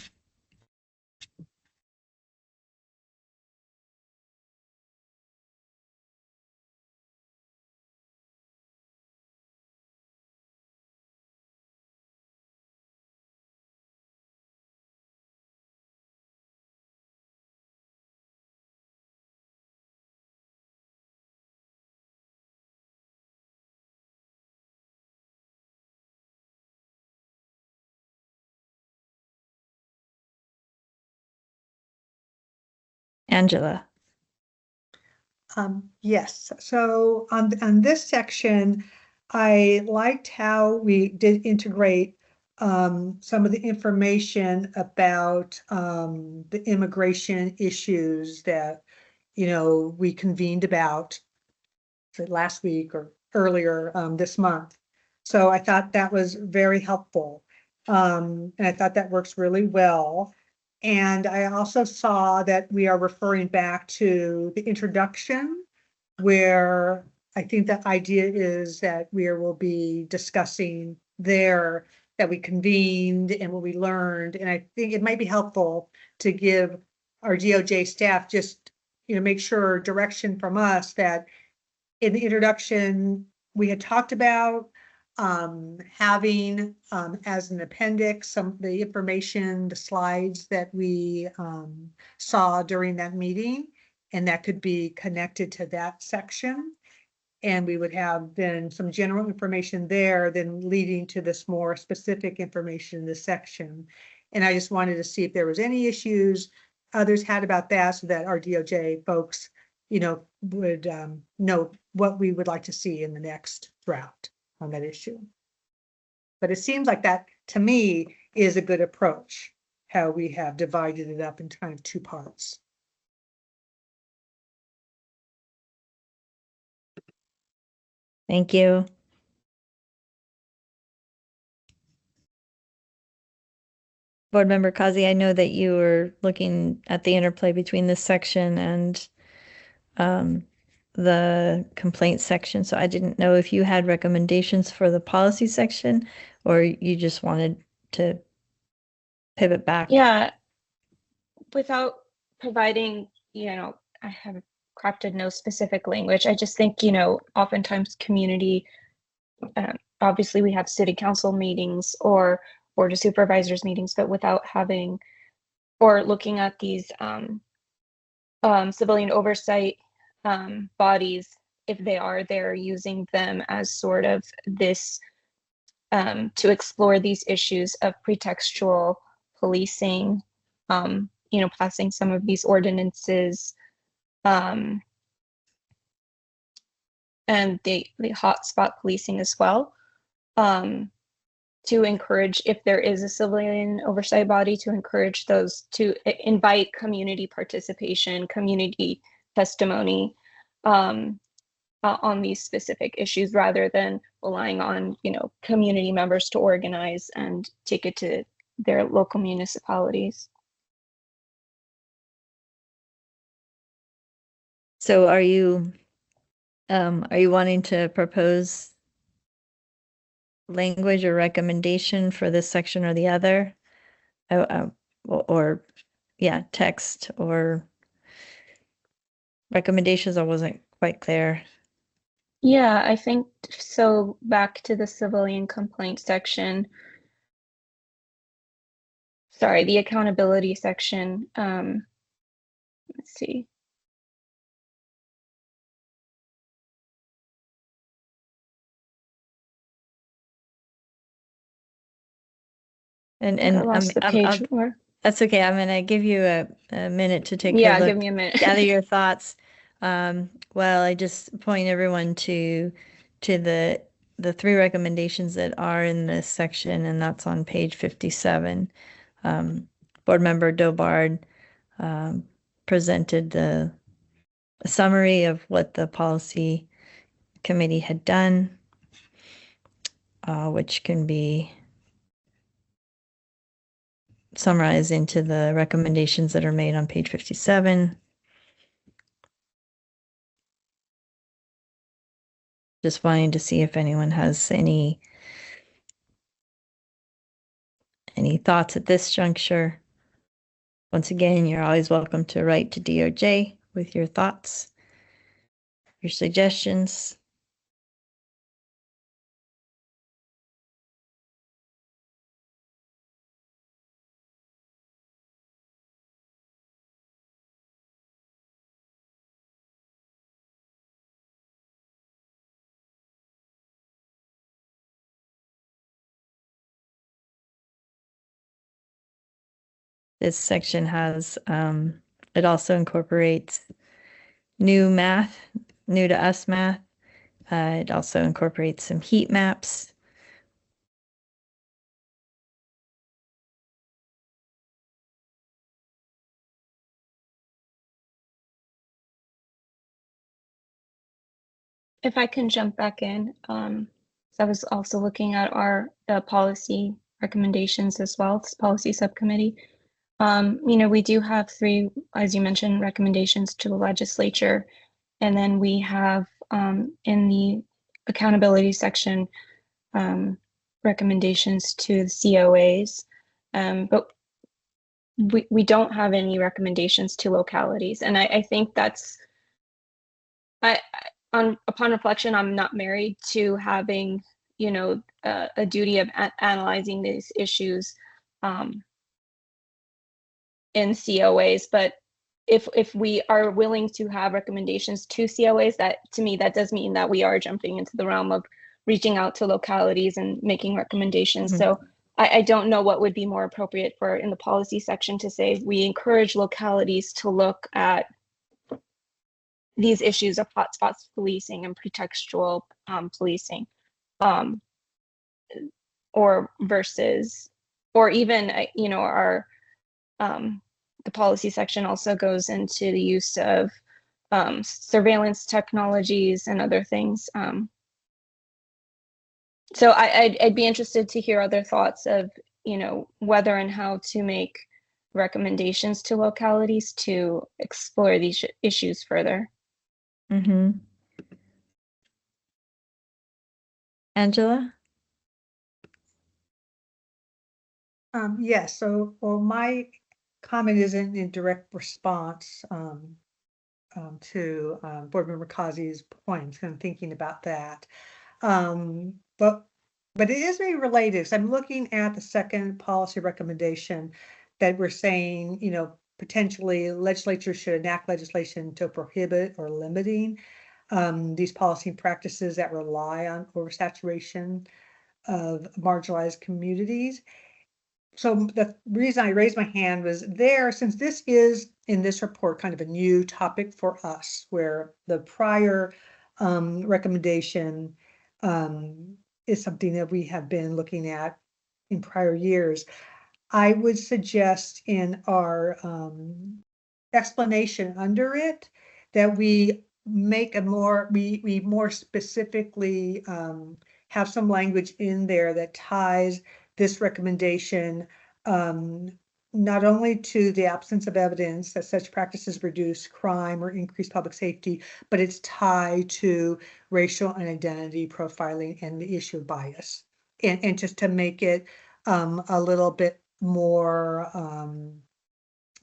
Angela. Yes, so on this section, I liked how we did integrate some of the information about the immigration issues that, we convened about last week or earlier this month. So I thought that was very helpful. And I thought that works really well. And I also saw that we are referring back to the introduction, where I think the idea is that we will be discussing there that we convened and what we learned. And I think it might be helpful to give our DOJ staff just, make sure direction from us that in the introduction, we had talked about having as an appendix some of the information, the slides that we saw during that meeting, and that could be connected to that section. And we would have then some general information there, then leading to this more specific information in this section. And I just wanted to see if there was any issues others had about that, so that our DOJ folks, would know what we would like to see in the next draft on that issue. But it seems like that, to me, is a good approach, how we have divided it up in kind of two parts. Thank you. Board Member Kazi, I know that you were looking at the interplay between this section and the complaint section. So I didn't know if you had recommendations for the policy section, or you just wanted to pivot back. Yeah, without providing, I have crafted no specific language. I just think, oftentimes community, obviously we have city council meetings or board of supervisors meetings, but without having or looking at these civilian oversight bodies, if they are there, using them as sort of this to explore these issues of pretextual policing, passing some of these ordinances, and the hotspot policing as well. to encourage, if there is a civilian oversight body, to encourage those to invite community participation, community testimony on these specific issues, rather than relying on, community members to organize and take it to their local municipalities. So are you wanting to propose language or recommendation for this section or the other? Or text or recommendations? I wasn't quite clear. Yeah, I think so. Back to the civilian complaint section. Sorry, the accountability section. Let's see. And I lost the page. That's okay. I'm gonna give you a minute to take a look. Give me a minute. Gather your thoughts. Well, I just point everyone to the 3 recommendations that are in this section, and that's on page 57. Board Member Dobard presented a summary of what the policy committee had done, which can be summarized into the recommendations that are made on page 57. Just wanting to see if anyone has any thoughts at this juncture. Once again, you're always welcome to write to DOJ with your thoughts, your suggestions. This section has, it also incorporates new to us math. It also incorporates some heat maps. If I can jump back in, so I was also looking at the policy recommendations as well, this policy subcommittee. We do have 3, as you mentioned, recommendations to the legislature, and then we have in the accountability section recommendations to the COAs, but we don't have any recommendations to localities, and I think that's upon reflection, I'm not married to having a duty of analyzing these issues in COAs, but if we are willing to have recommendations to COAs, that to me that does mean that we are jumping into the realm of reaching out to localities and making recommendations. Mm-hmm. So I don't know what would be more appropriate for in the policy section to say we encourage localities to look at these issues of hotspots policing and pretextual policing, or even our the policy section also goes into the use of surveillance technologies and other things. So I'd be interested to hear other thoughts of whether and how to make recommendations to localities to explore these issues further. Mm-hmm. Angela? Yes, so my comment isn't in direct response to Board Member Kazi's points. I'm thinking about that. But it is very related. So I'm looking at the second policy recommendation that we're saying, potentially legislatures should enact legislation to prohibit or limiting these policy practices that rely on oversaturation of marginalized communities. So the reason I raised my hand was there, since this is in this report kind of a new topic for us, where the prior recommendation is something that we have been looking at in prior years. I would suggest in our explanation under it that we make a more, we more specifically have some language in there that ties this recommendation not only to the absence of evidence that such practices reduce crime or increase public safety, but it's tied to racial and identity profiling and the issue of bias. And just to make it a little bit more,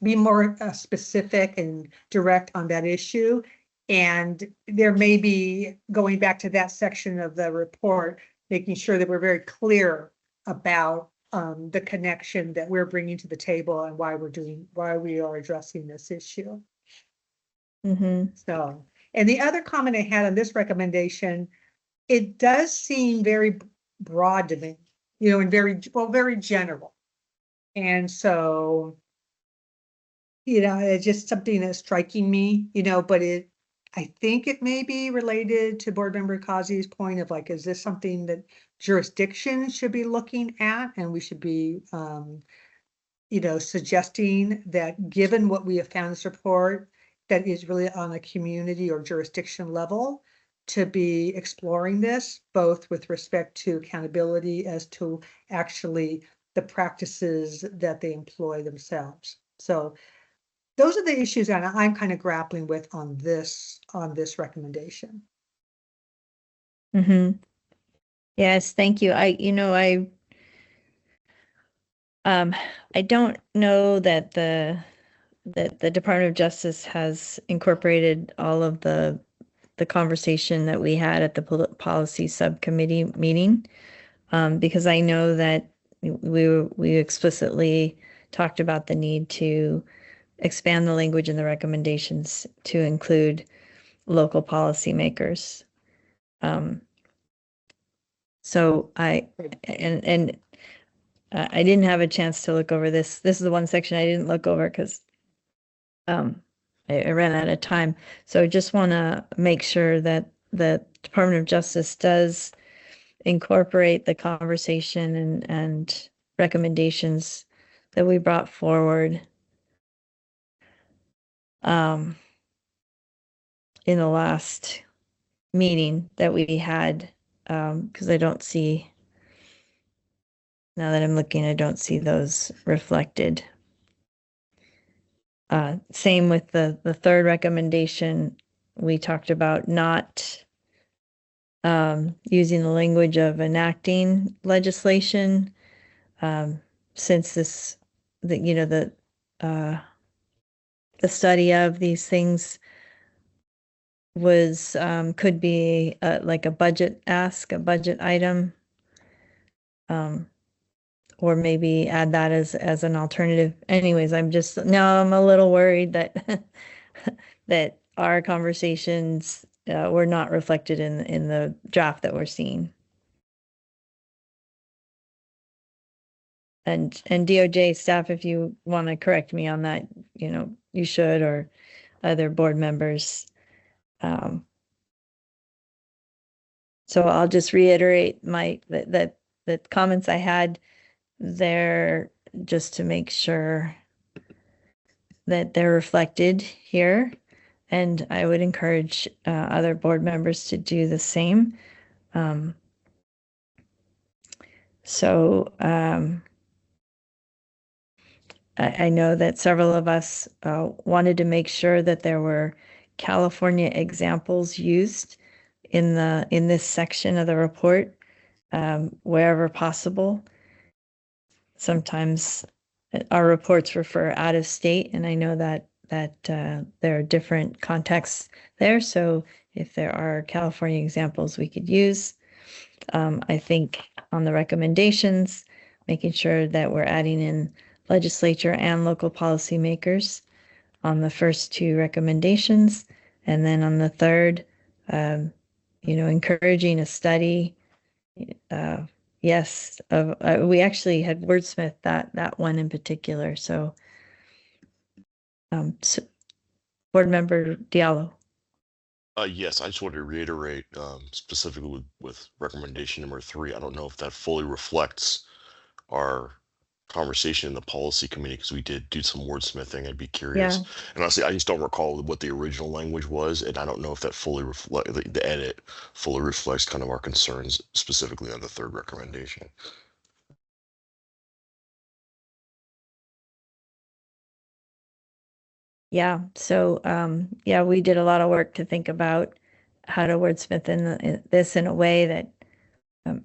be more specific and direct on that issue. And there may be, going back to that section of the report, making sure that we're very clear about the connection that we're bringing to the table and why we are addressing this issue. So, and the other comment I had on this recommendation, it does seem very broad to me, you know, and very general. And so, you know, it's just something that's striking me, you know, but I think it may be related to Board Member Kazi's point of like, is this something that jurisdiction should be looking at? And we should be, you know, suggesting that given what we have found in this report, that is really on a community or jurisdiction level, to be exploring this, both with respect to accountability as to actually the practices that they employ themselves. So those are the issues that I'm kind of grappling with on this recommendation. Yes, thank you. I don't know that the Department of Justice has incorporated all of the conversation that we had at the policy subcommittee meeting, because I know that we explicitly talked about the need to expand the language in the recommendations to include local policymakers. So I didn't have a chance to look over this. This is the one section I didn't look over because I ran out of time. So I just want to make sure that the Department of Justice does incorporate the conversation and recommendations that we brought forward in the last meeting that we had, because I don't see, now that I'm looking, I don't see those reflected. Same with the third recommendation. We talked about not using the language of enacting legislation, since this, the study of these things was could be like a budget ask, a budget item, or maybe add that as an alternative. Anyways, I'm a little worried that that our conversations were not reflected in the draft that we're seeing. And DOJ staff, if you want to correct me on that, you should, or other board members. So I'll just reiterate that the comments I had there, just to make sure that they're reflected here. And I would encourage other board members to do the same. I know that several of us wanted to make sure that there were California examples used in this section of the report, wherever possible. Sometimes our reports refer out of state, and I know that there are different contexts there. So if there are California examples we could use, I think on the recommendations, making sure that we're adding in legislature and local policymakers on the first two recommendations. And then on the third, encouraging a study. Yes, we actually had wordsmithed that one in particular. So, Board Member Diallo. Yes, I just wanted to reiterate specifically with recommendation number 3. I don't know if that fully reflects our conversation in the policy committee because we did do some wordsmithing. I'd be curious. Yeah, And honestly, I just don't recall what the original language was, and I don't know if that fully reflect the edit fully reflects kind of our concerns specifically on the 3rd recommendation. yeah. So, yeah, we did a lot of work to think about how to wordsmith this in a way that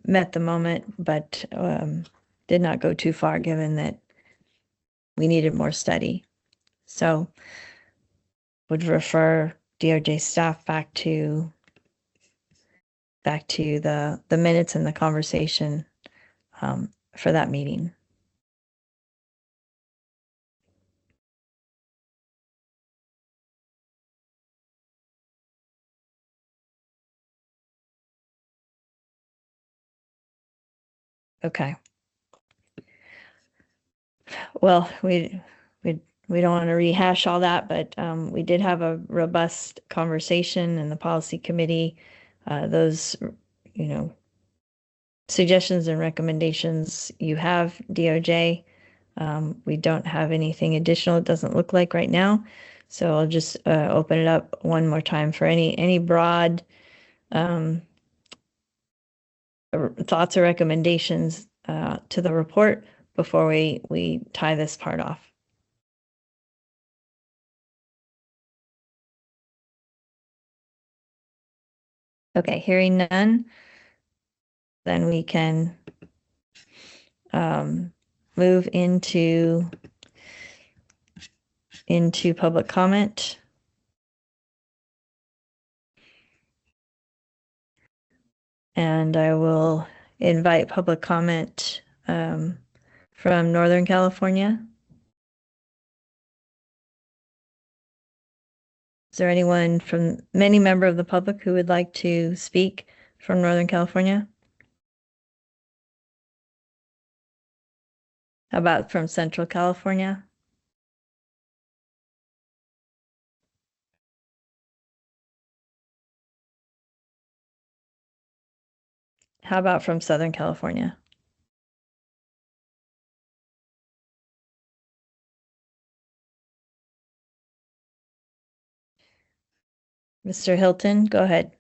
met the moment, but did not go too far given that we needed more study. So would refer DOJ staff back to the minutes and the conversation for that meeting. Okay. Well, we don't want to rehash all that, but we did have a robust conversation in the policy committee. Those, suggestions and recommendations you have, DOJ. We don't have anything additional, it doesn't look like right now. So I'll just open it up one more time for any broad thoughts or recommendations to the report before we tie this part off. Okay, hearing none, then we can move into public comment. And I will invite public comment from Northern California. Is there anyone from any member of the public who would like to speak from Northern California? How about from Central California? How about from Southern California? Mr. Hilton, go ahead.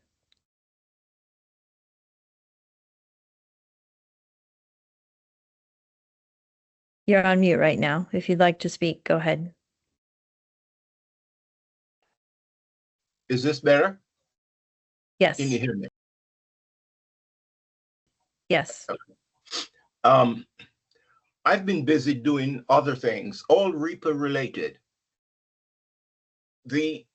You're on mute right now. If you'd like to speak, go ahead. Is this better? Yes. Can you hear me? Yes. I've been busy doing other things, all REPA related. The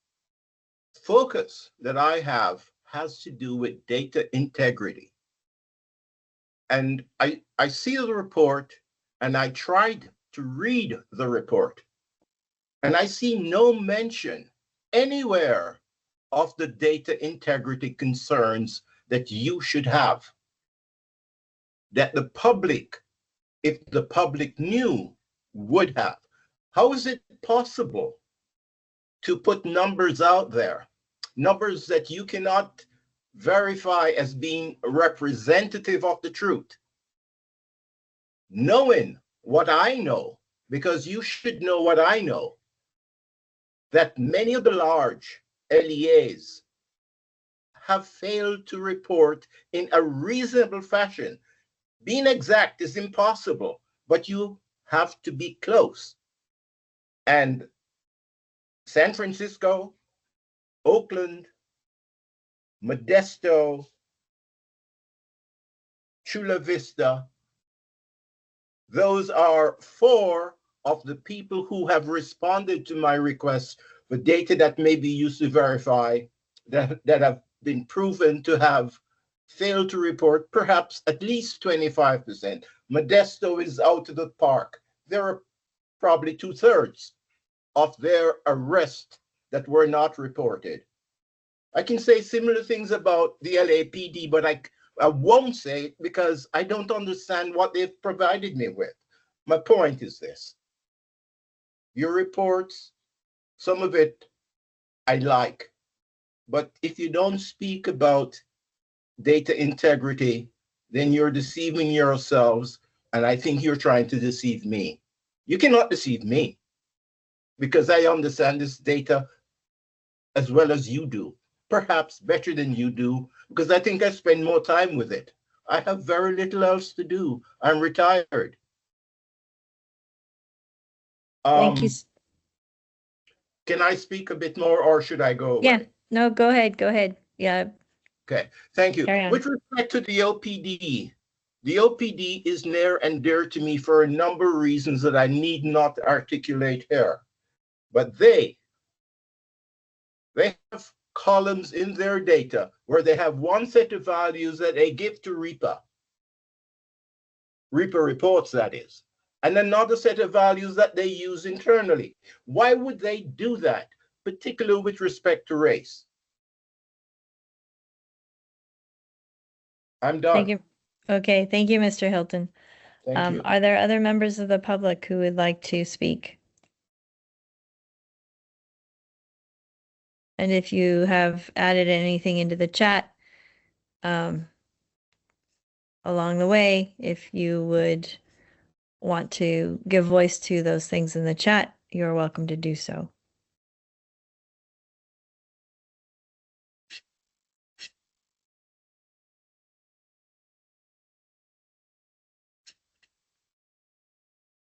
focus that I have has to do with data integrity. And I see the report and I tried to read the report and I see no mention anywhere of the data integrity concerns that you should have. That the public, if the public knew, would have. How is it possible to put numbers out there, numbers that you cannot verify as being representative of the truth? Knowing what I know, because you should know what I know, that many of the large LEAs have failed to report in a reasonable fashion. Being exact is impossible, but you have to be close. And San Francisco, Oakland, Modesto, Chula Vista, those are 4 of the people who have responded to my request for data that may be used to verify that have been proven to have failed to report perhaps at least 25%. Modesto is out of the park. There are probably 2/3 of their arrests that were not reported. I can say similar things about the LAPD, but I won't say it because I don't understand what they've provided me with. My point is this. Your reports, some of it I like. But if you don't speak about data integrity, then you're deceiving yourselves. And I think you're trying to deceive me. You cannot deceive me because I understand this data as well as you do, perhaps better than you do, because I think I spend more time with it. I have very little else to do. I'm retired. Thank you. Can I speak a bit more or should I go away? Yeah, no, go ahead. Go ahead. Yeah. Okay, thank you. Carry on. With respect to the OPD is near and dear to me for a number of reasons that I need not articulate here. But they have columns in their data where they have one set of values that they give to REPA reports, that is, and another set of values that they use internally. Why would they do that, particularly with respect to race? I'm done. Thank you. Okay, thank you, Mr. Hilton. Thank you. Are there other members of the public who would like to speak? And if you have added anything into the chat along the way, if you would want to give voice to those things in the chat, you're welcome to do so.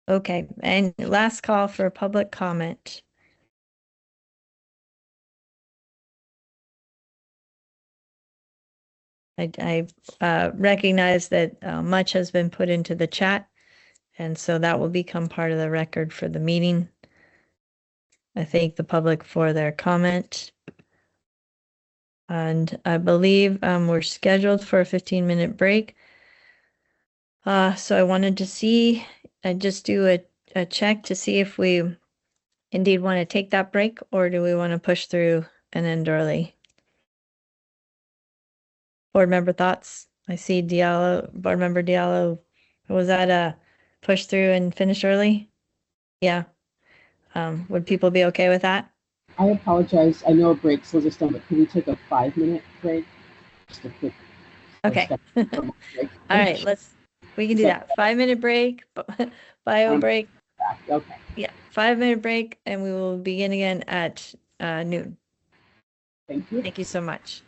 Okay, and last call for public comment. I recognize that much has been put into the chat, and so that will become part of the record for the meeting. I thank the public for their comment. And I believe we're scheduled for a 15-minute break. So I wanted to see, just do a check to see if we indeed want to take that break, or do we want to push through and end early? Board member thoughts? I see Board member Diallo, was that a push through and finish early? Yeah. Would people be okay with that? I apologize. I know a break still just done, but can we take a 5-minute break? Just a quick. Okay. All right, we can do that. 5-minute break, bio break. Okay. Yeah, 5-minute break, and we will begin again at noon. Thank you. Thank you so much.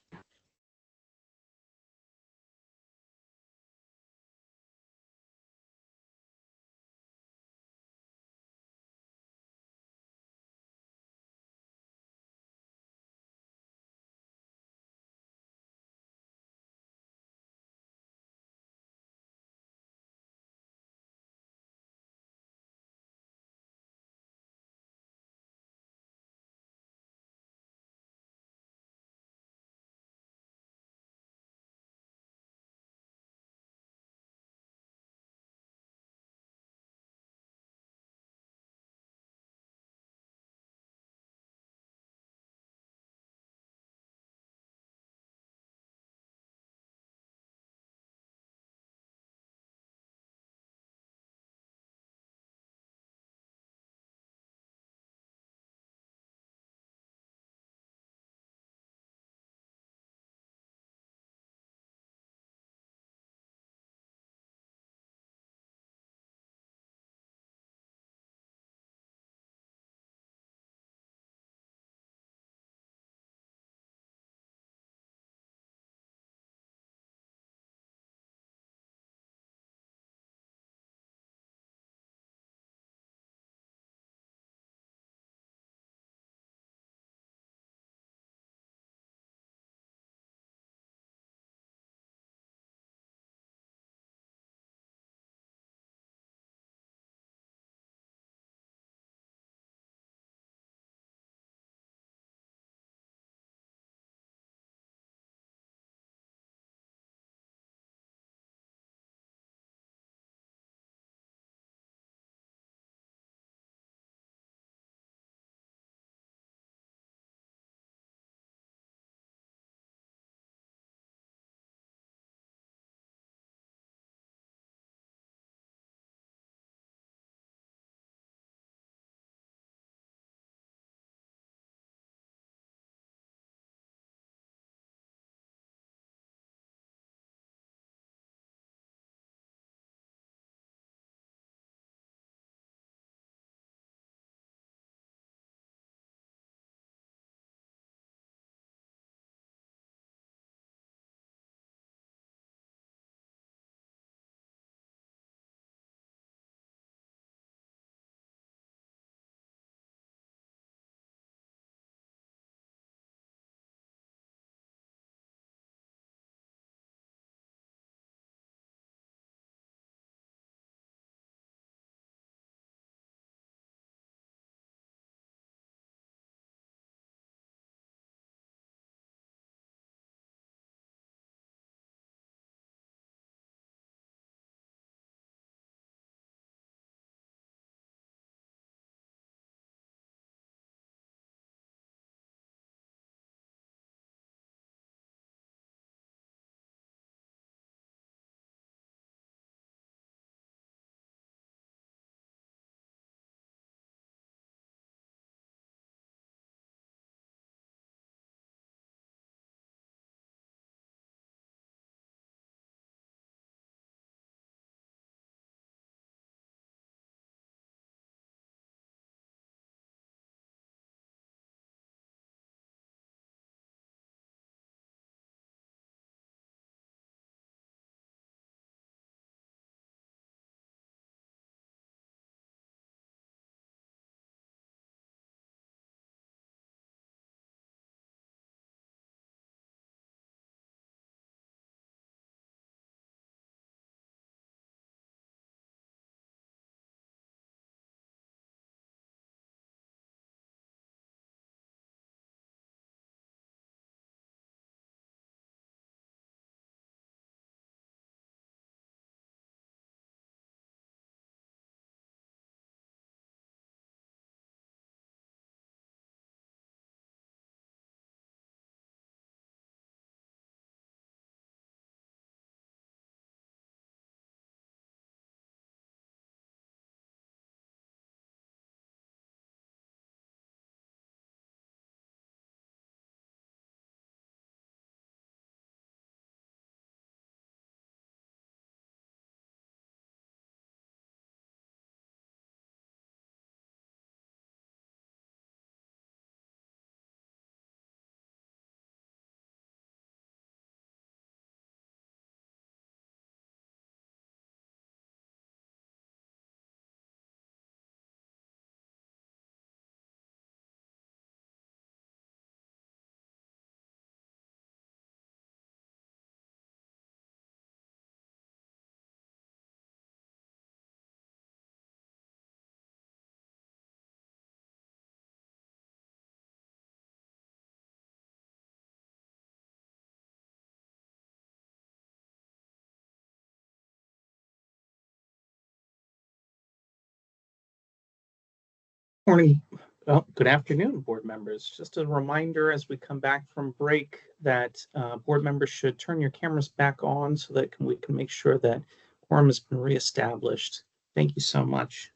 Morning. Well, good afternoon, board members. Just a reminder as we come back from break that board members should turn your cameras back on so that we can make sure that quorum has been reestablished. Thank you so much.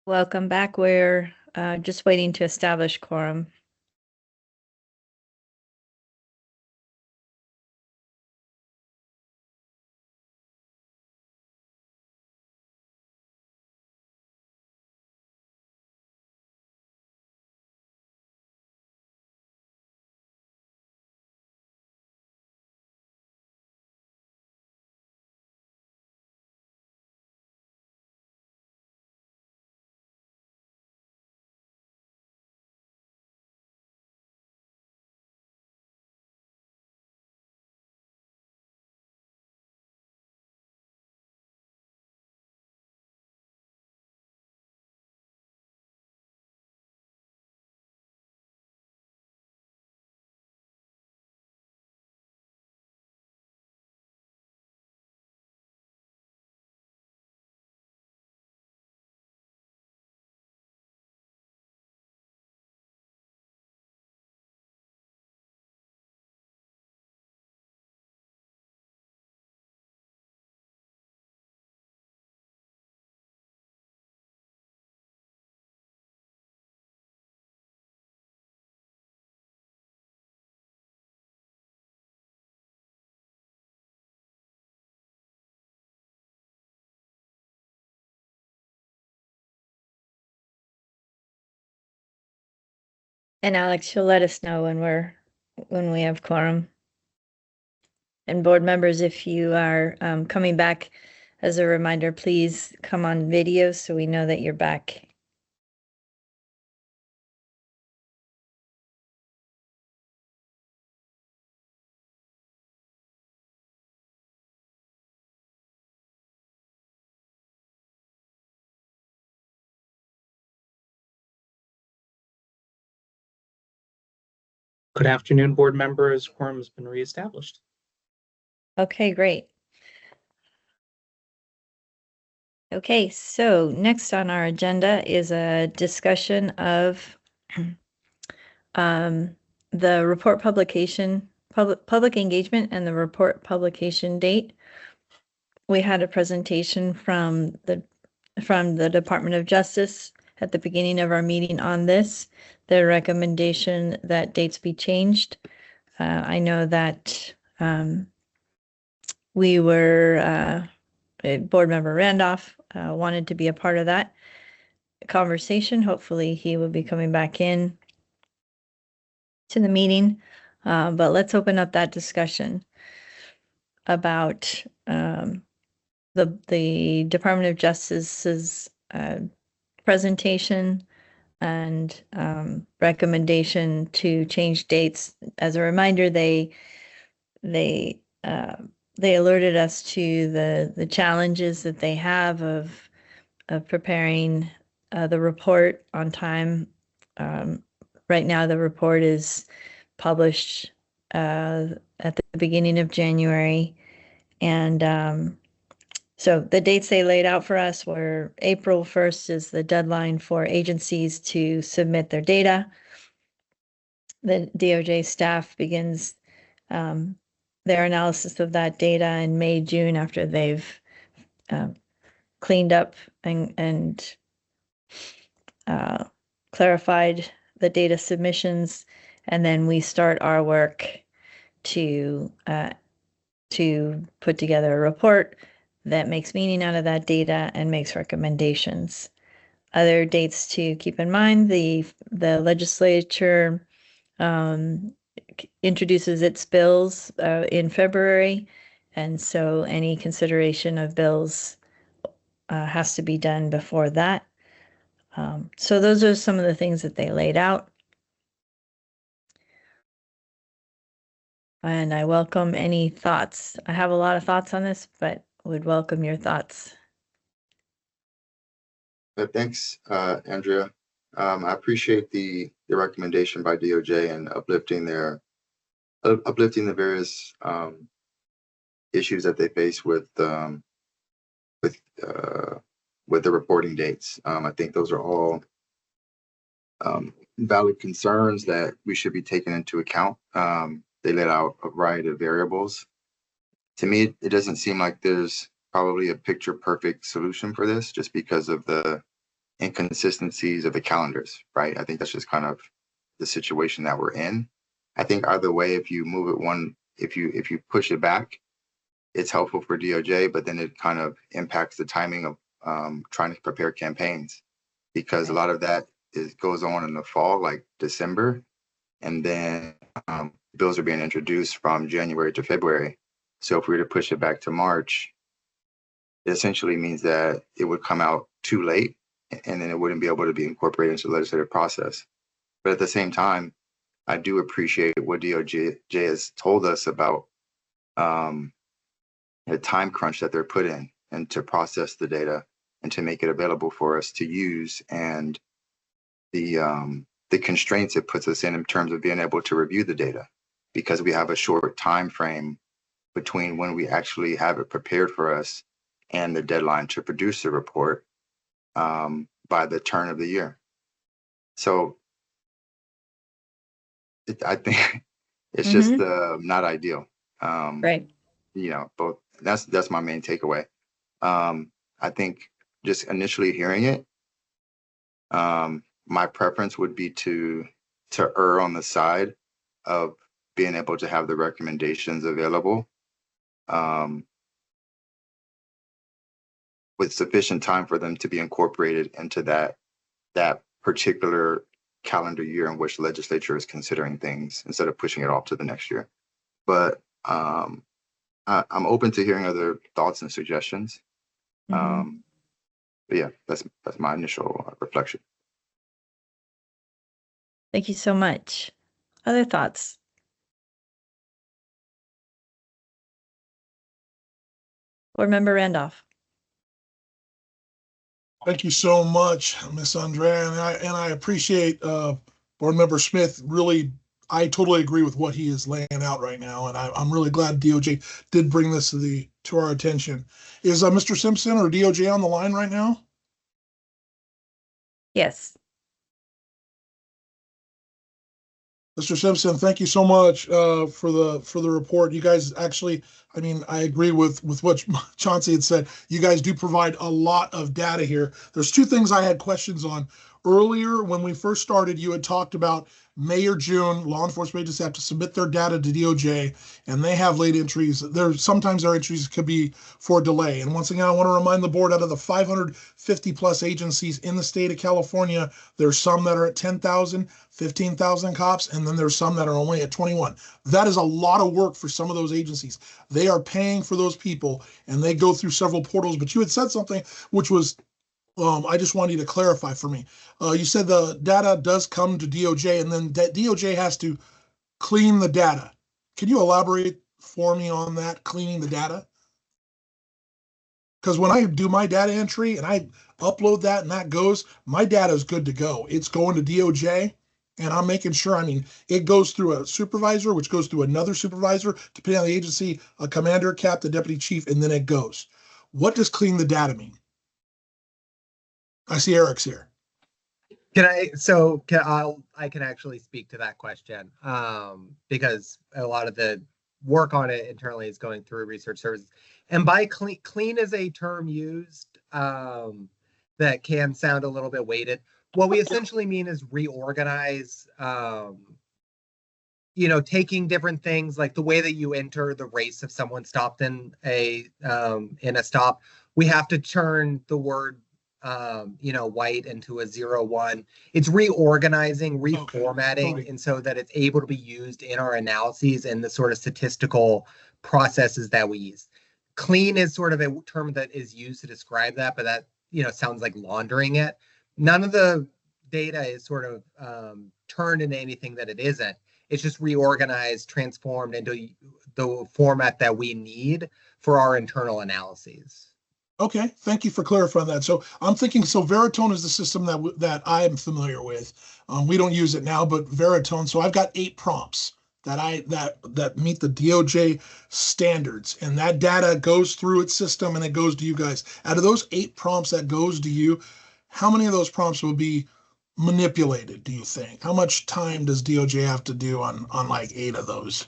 Welcome back. We're just waiting to establish quorum. And Alex, you'll let us know when we have quorum. And board members, if you are coming back, as a reminder, please come on video so we know that you're back. Good afternoon, board members. Quorum has been reestablished. Okay, great. Okay, so next on our agenda is a discussion of the report publication, public engagement and the report publication date. We had a presentation from the Department of Justice at the beginning of our meeting on this, their recommendation that dates be changed. I know that we were, Board Member Randolph wanted to be a part of that conversation. Hopefully he will be coming back in to the meeting, but let's open up that discussion about the Department of Justice's presentation and recommendation to change dates. As a reminder, they alerted us to the challenges that they have of preparing the report on time. Right now, the report is published at the beginning of January, and so the dates they laid out for us were April 1st is the deadline for agencies to submit their data. The DOJ staff begins their analysis of that data in May, June, after they've cleaned up and clarified the data submissions, and then we start our work to put together a report that makes meaning out of that data and makes recommendations. Other dates to keep in mind, the legislature introduces its bills in February, and so any consideration of bills has to be done before that. So those are some of the things that they laid out. And I welcome any thoughts. I have a lot of thoughts on this, but would welcome your thoughts. Thanks, Andrea. I appreciate the recommendation by DOJ and uplifting the various issues that they face with the reporting dates. I think those are all valid concerns that we should be taking into account. They laid out a variety of variables. To me, it doesn't seem like there's probably a picture perfect solution for this, just because of the inconsistencies of the calendars, right? I think that's just kind of the situation that we're in. I think either way, if you move it if you push it back, it's helpful for DOJ, but then it kind of impacts the timing of trying to prepare campaigns, because a lot of that goes on in the fall, like December, and then bills are being introduced from January to February. So if we were to push it back to March, it essentially means that it would come out too late, and then it wouldn't be able to be incorporated into the legislative process. But at the same time, I do appreciate what DOJ has told us about the time crunch that they're put in, and to process the data and to make it available for us to use, and the constraints it puts us in terms of being able to review the data, because we have a short time frame between when we actually have it prepared for us and the deadline to produce the report by the turn of the year. So I think it's just not ideal. Right. You know, both. That's my main takeaway. I think just initially hearing it, my preference would be to err on the side of being able to have the recommendations available with sufficient time for them to be incorporated into that particular calendar year in which the legislature is considering things, instead of pushing it off to the next year. But I'm open to hearing other thoughts and suggestions. But yeah, that's my initial reflection. Thank you so much. Other thoughts? Board Member Randolph. Thank you so much, Ms. Andrea, and I appreciate Board Member Smith. Really, I totally agree with what he is laying out right now, and I'm really glad DOJ did bring this to our attention. Is Mr. Simpson or DOJ on the line right now? Yes. Mr. Simpson, thank you so much for the report. You guys actually, I mean, I agree with what Chauncey had said. You guys do provide a lot of data here. There's two things I had questions on. Earlier, when we first started, you had talked about May or June, law enforcement agencies have to submit their data to DOJ, and they have late entries. Sometimes their entries could be for delay. And once again, I want to remind the board, out of the 550 plus agencies in the state of California, there's some that are at 10,000, 15,000 cops, and then there's some that are only at 21. That is a lot of work for some of those agencies. They are paying for those people, and they go through several portals. But you had said something which was, I just wanted you to clarify for me. You said the data does come to DOJ, and then DOJ has to clean the data. Can you elaborate for me on that, cleaning the data? Because when I do my data entry and I upload that and that goes, my data is good to go. It's going to DOJ, and I'm making sure, I mean, it goes through a supervisor, which goes through another supervisor, depending on the agency, a commander, captain, deputy chief, and then it goes. What does clean the data mean? I see Eric's here. I can actually speak to that question because a lot of the work on it internally is going through research services. And by clean is a term used that can sound a little bit weighted. What we essentially mean is reorganize, taking different things like the way that you enter the race if someone stopped in a stop, we have to turn the word white into a 0-1. It's reorganizing, reformatting, Okay. and so that it's able to be used in our analyses and the sort of statistical processes that we use. Clean is sort of a term that is used to describe that, but that sounds like laundering it. None of the data is sort of turned into anything that it isn't. It's just reorganized, transformed into the format that we need for our internal analyses. Okay, thank you for clarifying that. So I'm thinking, so Veritone is the system that I am familiar with. We don't use it now, but Veritone. So I've got 8 prompts that meet the DOJ standards, and that data goes through its system and it goes to you guys. Out of those 8 prompts that goes to you, how many of those prompts will be manipulated, do you think? How much time does DOJ have to do on like 8 of those?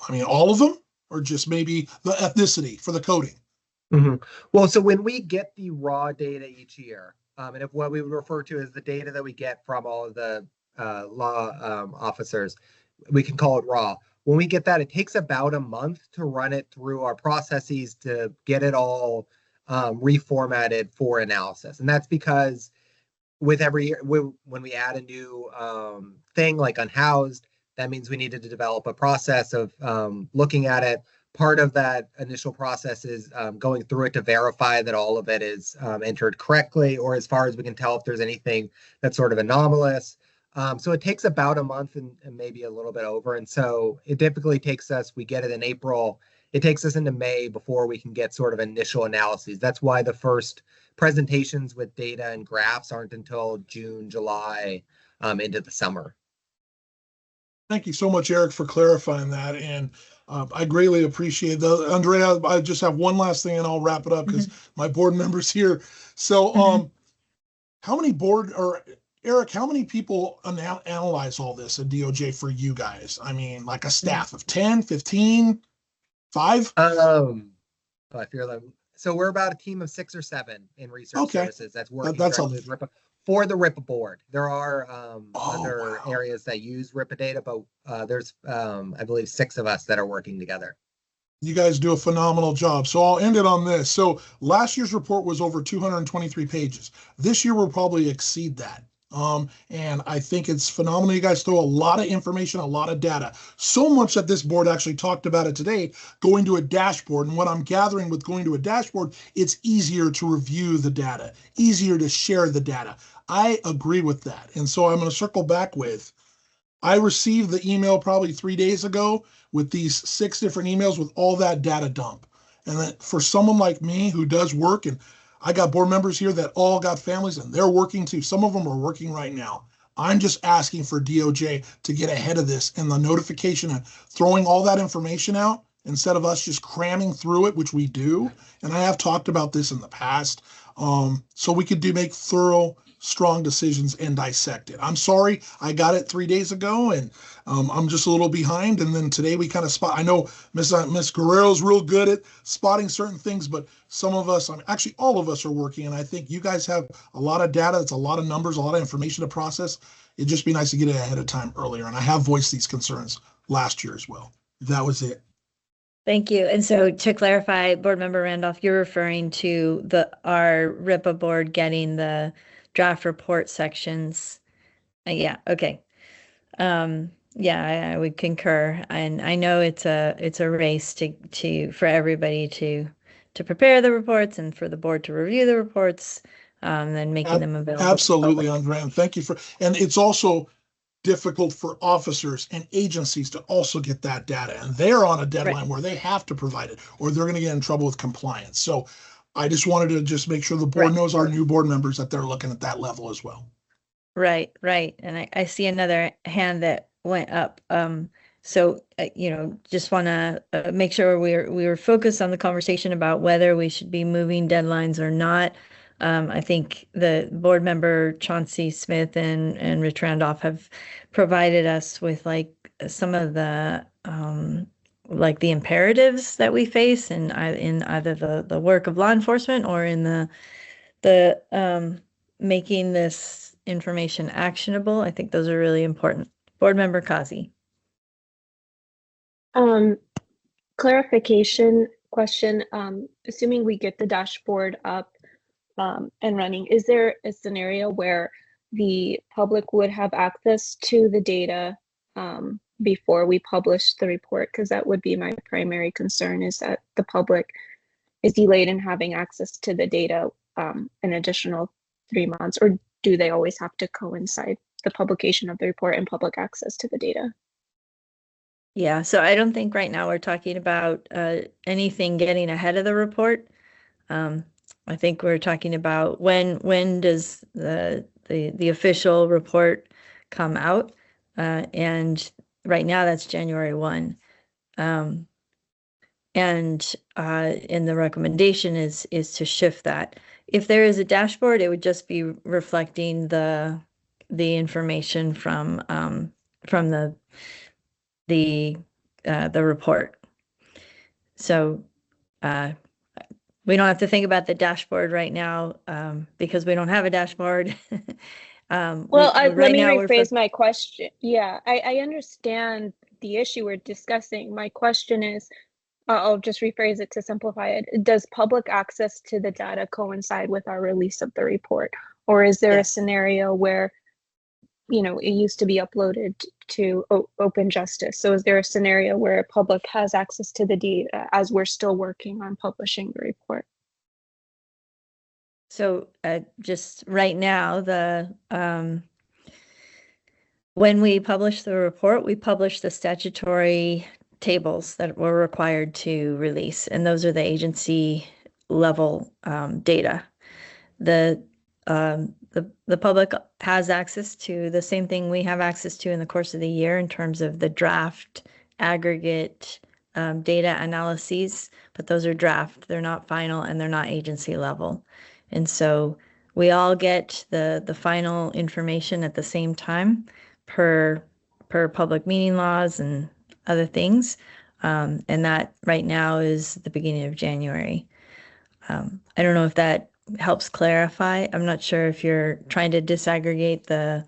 I mean, all of them, or just maybe the ethnicity for the coding? Mm-hmm. Well, so when we get the raw data each year, and if what we would refer to as the data that we get from all of the law officers, we can call it raw. When we get that, it takes about a month to run it through our processes to get it all reformatted for analysis. And that's because with every year, when we add a new thing like unhoused, that means we needed to develop a process of looking at it. Part of that initial process is going through it to verify that all of it is entered correctly, or as far as we can tell, if there's anything that's sort of anomalous. So it takes about a month and maybe a little bit over. And so it typically takes us, we get it in April, it takes us into May before we can get sort of initial analyses. That's why the first presentations with data and graphs aren't until June, July, into the summer. Thank you so much, Eric, for clarifying that. And I greatly appreciate that. Andrea, I just have one last thing and I'll wrap it up because my board member's here. So how many Eric, how many people analyze all this at DOJ for you guys? I mean, like a staff of 10, 15, 5? I fear them. So we're about a team of 6 or 7 in research services that's working directly with RIPA for the RIPA board. There are other areas that use RIPA data, but there's I believe 6 of us that are working together. You guys do a phenomenal job. So I'll end it on this. So last year's report was over 223 pages. This year we'll probably exceed that. And I think it's phenomenal. You guys throw a lot of information, a lot of data, so much that this board actually talked about it today, going to a dashboard. And what I'm gathering with going to a dashboard, it's easier to review the data, easier to share the data. I agree with that. And so I'm going to circle back with, I received the email probably 3 days ago with these 6 different emails with all that data dump. And that for someone like me who does work, and I got board members here that all got families and they're working too. Some of them are working right now. I'm just asking for DOJ to get ahead of this and the notification and throwing all that information out instead of us just cramming through it, which we do. And I have talked about this in the past. So we could make thorough, strong decisions and dissect it. I'm sorry, I got it 3 days ago and I'm just a little behind. And then today we kind of I know Miss Guerrero's real good at spotting certain things, but some of us, actually all of us are working. And I think you guys have a lot of data. It's a lot of numbers, a lot of information to process. It'd just be nice to get it ahead of time earlier. And I have voiced these concerns last year as well. That was it. Thank you. And so to clarify, Board Member Randolph, you're referring to our RIPA board getting the draft report sections. Yeah, okay. Yeah, I would concur. And I know it's a race for everybody to prepare the reports and for the board to review the reports, and then making them available. Absolutely, Andrea. And thank you and it's also difficult for officers and agencies to also get that data. And they're on a deadline where they have to provide it or they're going to get in trouble with compliance. So I just wanted to just make sure the board knows, our new board members, that they're looking at that level as well. Right. And I see another hand that went up. So, just want to make sure we were focused on the conversation about whether we should be moving deadlines or not. I think the board member Chauncey Smith and Rich Randolph have provided us with some of the the imperatives that we face in either the work of law enforcement or in the making this information actionable. I think those are really important. Board Member Kazi. Clarification question. Assuming we get the dashboard up and running, is there a scenario where the public would have access to the data before we publish the report? Because that would be my primary concern, is that the public is delayed in having access to the data an additional 3 months, or do they always have to coincide the publication of the report and public access to the data? Yeah, so I don't think right now we're talking about anything getting ahead of the report. I think we're talking about when does the official report come out, and right now that's January 1. And the recommendation is to shift that. If there is a dashboard, it would just be reflecting the information from the report. So we don't have to think about the dashboard right now because we don't have a dashboard. Well, let me rephrase my question. Yeah, I understand the issue we're discussing. My question is, I'll just rephrase it to simplify it. Does public access to the data coincide with our release of the report? Or is there a scenario where, you know, it used to be uploaded to Open Justice? So is there a scenario where public has access to the data as we're still working on publishing the report? So just right now, when we publish the report, we publish the statutory tables that we're required to release, and those are the agency level data. The public has access to the same thing we have access to in the course of the year in terms of the draft aggregate data analyses, but those are draft, they're not final, and they're not agency level. And so we all get the final information at the same time per public meeting laws and other things. And that right now is the beginning of January. I don't know if that helps clarify. I'm not sure if you're trying to disaggregate the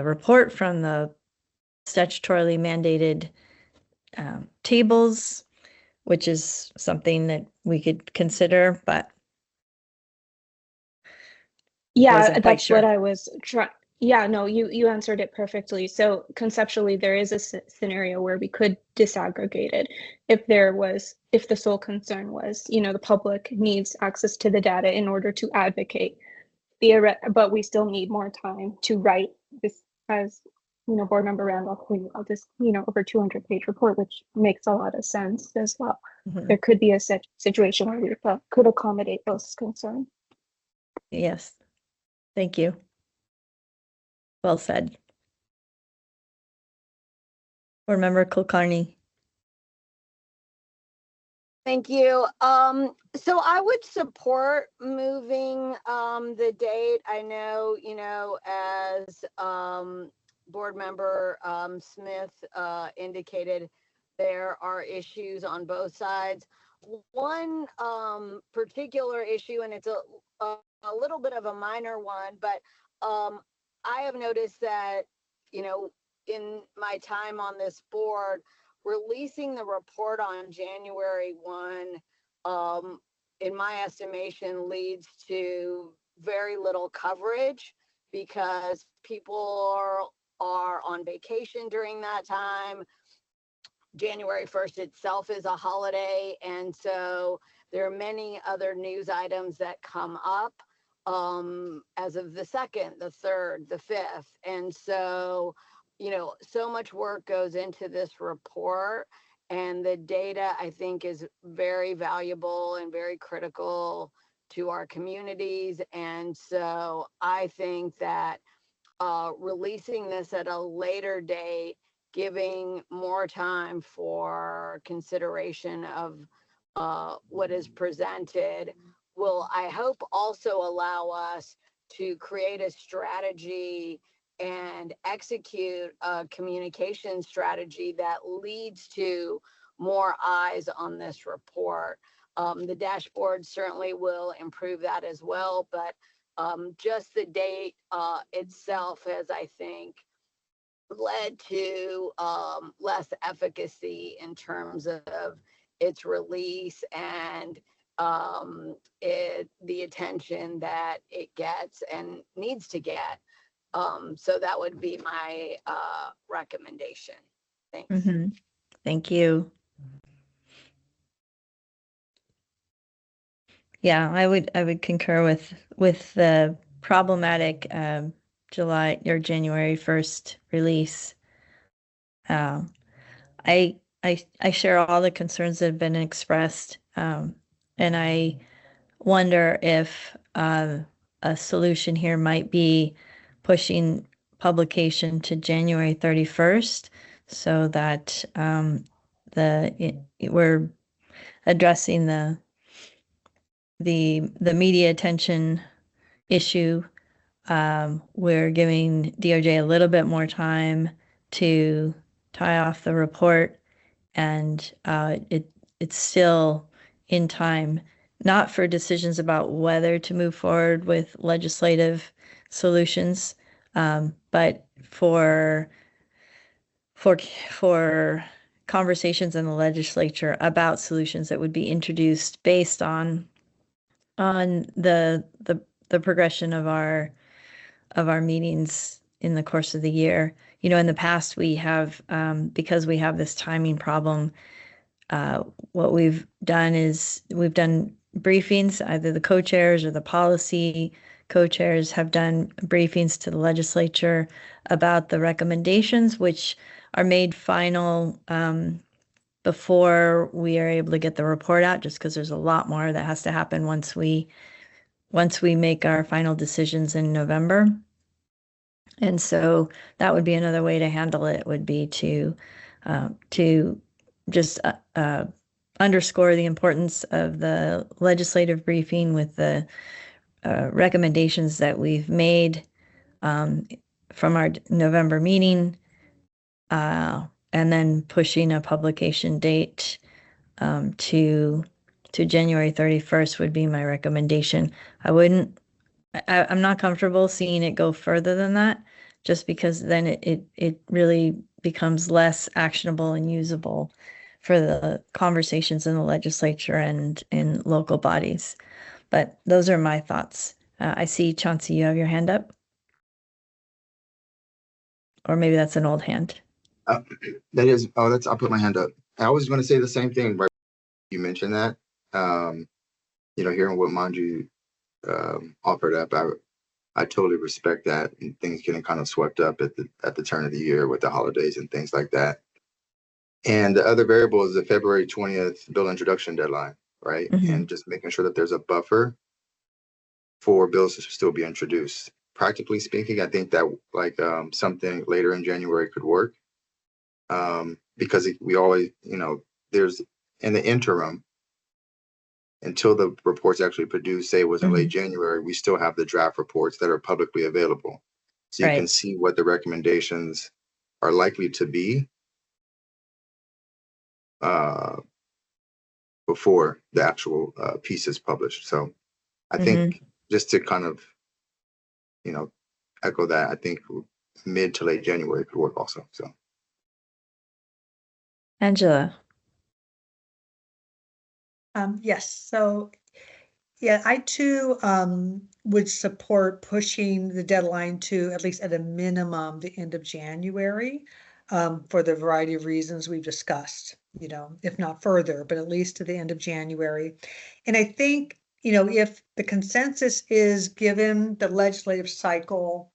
report from the statutorily mandated tables, which is something that we could consider, but yeah, that's what I was trying. Yeah, no, you answered it perfectly. So conceptually, there is a scenario where we could disaggregate it if the sole concern was, you know, the public needs access to the data in order to advocate. But we still need more time to write this, as you know, Board Member Randolph pointed out, this, you know, over 200-page report, which makes a lot of sense as well. Mm-hmm. There could be a situation where we could accommodate those concerns. Yes, thank you. Well said. Board Member Kulkarni. Thank you. So I would support moving the date. I know, you know, as Board Member Smith indicated, there are issues on both sides. One particular issue, and it's a little bit of a minor one, but I have noticed that, you know, in my time on this board, releasing the report on January 1, in my estimation, leads to very little coverage because people are on vacation during that time. January 1st itself is a holiday, and so there are many other news items that come up as of the 2nd, the 3rd, the 5th. And so, you know, so much work goes into this report, and the data, I think, is very valuable and very critical to our communities. And so I think that releasing this at a later date, giving more time for consideration of what is presented, will, I hope, also allow us to create a strategy and execute a communication strategy that leads to more eyes on this report. The dashboard certainly will improve that as well, but just the date itself has, I think, led to less efficacy in terms of its release and the attention that it gets and needs to get. So that would be my recommendation. Thanks. Thank you. Yeah, I would concur with the problematic July or January 1st release. I share all the concerns that have been expressed, and I wonder if a solution here might be pushing publication to January 31st, so that we're addressing the media attention issue. We're giving DOJ a little bit more time to tie off the report, and it's still in time, not for decisions about whether to move forward with legislative solutions, but for conversations in the legislature about solutions that would be introduced based on the progression of our meetings in the course of the year. You know, in the past, we have, because we have this timing problem, what we've done is we've done briefings, either the co-chairs or the policy co-chairs have done briefings to the legislature about the recommendations, which are made final before we are able to get the report out, just because there's a lot more that has to happen once we make our final decisions in November. And so that would be another way to handle it, would be to just underscore the importance of the legislative briefing with the recommendations that we've made from our November meeting, and then pushing a publication date to January 31st would be my recommendation. I'm not comfortable seeing it go further than that, just because then it really becomes less actionable and usable for the conversations in the legislature and in local bodies. But those are my thoughts. I see, Chauncey, you have your hand up. Or maybe that's an old hand. I'll put my hand up. I was going to say the same thing, right? You mentioned that. Hearing what Manju offered up, I totally respect that, and things getting kind of swept up at the turn of the year with the holidays and things like that. And the other variable is the February 20th bill introduction deadline, right? And just making sure that there's a buffer for bills to still be introduced. Practically speaking, I think that something later in January could work, because we always, there's in the interim, until the reports actually produced, say it was in late January, we still have the draft reports that are publicly available. So you can see what the recommendations are likely to be before the actual piece is published. So I think just to kind of, echo that, I think mid to late January could work also. So Angela. Yes. So, yeah, I too would support pushing the deadline to at least at a minimum the end of January, for the variety of reasons we've discussed, if not further, but at least to the end of January. And I think, if the consensus is, given the legislative cycle,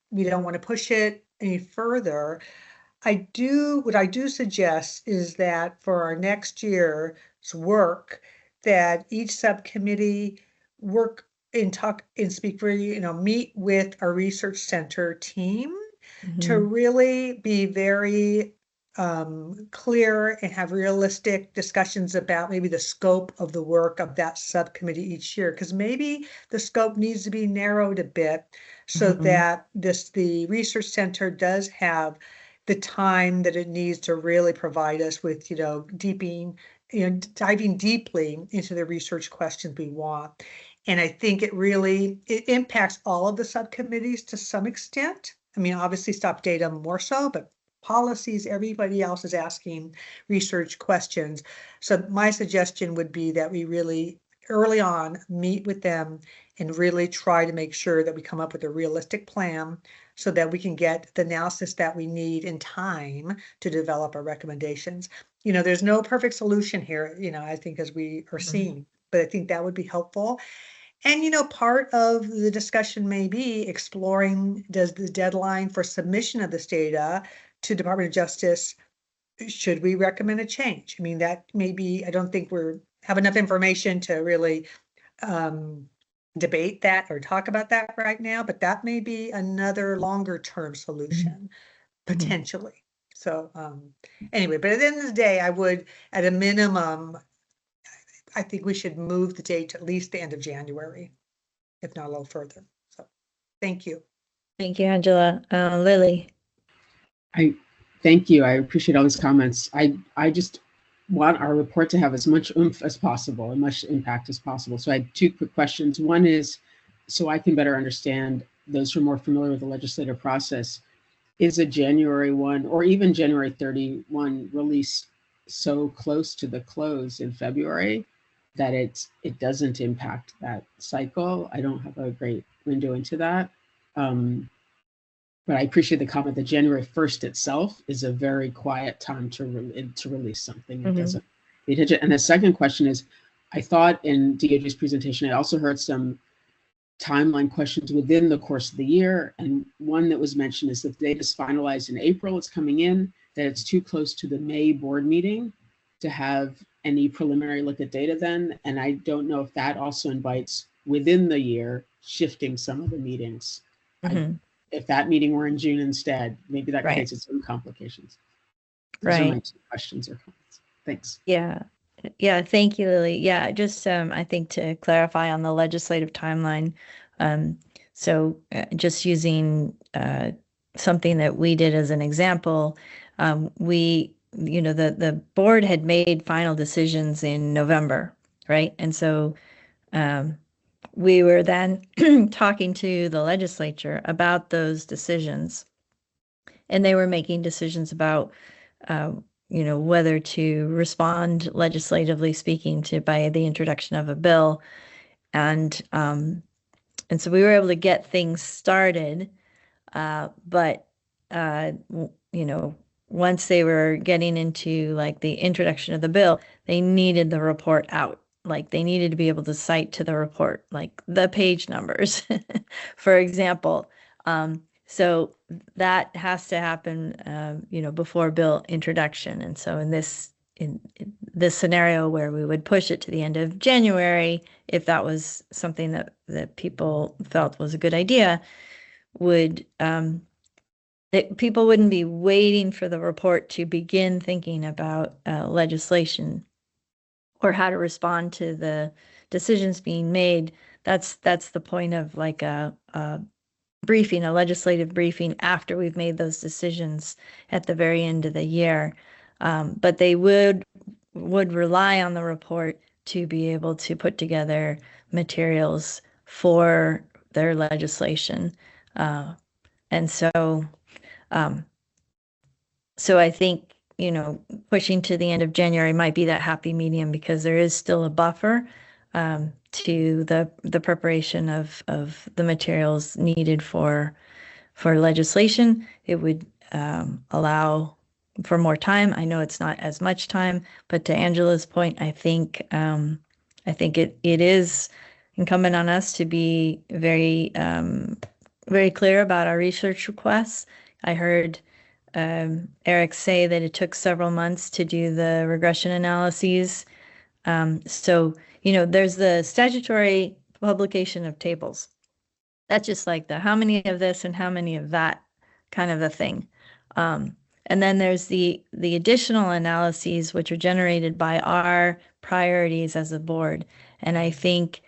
we don't want to push it any further. What I do suggest is that for our next year's work, that each subcommittee work and talk and speak really, meet with our research center team to really be very clear and have realistic discussions about maybe the scope of the work of that subcommittee each year, because maybe the scope needs to be narrowed a bit so that the research center does have the time that it needs to really provide us with, diving deeply into the research questions we want. And I think it impacts all of the subcommittees to some extent. I mean, obviously stop data more so, but policies, everybody else is asking research questions. So my suggestion would be that we really early on meet with them and really try to make sure that we come up with a realistic plan so that we can get the analysis that we need in time to develop our recommendations. You know, there's no perfect solution here, you know, I think as we are seeing, but I think that would be helpful. And, you know, part of the discussion may be exploring, does the deadline for submission of this data to Department of Justice, should we recommend a change? I mean, that may be, I don't think we're have enough information to really debate that or talk about that right now, but that may be another longer term solution potentially. So anyway, but at the end of the day, I would, at a minimum, I think we should move the date to at least the end of January, if not a little further. So thank you. Thank you, Angela. Lily. Thank you. I appreciate all these comments. I just want our report to have as much oomph as possible and much impact as possible. So I had two quick questions. One is, so I can better understand those who are more familiar with the legislative process, is a January 1 or even January 31 release so close to the close in February that it doesn't impact that cycle? I don't have a great window into that. But I appreciate the comment that January 1st itself is a very quiet time to release something. It doesn't. And the second question is, I thought in DOJ's presentation, I also heard some timeline questions within the course of the year. And one that was mentioned is if data is finalized in April, it's coming in, that it's too close to the May board meeting to have any preliminary look at data then. And I don't know if that also invites within the year, shifting some of the meetings. If that meeting were in June instead, maybe that creates its own complications. Those are my two questions or comments. Thanks. Yeah, thank you, Lily. Yeah, just I think to clarify on the legislative timeline, so just using something that we did as an example, we, you know, the board had made final decisions in November, right? And so we were then talking to the legislature about those decisions, and they were making decisions about, you know, whether to respond legislatively speaking to by the introduction of a bill, and so we were able to get things started, but you know, once they were getting into like the introduction of the bill, they needed the report out. Like they needed to be able to cite to the report, like the page numbers, for example. So that has to happen, you know, before bill introduction. And so in this scenario where we would push it to the end of January, if that was something that people felt was a good idea, would people wouldn't be waiting for the report to begin thinking about legislation or how to respond to the decisions being made. That's the point of like a briefing, a legislative briefing after we've made those decisions at the very end of the year. But they would rely on the report to be able to put together materials for their legislation. And so I think, you know, pushing to the end of January might be that happy medium because there is still a buffer to the preparation of the materials needed for legislation. It would allow for more time. I know it's not as much time, but to Angela's point, I think it is incumbent on us to be very very clear about our research requests. I heard Eric say that it took several months to do the regression analyses. So, you know, there's the statutory publication of tables. That's just like the how many of this and how many of that kind of a thing. And then there's the additional analyses which are generated by our priorities as a board. And I think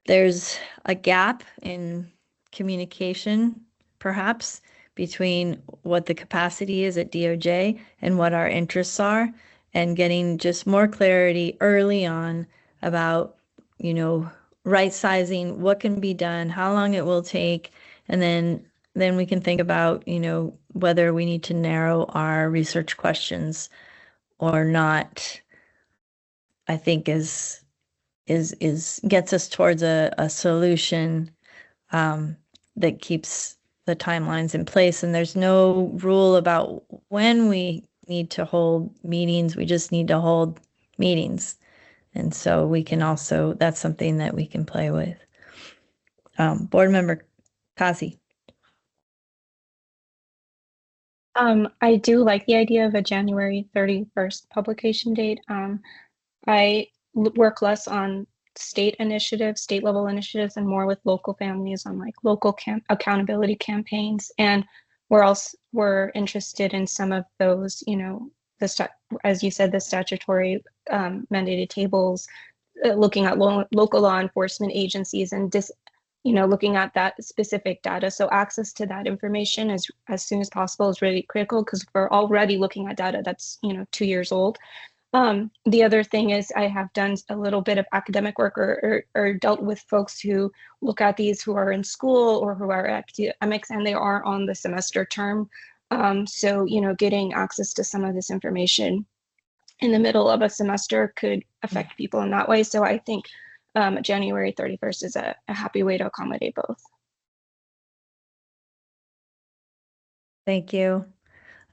there's a gap in communication, perhaps, between what the capacity is at DOJ and what our interests are, and getting just more clarity early on about, you know, right sizing, what can be done, how long it will take, and then then we can think about, whether we need to narrow our research questions or not. I think is gets us towards a solution that keeps the timelines in place. And there's no rule about when we need to hold meetings. We just need to hold meetings. And so we can also, that's something that we can play with. Board Member Kazi. I do like the idea of a January 31st publication date. I work less on state initiatives, state level initiatives, and more with local families on like local accountability campaigns. And we're interested in some of those, as you said, the statutory mandated tables, looking at local law enforcement agencies and looking at that specific data. So access to that information as soon as possible is really critical, because we're already looking at data that's 2 years old. The other thing is I have done a little bit of academic work or dealt with folks who look at these who are in school or who are academics and they are on the semester term. So, getting access to some of this information in the middle of a semester could affect people in that way. So I think January 31st is a happy way to accommodate both. Thank you.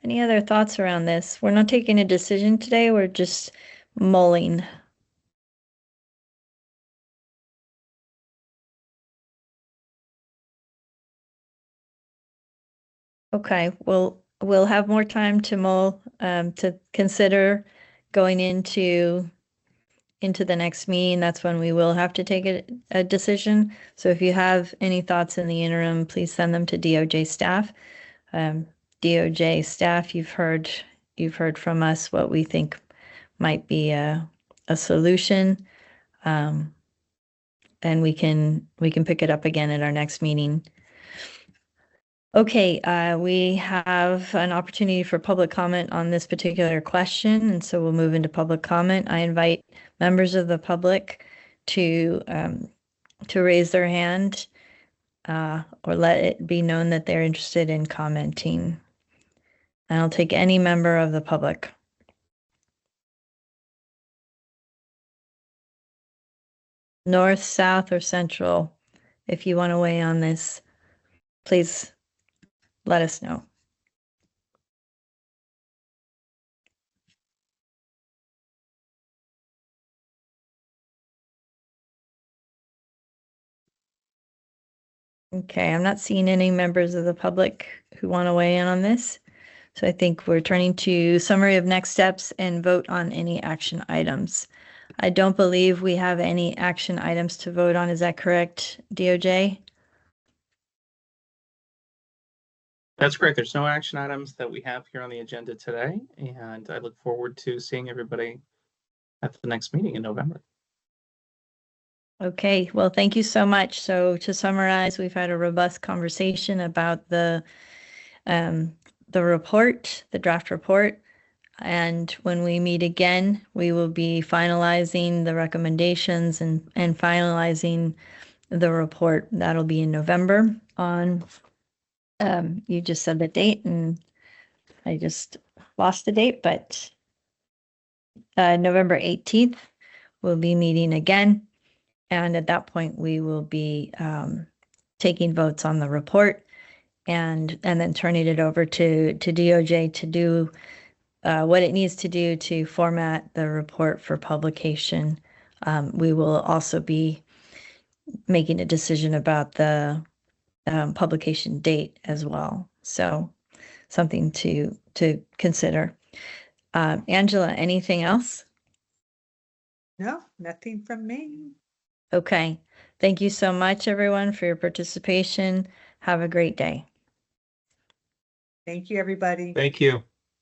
Any other thoughts around this? We're not taking a decision today. We're just mulling. Okay, we'll have more time to mull, to consider going into the next meeting. That's when we will have to take a decision. So if you have any thoughts in the interim, please send them to DOJ staff. DOJ staff, you've heard from us what we think might be a solution, and we can pick it up again at our next meeting. Okay, we have an opportunity for public comment on this particular question, and so we'll move into public comment. I invite members of the public to raise their hand or let it be known that they're interested in commenting. And I'll take any member of the public. North, south, or central, if you want to weigh on this, please let us know. Okay, I'm not seeing any members of the public who want to weigh in on this. So I think we're turning to summary of next steps and vote on any action items. I don't believe we have any action items to vote on. Is that correct, DOJ? That's correct. There's no action items that we have here on the agenda today, and I look forward to seeing everybody at the next meeting in November. Okay, well, thank you so much. So to summarize, we've had a robust conversation about the report, the draft report. And when we meet again, we will be finalizing the recommendations and finalizing the report. That'll be in November on, you just said the date and I just lost the date, but November 18th, we'll be meeting again. And at that point, we will be taking votes on the report and then turning it over to DOJ to do what it needs to do to format the report for publication. We will also be making a decision about the publication date as well. So something to consider. Angela, anything else? No, nothing from me. Okay. Thank you so much, everyone, for your participation. Have a great day. Thank you, everybody. Thank you.